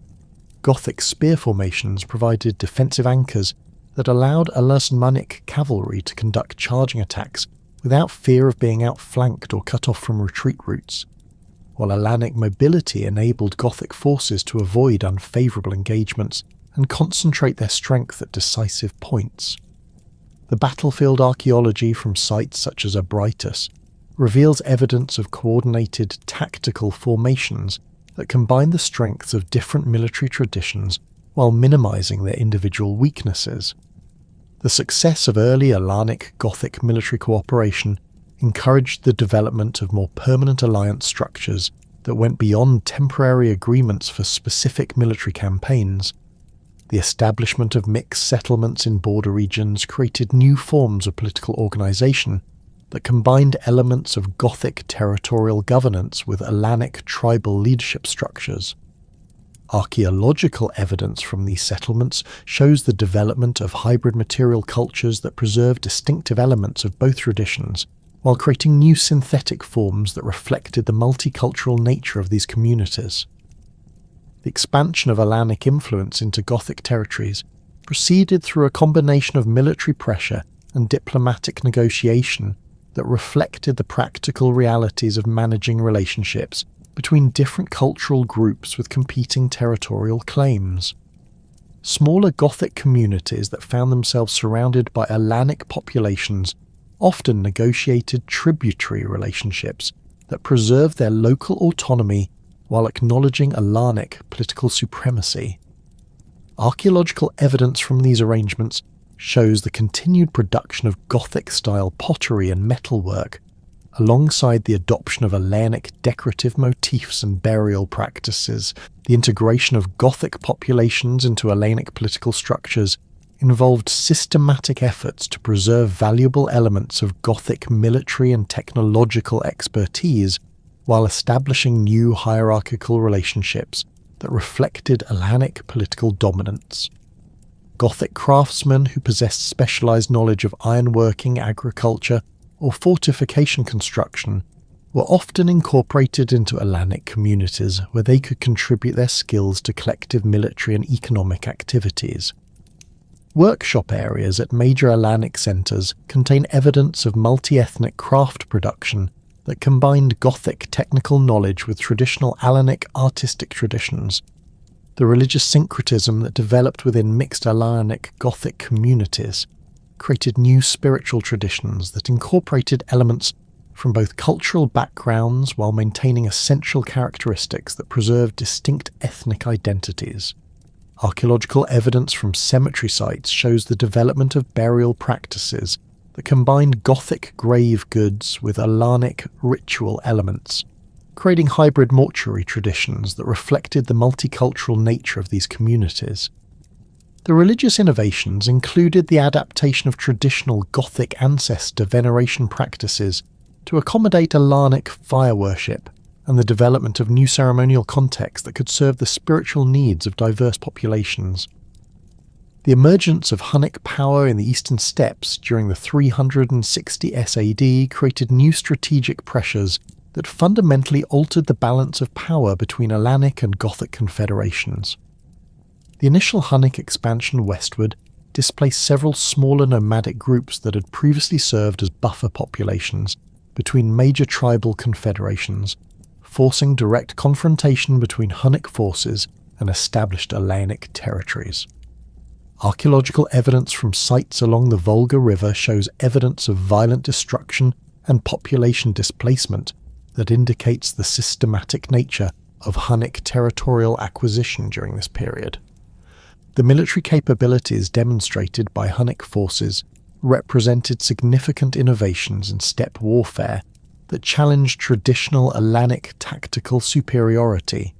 Gothic spear formations provided defensive anchors that allowed Alemannic cavalry to conduct charging attacks without fear of being outflanked or cut off from retreat routes, while Alanic mobility enabled Gothic forces to avoid unfavourable engagements and concentrate their strength at decisive points. The battlefield archaeology from sites such as Abritus reveals evidence of coordinated tactical formations that combine the strengths of different military traditions while minimizing their individual weaknesses. The success of early Alanic Gothic military cooperation encouraged the development of more permanent alliance structures that went beyond temporary agreements for specific military campaigns. The establishment of mixed settlements in border regions created new forms of political organization that combined elements of Gothic territorial governance with Alanic tribal leadership structures. Archaeological evidence from these settlements shows the development of hybrid material cultures that preserve distinctive elements of both traditions, while creating new synthetic forms that reflected the multicultural nature of these communities. The expansion of Alanic influence into Gothic territories proceeded through a combination of military pressure and diplomatic negotiation that reflected the practical realities of managing relationships between different cultural groups with competing territorial claims. Smaller Gothic communities that found themselves surrounded by Alanic populations often negotiated tributary relationships that preserved their local autonomy while acknowledging Alanic political supremacy. Archaeological evidence from these arrangements shows the continued production of Gothic-style pottery and metalwork, alongside the adoption of Alanic decorative motifs and burial practices. The integration of Gothic populations into Alanic political structures involved systematic efforts to preserve valuable elements of Gothic military and technological expertise while establishing new hierarchical relationships that reflected Alanic political dominance. Gothic craftsmen who possessed specialized knowledge of ironworking, agriculture, or fortification construction were often incorporated into Alanic communities where they could contribute their skills to collective military and economic activities. Workshop areas at major Alanic centres contain evidence of multi-ethnic craft production that combined Gothic technical knowledge with traditional Alanic artistic traditions. The religious syncretism that developed within mixed Alanic Gothic communities created new spiritual traditions that incorporated elements from both cultural backgrounds while maintaining essential characteristics that preserved distinct ethnic identities. Archaeological evidence from cemetery sites shows the development of burial practices that combined Gothic grave goods with Alanic ritual elements, creating hybrid mortuary traditions that reflected the multicultural nature of these communities. The religious innovations included the adaptation of traditional Gothic ancestor veneration practices to accommodate Alanic fire worship and the development of new ceremonial contexts that could serve the spiritual needs of diverse populations. The emergence of Hunnic power in the eastern steppes during the 360 SAD created new strategic pressures that fundamentally altered the balance of power between Alanic and Gothic confederations. The initial Hunnic expansion westward displaced several smaller nomadic groups that had previously served as buffer populations between major tribal confederations, forcing direct confrontation between Hunnic forces and established Alanic territories. Archaeological evidence from sites along the Volga River shows evidence of violent destruction and population displacement that indicates the systematic nature of Hunnic territorial acquisition during this period. The military capabilities demonstrated by Hunnic forces represented significant innovations in steppe warfare that challenged traditional Alanic tactical superiority.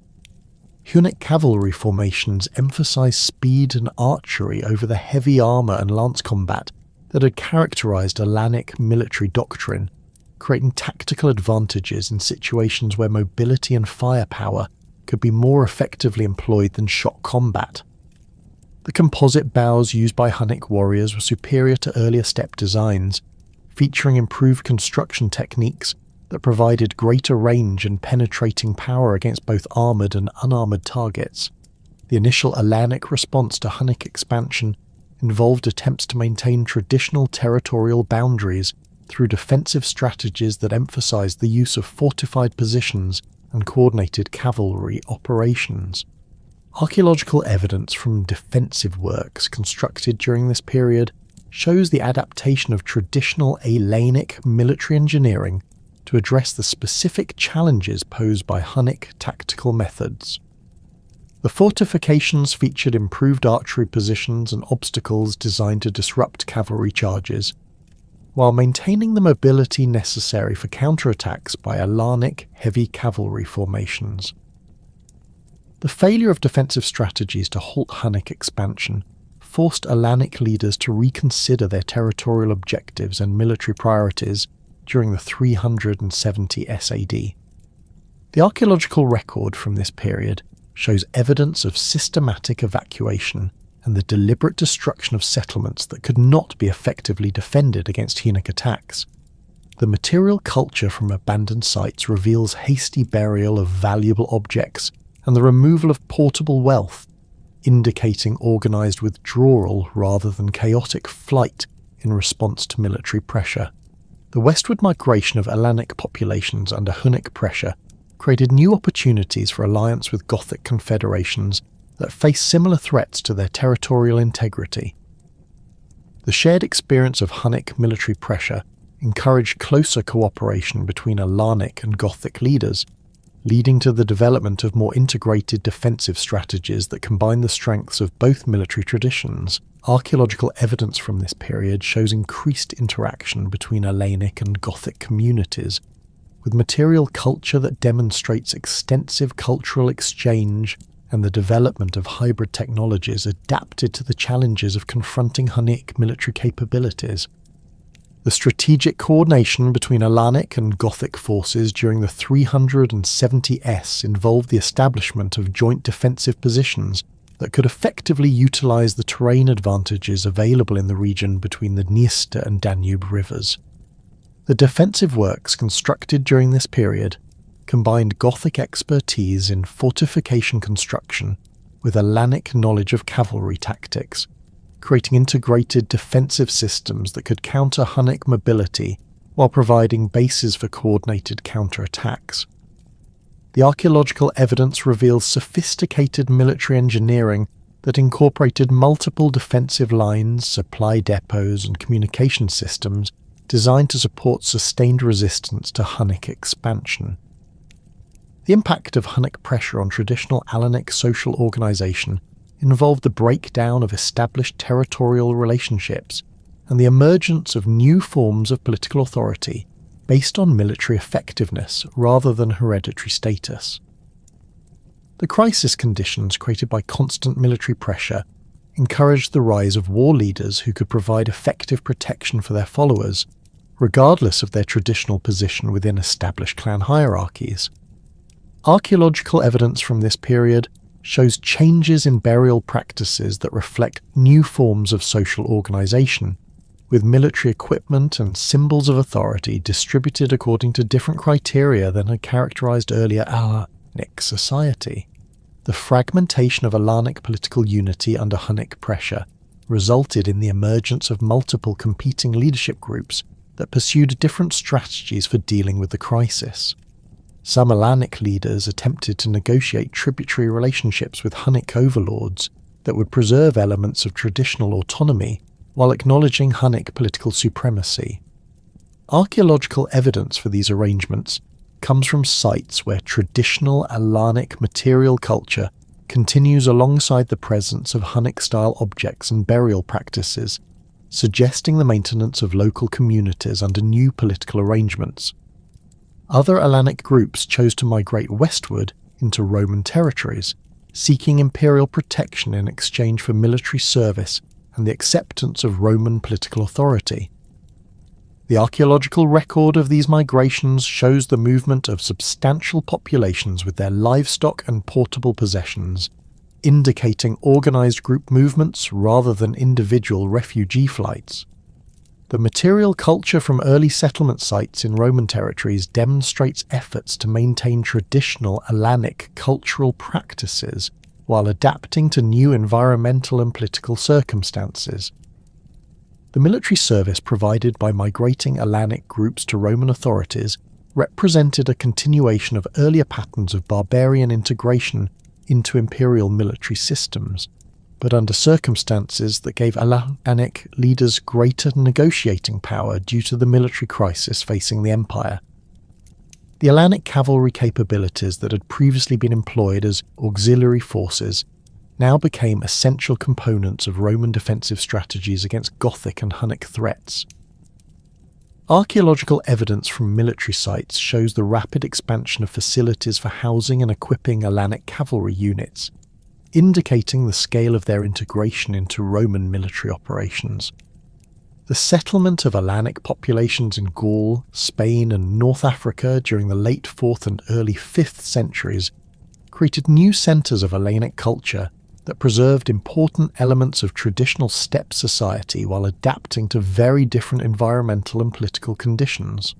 Hunnic cavalry formations emphasized speed and archery over the heavy armor and lance combat that had characterized Alanic military doctrine, creating tactical advantages in situations where mobility and firepower could be more effectively employed than shock combat. The composite bows used by Hunnic warriors were superior to earlier steppe designs, featuring improved construction techniques that provided greater range and penetrating power against both armoured and unarmoured targets. The initial Alanic response to Hunnic expansion involved attempts to maintain traditional territorial boundaries through defensive strategies that emphasized the use of fortified positions and coordinated cavalry operations. Archaeological evidence from defensive works constructed during this period shows the adaptation of traditional Alanic military engineering to address the specific challenges posed by Hunnic tactical methods. The fortifications featured improved archery positions and obstacles designed to disrupt cavalry charges, while maintaining the mobility necessary for counterattacks by Alanic heavy cavalry formations. The failure of defensive strategies to halt Hunnic expansion forced Alanic leaders to reconsider their territorial objectives and military priorities during the 370 SAD. The archaeological record from this period shows evidence of systematic evacuation and the deliberate destruction of settlements that could not be effectively defended against Hunnic attacks. The material culture from abandoned sites reveals hasty burial of valuable objects and the removal of portable wealth, indicating organised withdrawal rather than chaotic flight in response to military pressure. The westward migration of Alanic populations under Hunnic pressure created new opportunities for alliance with Gothic confederations that faced similar threats to their territorial integrity. The shared experience of Hunnic military pressure encouraged closer cooperation between Alanic and Gothic leaders, leading to the development of more integrated defensive strategies that combine the strengths of both military traditions. Archaeological evidence from this period shows increased interaction between Alanic and Gothic communities, with material culture that demonstrates extensive cultural exchange and the development of hybrid technologies adapted to the challenges of confronting Hunnic military capabilities. The strategic coordination between Alanic and Gothic forces during the 370s involved the establishment of joint defensive positions that could effectively utilize the terrain advantages available in the region between the Dniester and Danube rivers. The defensive works constructed during this period combined Gothic expertise in fortification construction with Alanic knowledge of cavalry tactics, creating integrated defensive systems that could counter Hunnic mobility while providing bases for coordinated counterattacks. The archaeological evidence reveals sophisticated military engineering that incorporated multiple defensive lines, supply depots, and communication systems designed to support sustained resistance to Hunnic expansion. The impact of Hunnic pressure on traditional Alanic social organisation involved the breakdown of established territorial relationships and the emergence of new forms of political authority based on military effectiveness rather than hereditary status. The crisis conditions created by constant military pressure encouraged the rise of war leaders who could provide effective protection for their followers, regardless of their traditional position within established clan hierarchies. Archaeological evidence from this period shows changes in burial practices that reflect new forms of social organisation, with military equipment and symbols of authority distributed according to different criteria than had characterised earlier Alanic society. The fragmentation of Alanic political unity under Hunnic pressure resulted in the emergence of multiple competing leadership groups that pursued different strategies for dealing with the crisis. Some Alanic leaders attempted to negotiate tributary relationships with Hunnic overlords that would preserve elements of traditional autonomy while acknowledging Hunnic political supremacy. Archaeological evidence for these arrangements comes from sites where traditional Alanic material culture continues alongside the presence of Hunnic-style objects and burial practices, suggesting the maintenance of local communities under new political arrangements. Other Alanic groups chose to migrate westward into Roman territories, seeking imperial protection in exchange for military service and the acceptance of Roman political authority. The archaeological record of these migrations shows the movement of substantial populations with their livestock and portable possessions, indicating organised group movements rather than individual refugee flights. The material culture from early settlement sites in Roman territories demonstrates efforts to maintain traditional Alanic cultural practices while adapting to new environmental and political circumstances. The military service provided by migrating Alanic groups to Roman authorities represented a continuation of earlier patterns of barbarian integration into imperial military systems, but under circumstances that gave Alanic leaders greater negotiating power due to the military crisis facing the empire. The Alanic cavalry capabilities that had previously been employed as auxiliary forces now became essential components of Roman defensive strategies against Gothic and Hunnic threats. Archaeological evidence from military sites shows the rapid expansion of facilities for housing and equipping Alanic cavalry units, indicating the scale of their integration into Roman military operations. The settlement of Alanic populations in Gaul, Spain and North Africa during the late 4th and early 5th centuries created new centres of Alanic culture that preserved important elements of traditional steppe society while adapting to very different environmental and political conditions.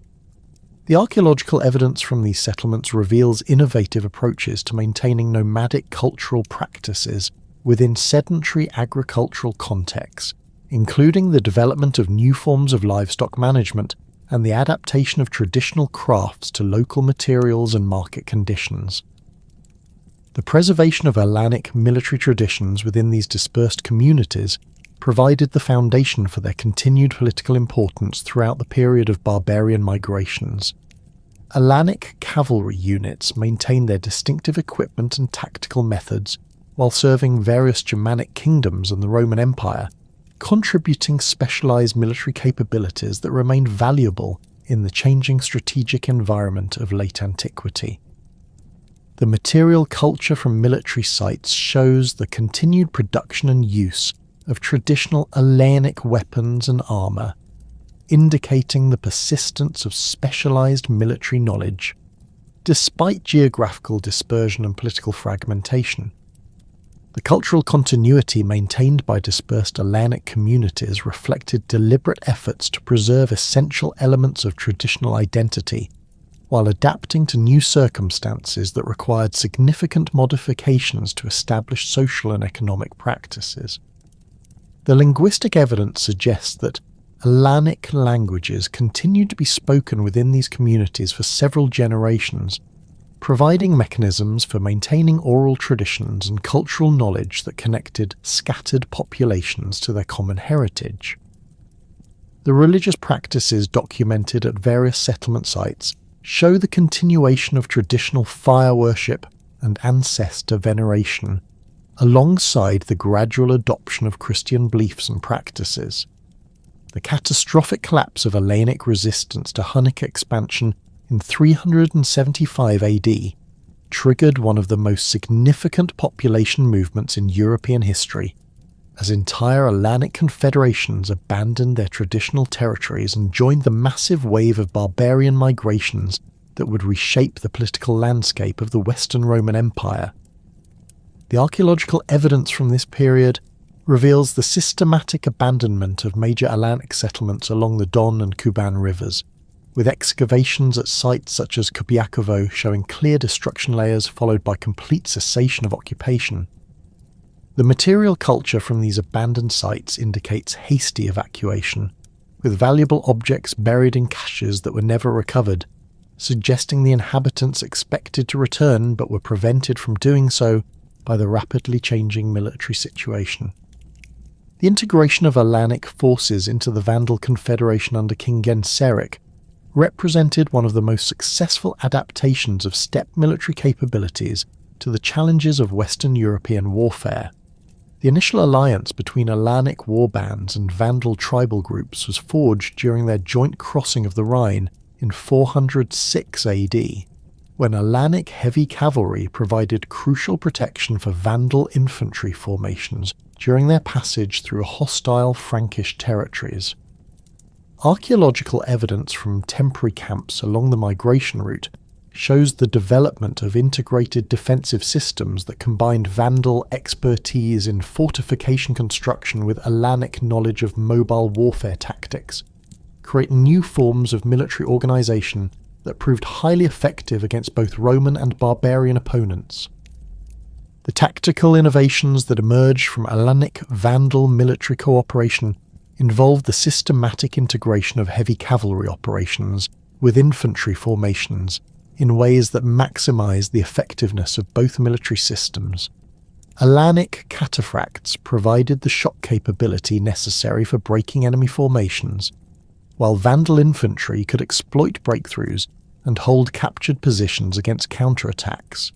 The archaeological evidence from these settlements reveals innovative approaches to maintaining nomadic cultural practices within sedentary agricultural contexts, including the development of new forms of livestock management and the adaptation of traditional crafts to local materials and market conditions. The preservation of Alanic military traditions within these dispersed communities provided the foundation for their continued political importance throughout the period of barbarian migrations. Alanic cavalry units maintained their distinctive equipment and tactical methods while serving various Germanic kingdoms and the Roman Empire, contributing specialised military capabilities that remained valuable in the changing strategic environment of late antiquity. The material culture from military sites shows the continued production and use of traditional Alanic weapons and armour, indicating the persistence of specialised military knowledge, despite geographical dispersion and political fragmentation. The cultural continuity maintained by dispersed Alanic communities reflected deliberate efforts to preserve essential elements of traditional identity, while adapting to new circumstances that required significant modifications to establish social and economic practices. The linguistic evidence suggests that Alanic languages continued to be spoken within these communities for several generations, providing mechanisms for maintaining oral traditions and cultural knowledge that connected scattered populations to their common heritage. The religious practices documented at various settlement sites show the continuation of traditional fire worship and ancestor veneration, alongside the gradual adoption of Christian beliefs and practices. The catastrophic collapse of Alanic resistance to Hunnic expansion in 375 AD triggered one of the most significant population movements in European history, as entire Alanic confederations abandoned their traditional territories and joined the massive wave of barbarian migrations that would reshape the political landscape of the Western Roman Empire. The archaeological evidence from this period reveals the systematic abandonment of major Alanic settlements along the Don and Kuban rivers, with excavations at sites such as Kupiakovo showing clear destruction layers followed by complete cessation of occupation. The material culture from these abandoned sites indicates hasty evacuation, with valuable objects buried in caches that were never recovered, suggesting the inhabitants expected to return but were prevented from doing so by the rapidly changing military situation. The integration of Alanic forces into the Vandal Confederation under King Genseric represented one of the most successful adaptations of steppe military capabilities to the challenges of Western European warfare. The initial alliance between Alanic warbands and Vandal tribal groups was forged during their joint crossing of the Rhine in 406 AD, when Alanic heavy cavalry provided crucial protection for Vandal infantry formations during their passage through hostile Frankish territories. Archaeological evidence from temporary camps along the migration route shows the development of integrated defensive systems that combined Vandal expertise in fortification construction with Alanic knowledge of mobile warfare tactics, creating new forms of military organisation that proved highly effective against both Roman and barbarian opponents. The tactical innovations that emerged from Alanic-Vandal military cooperation involved the systematic integration of heavy cavalry operations with infantry formations in ways that maximised the effectiveness of both military systems. Alanic cataphracts provided the shock capability necessary for breaking enemy formations, while Vandal infantry could exploit breakthroughs and hold captured positions against counterattacks.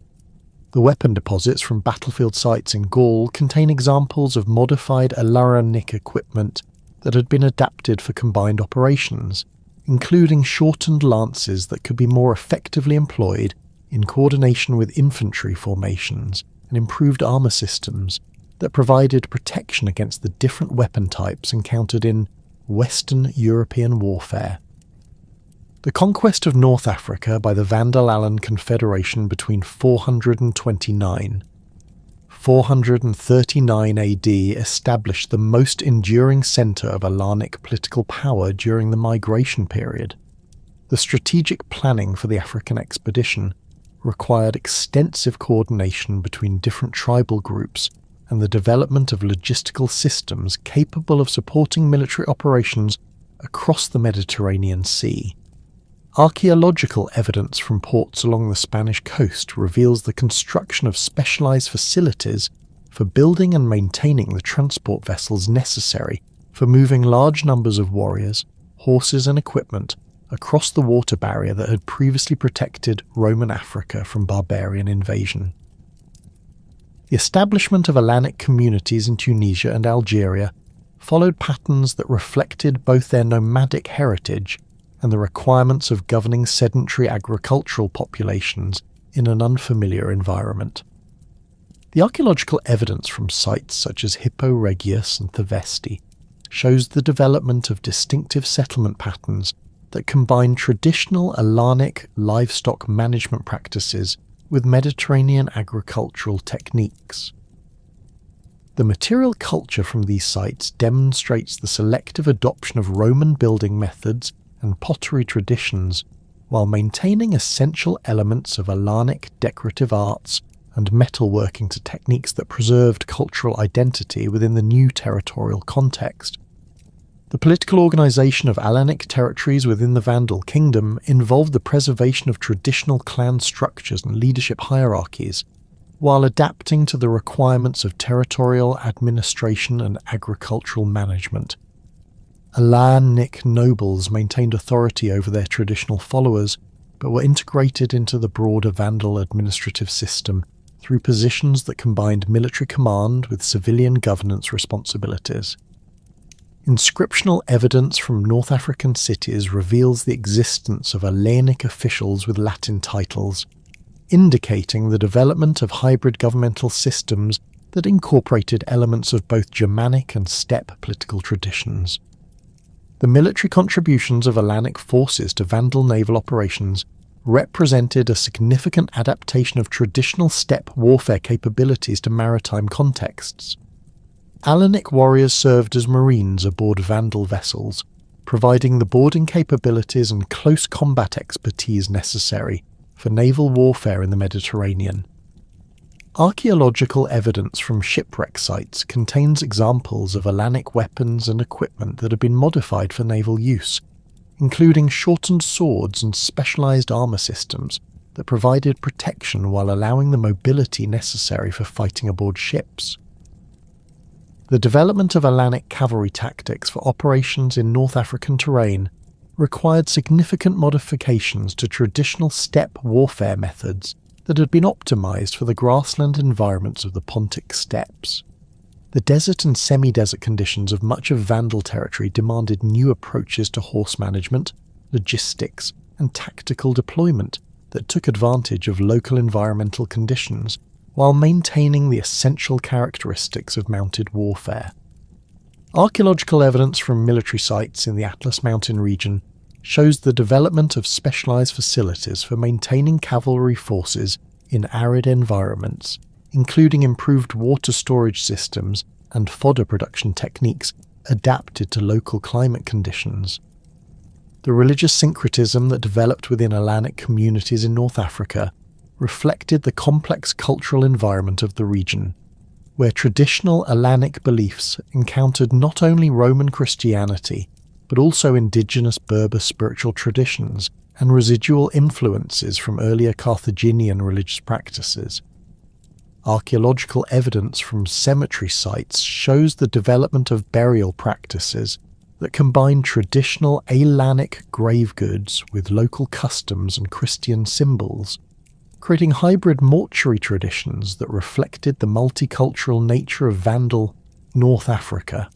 The weapon deposits from battlefield sites in Gaul contain examples of modified Alaric equipment that had been adapted for combined operations, including shortened lances that could be more effectively employed in coordination with infantry formations and improved armour systems that provided protection against the different weapon types encountered in Western European warfare. The conquest of North Africa by the Vandal-Alan Confederation between 429 439 AD established the most enduring centre of Alanic political power during the migration period. The strategic planning for the African expedition required extensive coordination between different tribal groups and the development of logistical systems capable of supporting military operations across the Mediterranean Sea. Archaeological evidence from ports along the Spanish coast reveals the construction of specialised facilities for building and maintaining the transport vessels necessary for moving large numbers of warriors, horses and equipment across the water barrier that had previously protected Roman Africa from barbarian invasion. The establishment of Alanic communities in Tunisia and Algeria followed patterns that reflected both their nomadic heritage and the requirements of governing sedentary agricultural populations in an unfamiliar environment. The archaeological evidence from sites such as Hippo Regius and Thevesti shows the development of distinctive settlement patterns that combine traditional Alanic livestock management practices with Mediterranean agricultural techniques. The material culture from these sites demonstrates the selective adoption of Roman building methods and pottery traditions, while maintaining essential elements of Alanic decorative arts and metalworking to techniques that preserved cultural identity within the new territorial context. The political organisation of Alanic territories within the Vandal kingdom involved the preservation of traditional clan structures and leadership hierarchies, while adapting to the requirements of territorial administration and agricultural management. Alanic nobles maintained authority over their traditional followers, but were integrated into the broader Vandal administrative system through positions that combined military command with civilian governance responsibilities. Inscriptional evidence from North African cities reveals the existence of Alanic officials with Latin titles, indicating the development of hybrid governmental systems that incorporated elements of both Germanic and steppe political traditions. The military contributions of Alanic forces to Vandal naval operations represented a significant adaptation of traditional steppe warfare capabilities to maritime contexts. Alanic warriors served as marines aboard Vandal vessels, providing the boarding capabilities and close combat expertise necessary for naval warfare in the Mediterranean. Archaeological evidence from shipwreck sites contains examples of Alanic weapons and equipment that have been modified for naval use, including shortened swords and specialized armor systems that provided protection while allowing the mobility necessary for fighting aboard ships. The development of Alanic cavalry tactics for operations in North African terrain required significant modifications to traditional steppe warfare methods that had been optimized for the grassland environments of the Pontic steppes. The desert and semi-desert conditions of much of Vandal territory demanded new approaches to horse management, logistics, and tactical deployment that took advantage of local environmental conditions while maintaining the essential characteristics of mounted warfare. Archaeological evidence from military sites in the Atlas Mountain region shows the development of specialized facilities for maintaining cavalry forces in arid environments, including improved water storage systems and fodder production techniques adapted to local climate conditions. The religious syncretism that developed within Alanic communities in North Africa reflected the complex cultural environment of the region, where traditional Alanic beliefs encountered not only Roman Christianity, but also indigenous Berber spiritual traditions and residual influences from earlier Carthaginian religious practices. Archaeological evidence from cemetery sites shows the development of burial practices that combine traditional Alanic grave goods with local customs and Christian symbols, creating hybrid mortuary traditions that reflected the multicultural nature of Vandal North Africa.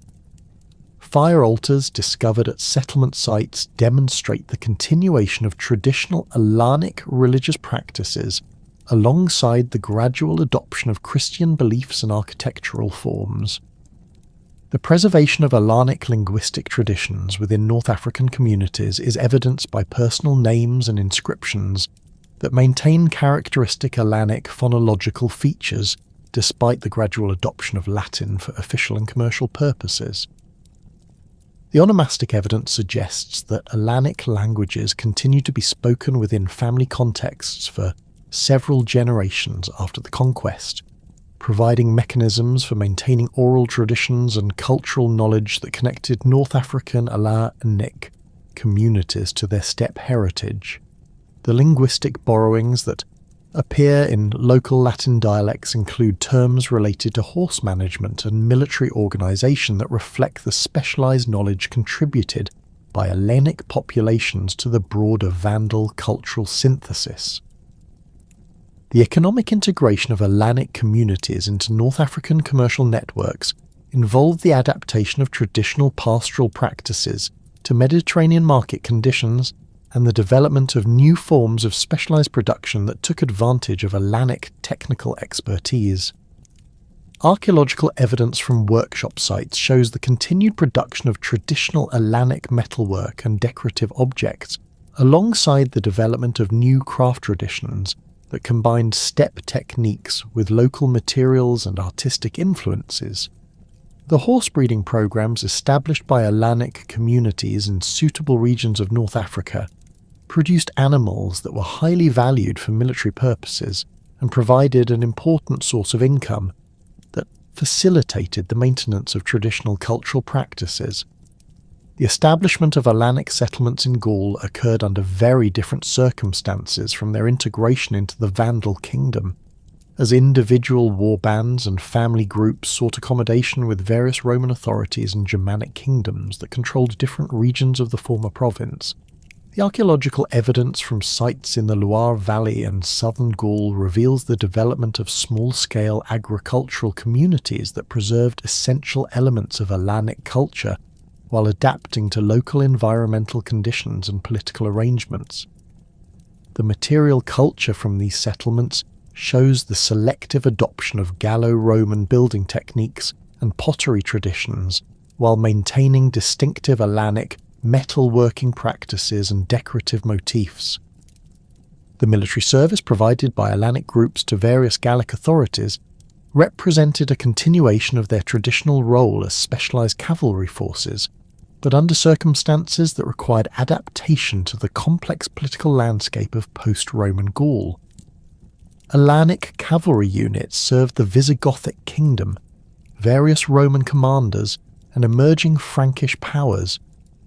Fire altars discovered at settlement sites demonstrate the continuation of traditional Alanic religious practices alongside the gradual adoption of Christian beliefs and architectural forms. The preservation of Alanic linguistic traditions within North African communities is evidenced by personal names and inscriptions that maintain characteristic Alanic phonological features despite the gradual adoption of Latin for official and commercial purposes. The onomastic evidence suggests that Alanic languages continue to be spoken within family contexts for several generations after the conquest, providing mechanisms for maintaining oral traditions and cultural knowledge that connected North African Alanic communities to their steppe heritage. The linguistic borrowings that appear in local Latin dialects include terms related to horse management and military organisation that reflect the specialised knowledge contributed by Alanic populations to the broader Vandal cultural synthesis. The economic integration of Alanic communities into North African commercial networks involved the adaptation of traditional pastoral practices to Mediterranean market conditions and the development of new forms of specialized production that took advantage of Alanic technical expertise. Archaeological evidence from workshop sites shows the continued production of traditional Alanic metalwork and decorative objects, alongside the development of new craft traditions that combined steppe techniques with local materials and artistic influences. The horse breeding programs established by Alanic communities in suitable regions of North Africa produced animals that were highly valued for military purposes and provided an important source of income that facilitated the maintenance of traditional cultural practices. The establishment of Alanic settlements in Gaul occurred under very different circumstances from their integration into the Vandal kingdom, as individual war bands and family groups sought accommodation with various Roman authorities and Germanic kingdoms that controlled different regions of the former province. The archaeological evidence from sites in the Loire Valley and southern Gaul reveals the development of small-scale agricultural communities that preserved essential elements of Alanic culture while adapting to local environmental conditions and political arrangements. The material culture from these settlements shows the selective adoption of Gallo-Roman building techniques and pottery traditions while maintaining distinctive Alanic metalworking practices and decorative motifs. The military service provided by Alanic groups to various Gallic authorities represented a continuation of their traditional role as specialized cavalry forces, but under circumstances that required adaptation to the complex political landscape of post-Roman Gaul. Alanic cavalry units served the Visigothic kingdom, various Roman commanders, and emerging Frankish powers,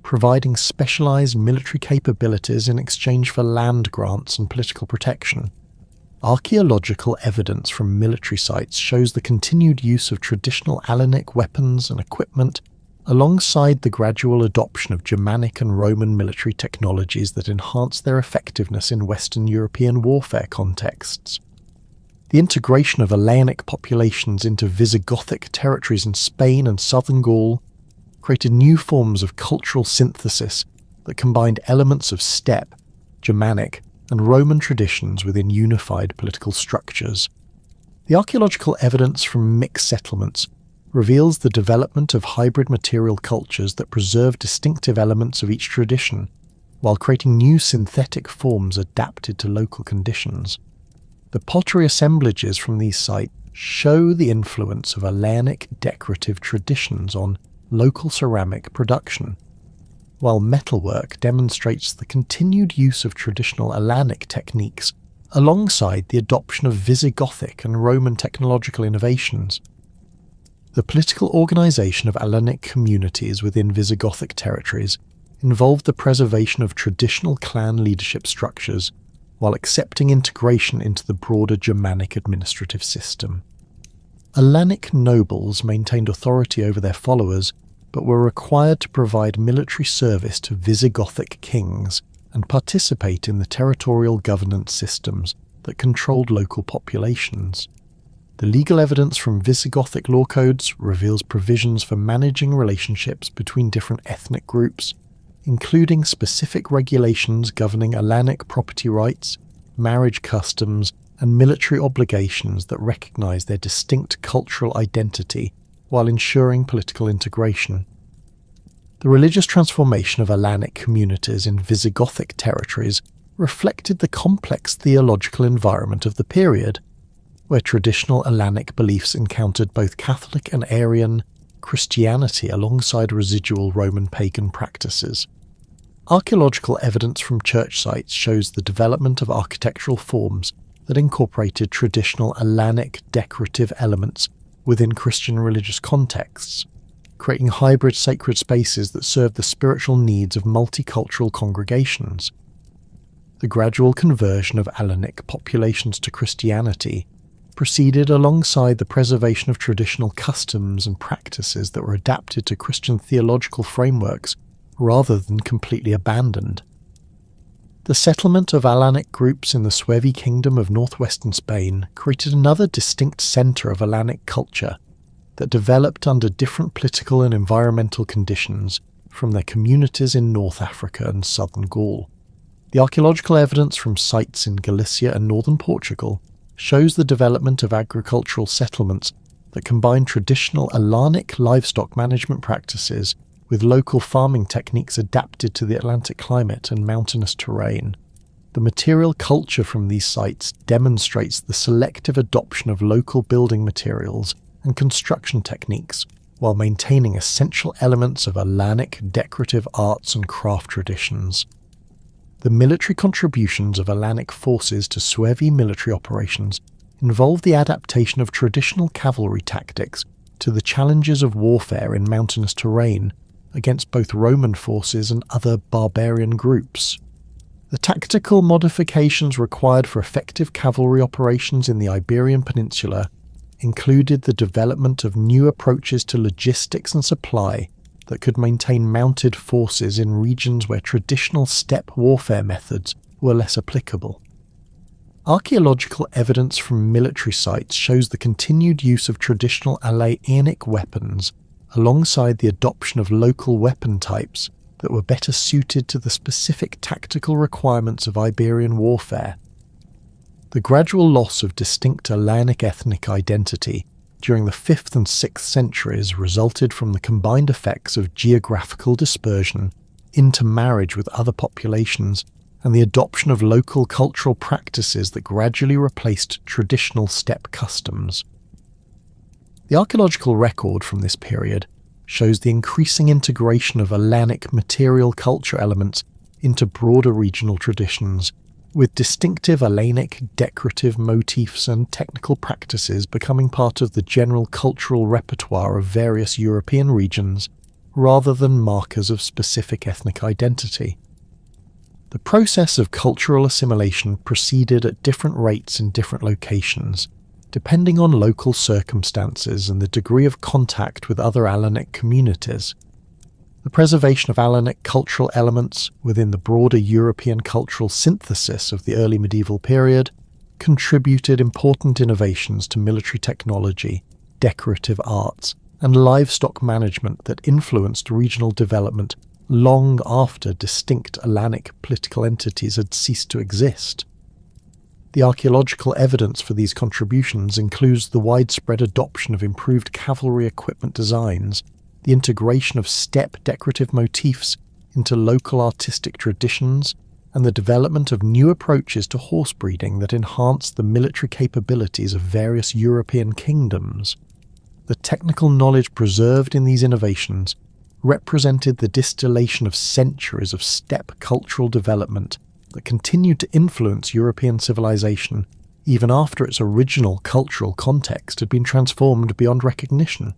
providing specialized military capabilities in exchange for land grants and political protection. Archaeological evidence from military sites shows the continued use of traditional Alanic weapons and equipment alongside the gradual adoption of Germanic and Roman military technologies that enhanced their effectiveness in Western European warfare contexts. The integration of Alanic populations into Visigothic territories in Spain and southern Gaul created new forms of cultural synthesis that combined elements of steppe, Germanic, and Roman traditions within unified political structures. The archaeological evidence from mixed settlements reveals the development of hybrid material cultures that preserve distinctive elements of each tradition, while creating new synthetic forms adapted to local conditions. The pottery assemblages from these sites show the influence of Alanic decorative traditions on local ceramic production, while metalwork demonstrates the continued use of traditional Alanic techniques alongside the adoption of Visigothic and Roman technological innovations. The political organization of Alanic communities within Visigothic territories involved the preservation of traditional clan leadership structures while accepting integration into the broader Germanic administrative system. Alanic nobles maintained authority over their followers, but were required to provide military service to Visigothic kings and participate in the territorial governance systems that controlled local populations. The legal evidence from Visigothic law codes reveals provisions for managing relationships between different ethnic groups, including specific regulations governing Alanic property rights, marriage customs, and military obligations that recognize their distinct cultural identity while ensuring political integration. The religious transformation of Alanic communities in Visigothic territories reflected the complex theological environment of the period, where traditional Alanic beliefs encountered both Catholic and Arian Christianity alongside residual Roman pagan practices. Archaeological evidence from church sites shows the development of architectural forms that incorporated traditional Alanic decorative elements within Christian religious contexts, creating hybrid sacred spaces that served the spiritual needs of multicultural congregations. The gradual conversion of Alanic populations to Christianity proceeded alongside the preservation of traditional customs and practices that were adapted to Christian theological frameworks rather than completely abandoned. The settlement of Alanic groups in the Suevi kingdom of northwestern Spain created another distinct centre of Alanic culture that developed under different political and environmental conditions from their communities in North Africa and southern Gaul. The archaeological evidence from sites in Galicia and northern Portugal shows the development of agricultural settlements that combine traditional Alanic livestock management practices with local farming techniques adapted to the Atlantic climate and mountainous terrain. The material culture from these sites demonstrates the selective adoption of local building materials and construction techniques, while maintaining essential elements of Alanic decorative arts and craft traditions. The military contributions of Alanic forces to Suevi military operations involved the adaptation of traditional cavalry tactics to the challenges of warfare in mountainous terrain against both Roman forces and other barbarian groups. The tactical modifications required for effective cavalry operations in the Iberian Peninsula included the development of new approaches to logistics and supply that could maintain mounted forces in regions where traditional steppe warfare methods were less applicable. Archaeological evidence from military sites shows the continued use of traditional Alaenic weapons alongside the adoption of local weapon types that were better suited to the specific tactical requirements of Iberian warfare. The gradual loss of distinct Alaenic ethnic identity during the 5th and 6th centuries resulted from the combined effects of geographical dispersion, intermarriage with other populations, and the adoption of local cultural practices that gradually replaced traditional steppe customs. The archaeological record from this period shows the increasing integration of Alaenic material culture elements into broader regional traditions, with distinctive Alaenic decorative motifs and technical practices becoming part of the general cultural repertoire of various European regions, rather than markers of specific ethnic identity. The process of cultural assimilation proceeded at different rates in different locations, depending on local circumstances and the degree of contact with other Alaenic communities. The preservation of Alaenic cultural elements within the broader European cultural synthesis of the early medieval period contributed important innovations to military technology, decorative arts, and livestock management that influenced regional development long after distinct Alaenic political entities had ceased to exist. The archaeological evidence for these contributions includes the widespread adoption of improved cavalry equipment designs, the integration of steppe decorative motifs into local artistic traditions, and the development of new approaches to horse breeding that enhanced the military capabilities of various European kingdoms. The technical knowledge preserved in these innovations represented the distillation of centuries of steppe cultural development that continued to influence European civilization even after its original cultural context had been transformed beyond recognition.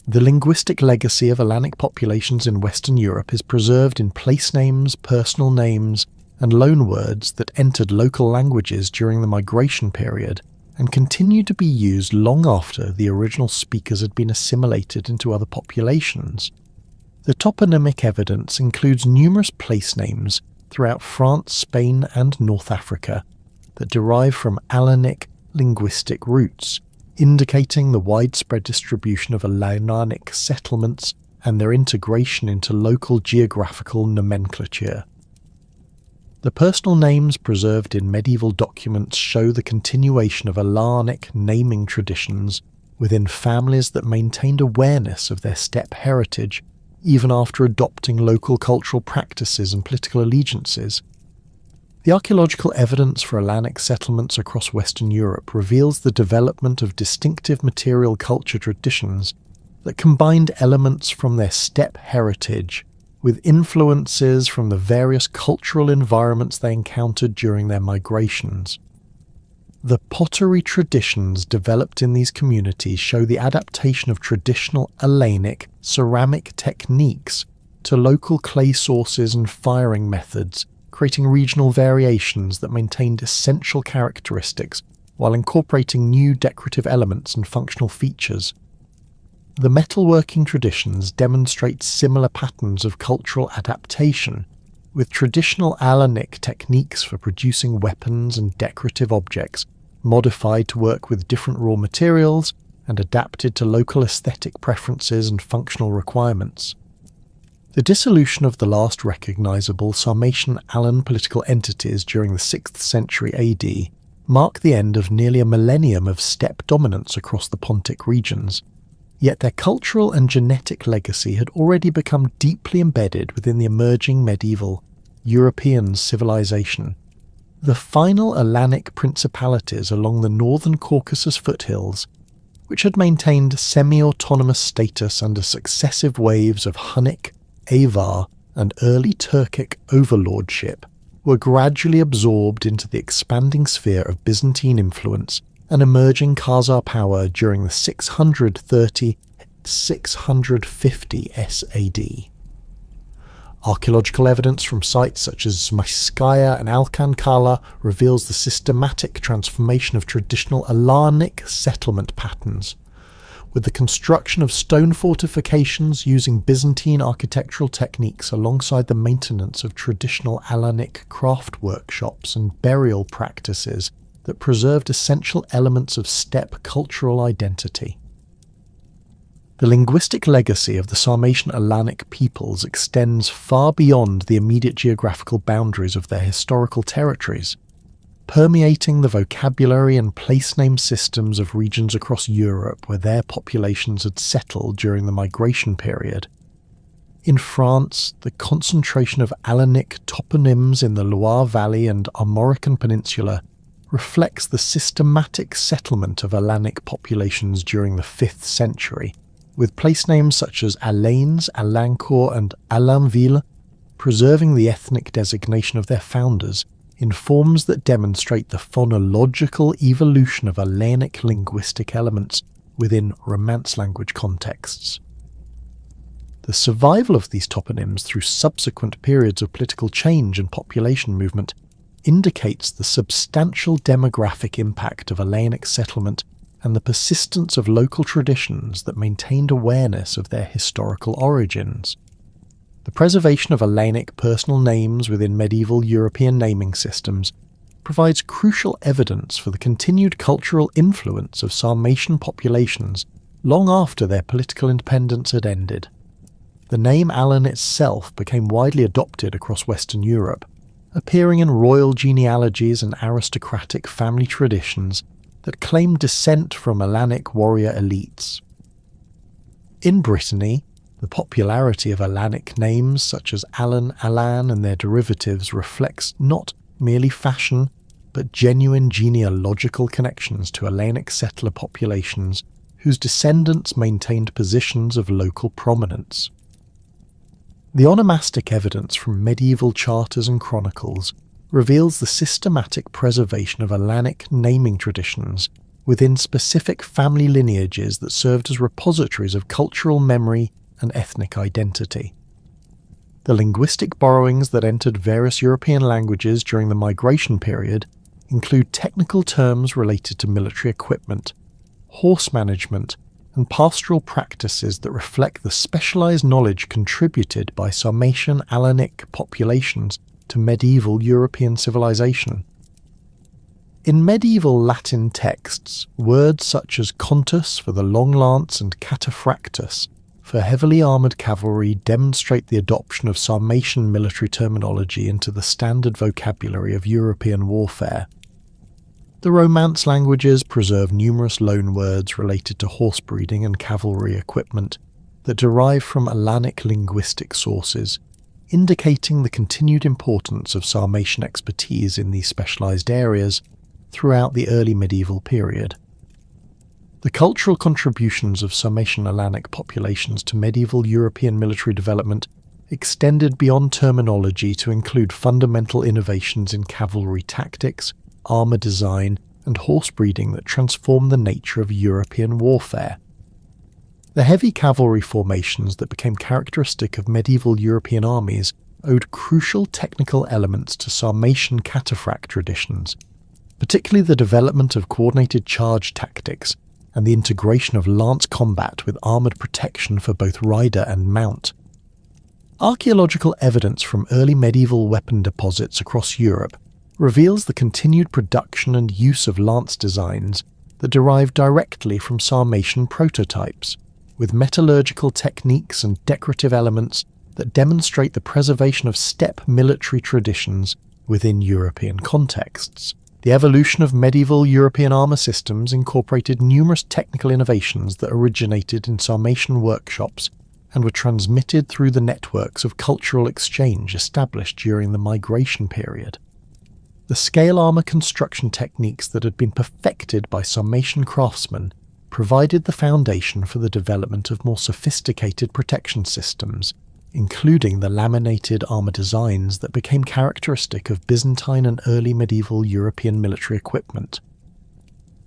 The linguistic legacy of Alaenic populations in Western Europe is preserved in place names, personal names, and loanwords that entered local languages during the migration period and continued to be used long after the original speakers had been assimilated into other populations. The toponymic evidence includes numerous place names throughout France, Spain, and North Africa that derive from Alaenic linguistic roots, indicating the widespread distribution of Alaenic settlements and their integration into local geographical nomenclature. The personal names preserved in medieval documents show the continuation of Alaenic naming traditions within families that maintained awareness of their steppe heritage even after adopting local cultural practices and political allegiances. The archaeological evidence for Alaenic settlements across Western Europe reveals the development of distinctive material culture traditions that combined elements from their steppe heritage with influences from the various cultural environments they encountered during their migrations. The pottery traditions developed in these communities show the adaptation of traditional Alaenic ceramic techniques to local clay sources and firing methods, creating regional variations that maintained essential characteristics while incorporating new decorative elements and functional features. The metalworking traditions demonstrate similar patterns of cultural adaptation, with traditional Alaenic techniques for producing weapons and decorative objects modified to work with different raw materials and adapted to local aesthetic preferences and functional requirements. The dissolution of the last recognizable Sarmatian Alan political entities during the 6th century AD marked the end of nearly a millennium of steppe dominance across the Pontic regions, yet their cultural and genetic legacy had already become deeply embedded within the emerging medieval European civilization. The final Alaenic principalities along the northern Caucasus foothills, which had maintained semi-autonomous status under successive waves of Hunnic, Avar, and early Turkic overlordship, were gradually absorbed into the expanding sphere of Byzantine influence an emerging Khazar power during the 630–650 SAD. Archaeological evidence from sites such as Zmayskaya and Alkan Kala reveals the systematic transformation of traditional Alanic settlement patterns, with the construction of stone fortifications using Byzantine architectural techniques alongside the maintenance of traditional Alanic craft workshops and burial practices that preserved essential elements of steppe cultural identity. The linguistic legacy of the Sarmatian Alanic peoples extends far beyond the immediate geographical boundaries of their historical territories, permeating the vocabulary and place name systems of regions across Europe where their populations had settled during the migration period. In France, the concentration of Alanic toponyms in the Loire Valley and Armorican Peninsula reflects the systematic settlement of Alanic populations during the 5th century, with place names such as Alaines, Alincourt and Alainville preserving the ethnic designation of their founders in forms that demonstrate the phonological evolution of Alanic linguistic elements within Romance language contexts. The survival of these toponyms through subsequent periods of political change and population movement indicates the substantial demographic impact of Alanic settlement and the persistence of local traditions that maintained awareness of their historical origins. The preservation of Alanic personal names within medieval European naming systems provides crucial evidence for the continued cultural influence of Sarmatian populations long after their political independence had ended. The name Alan itself became widely adopted across Western Europe, appearing in royal genealogies and aristocratic family traditions that claim descent from Alanic warrior elites. In Brittany, the popularity of Alanic names such as Alan, Alan and their derivatives reflects not merely fashion, but genuine genealogical connections to Alanic settler populations whose descendants maintained positions of local prominence. The onomastic evidence from medieval charters and chronicles reveals the systematic preservation of Alanic naming traditions within specific family lineages that served as repositories of cultural memory and ethnic identity. The linguistic borrowings that entered various European languages during the migration period include technical terms related to military equipment, horse management, and pastoral practices that reflect the specialized knowledge contributed by Sarmatian Alanic populations to medieval European civilization. In medieval Latin texts, words such as contus for the long lance and cataphractus for heavily armoured cavalry demonstrate the adoption of Sarmatian military terminology into the standard vocabulary of European warfare. The Romance languages preserve numerous loanwords related to horse breeding and cavalry equipment that derive from Alanic linguistic sources, indicating the continued importance of Sarmatian expertise in these specialized areas throughout the early medieval period. The cultural contributions of Sarmatian Alanic populations to medieval European military development extended beyond terminology to include fundamental innovations in cavalry tactics, armour design, and horse breeding that transformed the nature of European warfare. The heavy cavalry formations that became characteristic of medieval European armies owed crucial technical elements to Sarmatian cataphract traditions, particularly the development of coordinated charge tactics and the integration of lance combat with armoured protection for both rider and mount. Archaeological evidence from early medieval weapon deposits across Europe reveals the continued production and use of lance designs that derive directly from Sarmatian prototypes, with metallurgical techniques and decorative elements that demonstrate the preservation of steppe military traditions within European contexts. The evolution of medieval European armour systems incorporated numerous technical innovations that originated in Sarmatian workshops and were transmitted through the networks of cultural exchange established during the migration period. The scale armour construction techniques that had been perfected by Sarmatian craftsmen provided the foundation for the development of more sophisticated protection systems, including the laminated armour designs that became characteristic of Byzantine and early medieval European military equipment.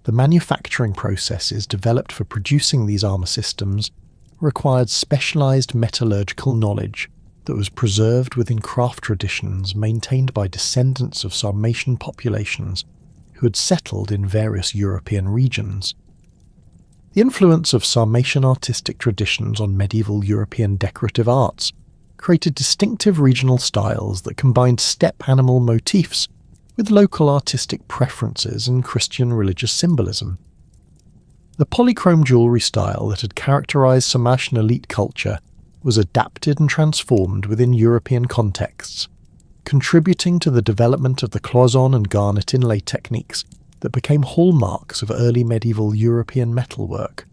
The manufacturing processes developed for producing these armour systems required specialised metallurgical knowledge that was preserved within craft traditions maintained by descendants of Sarmatian populations who had settled in various European regions. The influence of Sarmatian artistic traditions on medieval European decorative arts created distinctive regional styles that combined steppe animal motifs with local artistic preferences and Christian religious symbolism. The polychrome jewellery style that had characterised Sarmatian elite culture was adapted and transformed within European contexts, contributing to the development of the cloison and garnet inlay techniques that became hallmarks of early medieval European metalwork.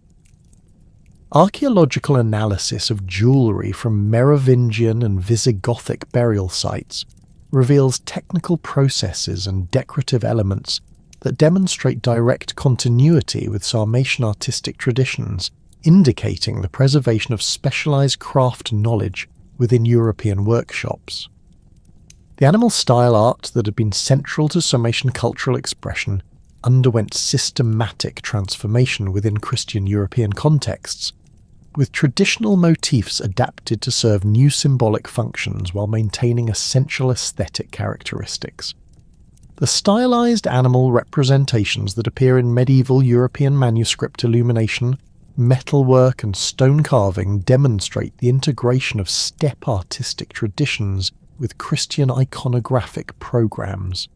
Archaeological analysis of jewellery from Merovingian and Visigothic burial sites reveals technical processes and decorative elements that demonstrate direct continuity with Sarmatian artistic traditions, indicating the preservation of specialised craft knowledge within European workshops. The animal style art that had been central to Sarmatian cultural expression underwent systematic transformation within Christian European contexts, with traditional motifs adapted to serve new symbolic functions while maintaining essential aesthetic characteristics. The stylized animal representations that appear in medieval European manuscript illumination, metalwork and stone carving demonstrate the integration of steppe artistic traditions with Christian iconographic programs.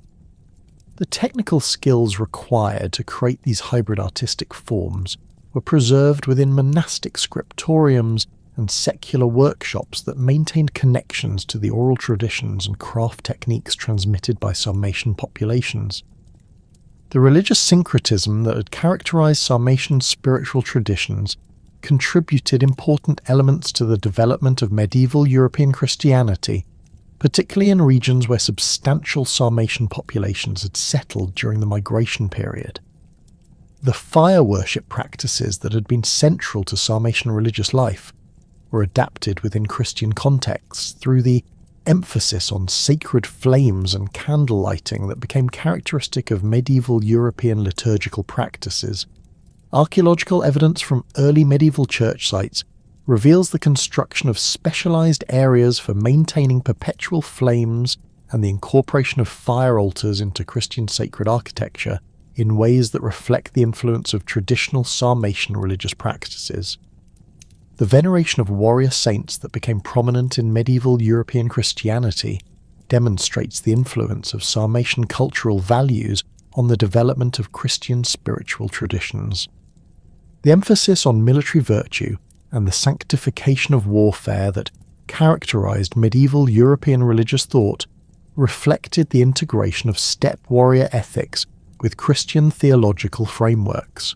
The technical skills required to create these hybrid artistic forms were preserved within monastic scriptoriums and secular workshops that maintained connections to the oral traditions and craft techniques transmitted by Sarmatian populations. The religious syncretism that had characterized Sarmatian spiritual traditions contributed important elements to the development of medieval European Christianity, particularly in regions where substantial Sarmatian populations had settled during the migration period. The fire worship practices that had been central to Sarmatian religious life were adapted within Christian contexts through the emphasis on sacred flames and candle lighting that became characteristic of medieval European liturgical practices. Archaeological evidence from early medieval church sites reveals the construction of specialized areas for maintaining perpetual flames and the incorporation of fire altars into Christian sacred architecture in ways that reflect the influence of traditional Sarmatian religious practices. The veneration of warrior saints that became prominent in medieval European Christianity demonstrates the influence of Sarmatian cultural values on the development of Christian spiritual traditions. The emphasis on military virtue and the sanctification of warfare that characterized medieval European religious thought reflected the integration of steppe warrior ethics with Christian theological frameworks.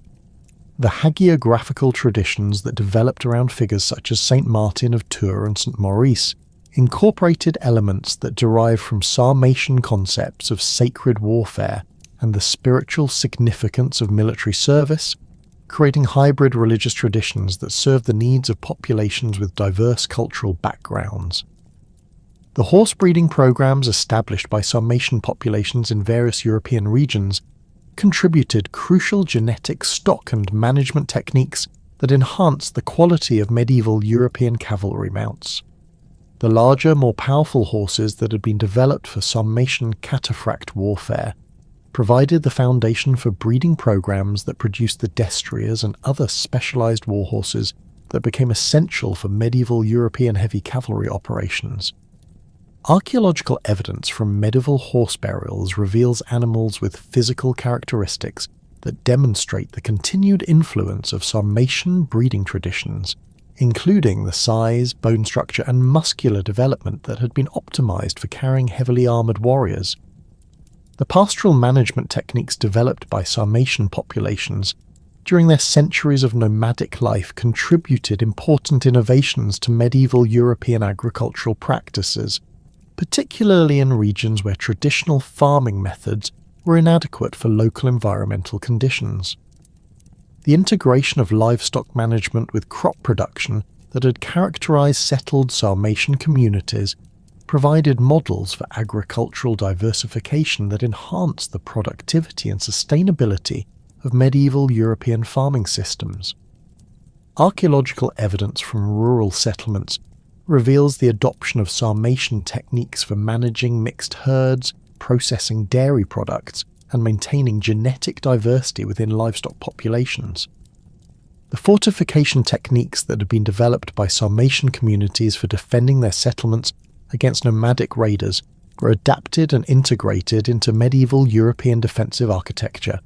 The hagiographical traditions that developed around figures such as Saint Martin of Tours and St. Maurice incorporated elements that derive from Sarmatian concepts of sacred warfare and the spiritual significance of military service, creating hybrid religious traditions that serve the needs of populations with diverse cultural backgrounds. The horse breeding programs established by Sarmatian populations in various European regions contributed crucial genetic stock and management techniques that enhanced the quality of medieval European cavalry mounts. The larger, more powerful horses that had been developed for Sarmatian cataphract warfare provided the foundation for breeding programs that produced the destriers and other specialized war horses that became essential for medieval European heavy cavalry operations. Archaeological evidence from medieval horse burials reveals animals with physical characteristics that demonstrate the continued influence of Sarmatian breeding traditions, including the size, bone structure, and muscular development that had been optimized for carrying heavily armored warriors. The pastoral management techniques developed by Sarmatian populations during their centuries of nomadic life contributed important innovations to medieval European agricultural practices, particularly in regions where traditional farming methods were inadequate for local environmental conditions. The integration of livestock management with crop production that had characterized settled Sarmatian communities provided models for agricultural diversification that enhanced the productivity and sustainability of medieval European farming systems. Archaeological evidence from rural settlements reveals the adoption of Sarmatian techniques for managing mixed herds, processing dairy products, and maintaining genetic diversity within livestock populations. The fortification techniques that had been developed by Sarmatian communities for defending their settlements against nomadic raiders were adapted and integrated into medieval European defensive architecture.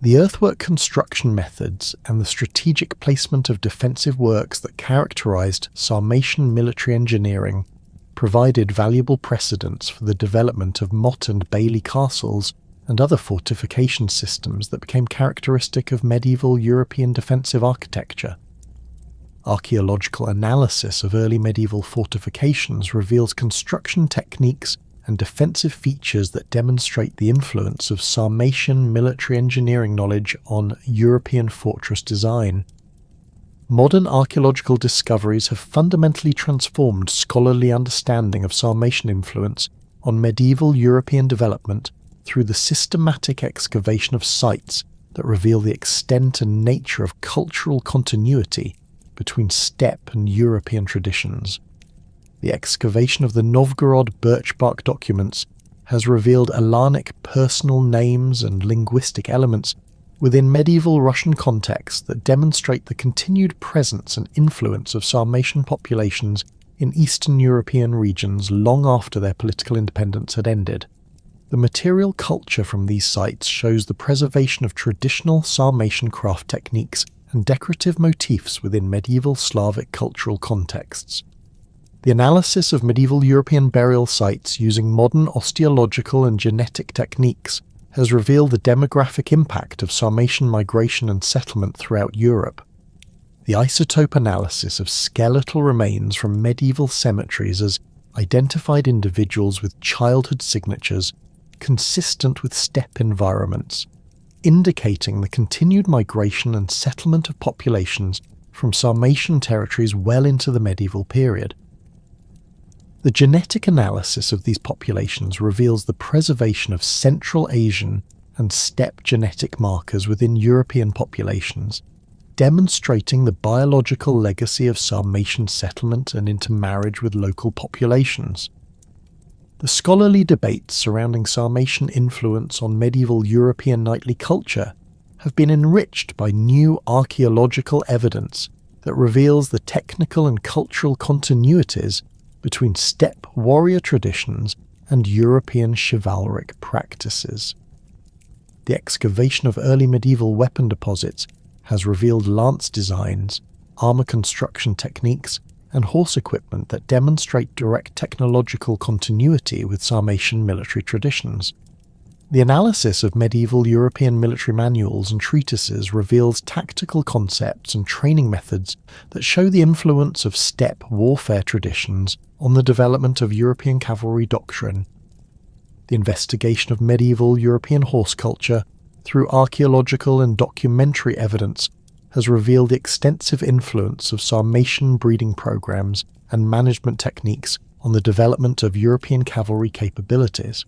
The earthwork construction methods and the strategic placement of defensive works that characterized Sarmatian military engineering provided valuable precedents for the development of motte and bailey castles and other fortification systems that became characteristic of medieval European defensive architecture. Archaeological analysis of early medieval fortifications reveals construction techniques and defensive features that demonstrate the influence of Sarmatian military engineering knowledge on European fortress design. Modern archaeological discoveries have fundamentally transformed scholarly understanding of Sarmatian influence on medieval European development through the systematic excavation of sites that reveal the extent and nature of cultural continuity between steppe and European traditions. The excavation of the Novgorod birchbark documents has revealed Alanic personal names and linguistic elements within medieval Russian contexts that demonstrate the continued presence and influence of Sarmatian populations in Eastern European regions long after their political independence had ended. The material culture from these sites shows the preservation of traditional Sarmatian craft techniques and decorative motifs within medieval Slavic cultural contexts. The analysis of medieval European burial sites using modern osteological and genetic techniques has revealed the demographic impact of Sarmatian migration and settlement throughout Europe. The isotope analysis of skeletal remains from medieval cemeteries has identified individuals with childhood signatures consistent with steppe environments, indicating the continued migration and settlement of populations from Sarmatian territories well into the medieval period. The genetic analysis of these populations reveals the preservation of Central Asian and steppe genetic markers within European populations, demonstrating the biological legacy of Sarmatian settlement and intermarriage with local populations. The scholarly debates surrounding Sarmatian influence on medieval European knightly culture have been enriched by new archaeological evidence that reveals the technical and cultural continuities between steppe warrior traditions and European chivalric practices. The excavation of early medieval weapon deposits has revealed lance designs, armour construction techniques, and horse equipment that demonstrate direct technological continuity with Sarmatian military traditions. The analysis of medieval European military manuals and treatises reveals tactical concepts and training methods that show the influence of steppe warfare traditions on the development of European cavalry doctrine. The investigation of medieval European horse culture through archaeological and documentary evidence has revealed the extensive influence of Sarmatian breeding programs and management techniques on the development of European cavalry capabilities.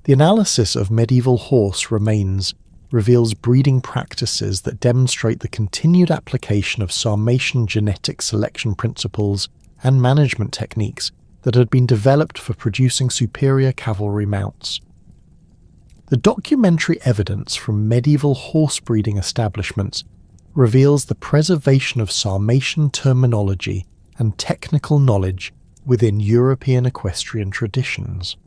The analysis of medieval horse remains reveals breeding practices that demonstrate the continued application of Sarmatian genetic selection principles and management techniques that had been developed for producing superior cavalry mounts. The documentary evidence from medieval horse breeding establishments reveals the preservation of Sarmatian terminology and technical knowledge within European equestrian traditions.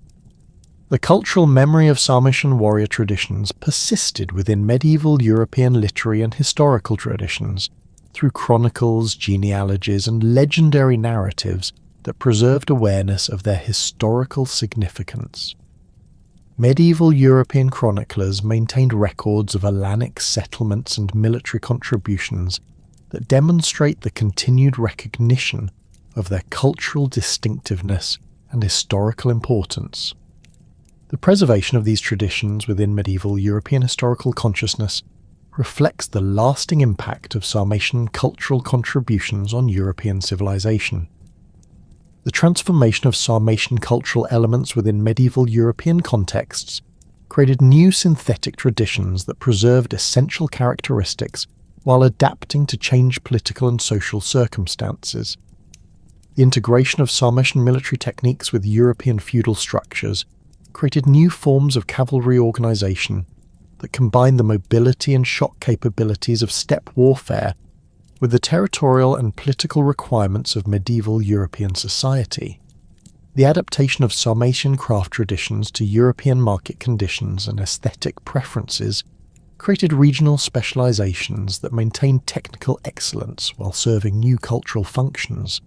The cultural memory of Sarmatian warrior traditions persisted within medieval European literary and historical traditions through chronicles, genealogies, and legendary narratives that preserved awareness of their historical significance. Medieval European chroniclers maintained records of Alanic settlements and military contributions that demonstrate the continued recognition of their cultural distinctiveness and historical importance. The preservation of these traditions within medieval European historical consciousness reflects the lasting impact of Sarmatian cultural contributions on European civilization. The transformation of Sarmatian cultural elements within medieval European contexts created new synthetic traditions that preserved essential characteristics while adapting to changed political and social circumstances. The integration of Sarmatian military techniques with European feudal structures created new forms of cavalry organisation that combined the mobility and shock capabilities of steppe warfare with the territorial and political requirements of medieval European society. The adaptation of Sarmatian craft traditions to European market conditions and aesthetic preferences created regional specializations that maintained technical excellence while serving new cultural functions.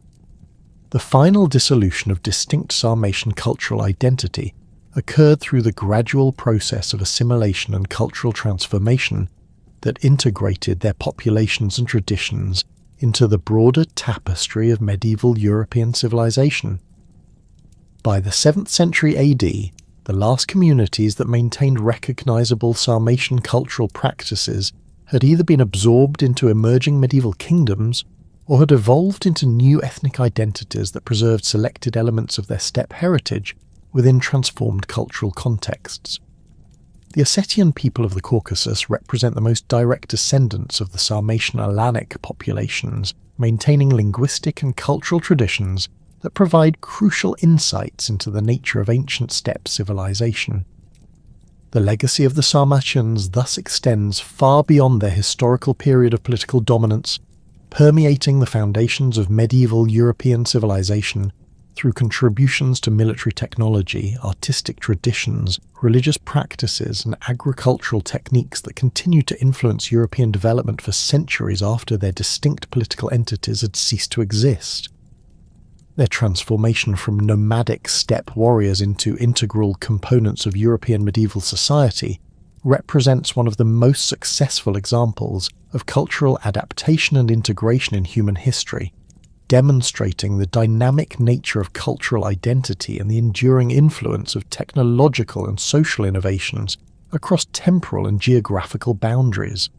The final dissolution of distinct Sarmatian cultural identity occurred through the gradual process of assimilation and cultural transformation that integrated their populations and traditions into the broader tapestry of medieval European civilization. By the 7th century AD, the last communities that maintained recognizable Sarmatian cultural practices had either been absorbed into emerging medieval kingdoms or had evolved into new ethnic identities that preserved selected elements of their steppe heritage within transformed cultural contexts. The Ossetian people of the Caucasus represent the most direct descendants of the Sarmatian Alanic populations, maintaining linguistic and cultural traditions that provide crucial insights into the nature of ancient steppe civilization. The legacy of the Sarmatians thus extends far beyond their historical period of political dominance, permeating the foundations of medieval European civilization through contributions to military technology, artistic traditions, religious practices, and agricultural techniques that continue to influence European development for centuries after their distinct political entities had ceased to exist. Their transformation from nomadic steppe warriors into integral components of European medieval society represents one of the most successful examples of cultural adaptation and integration in human history, demonstrating the dynamic nature of cultural identity and the enduring influence of technological and social innovations across temporal and geographical boundaries.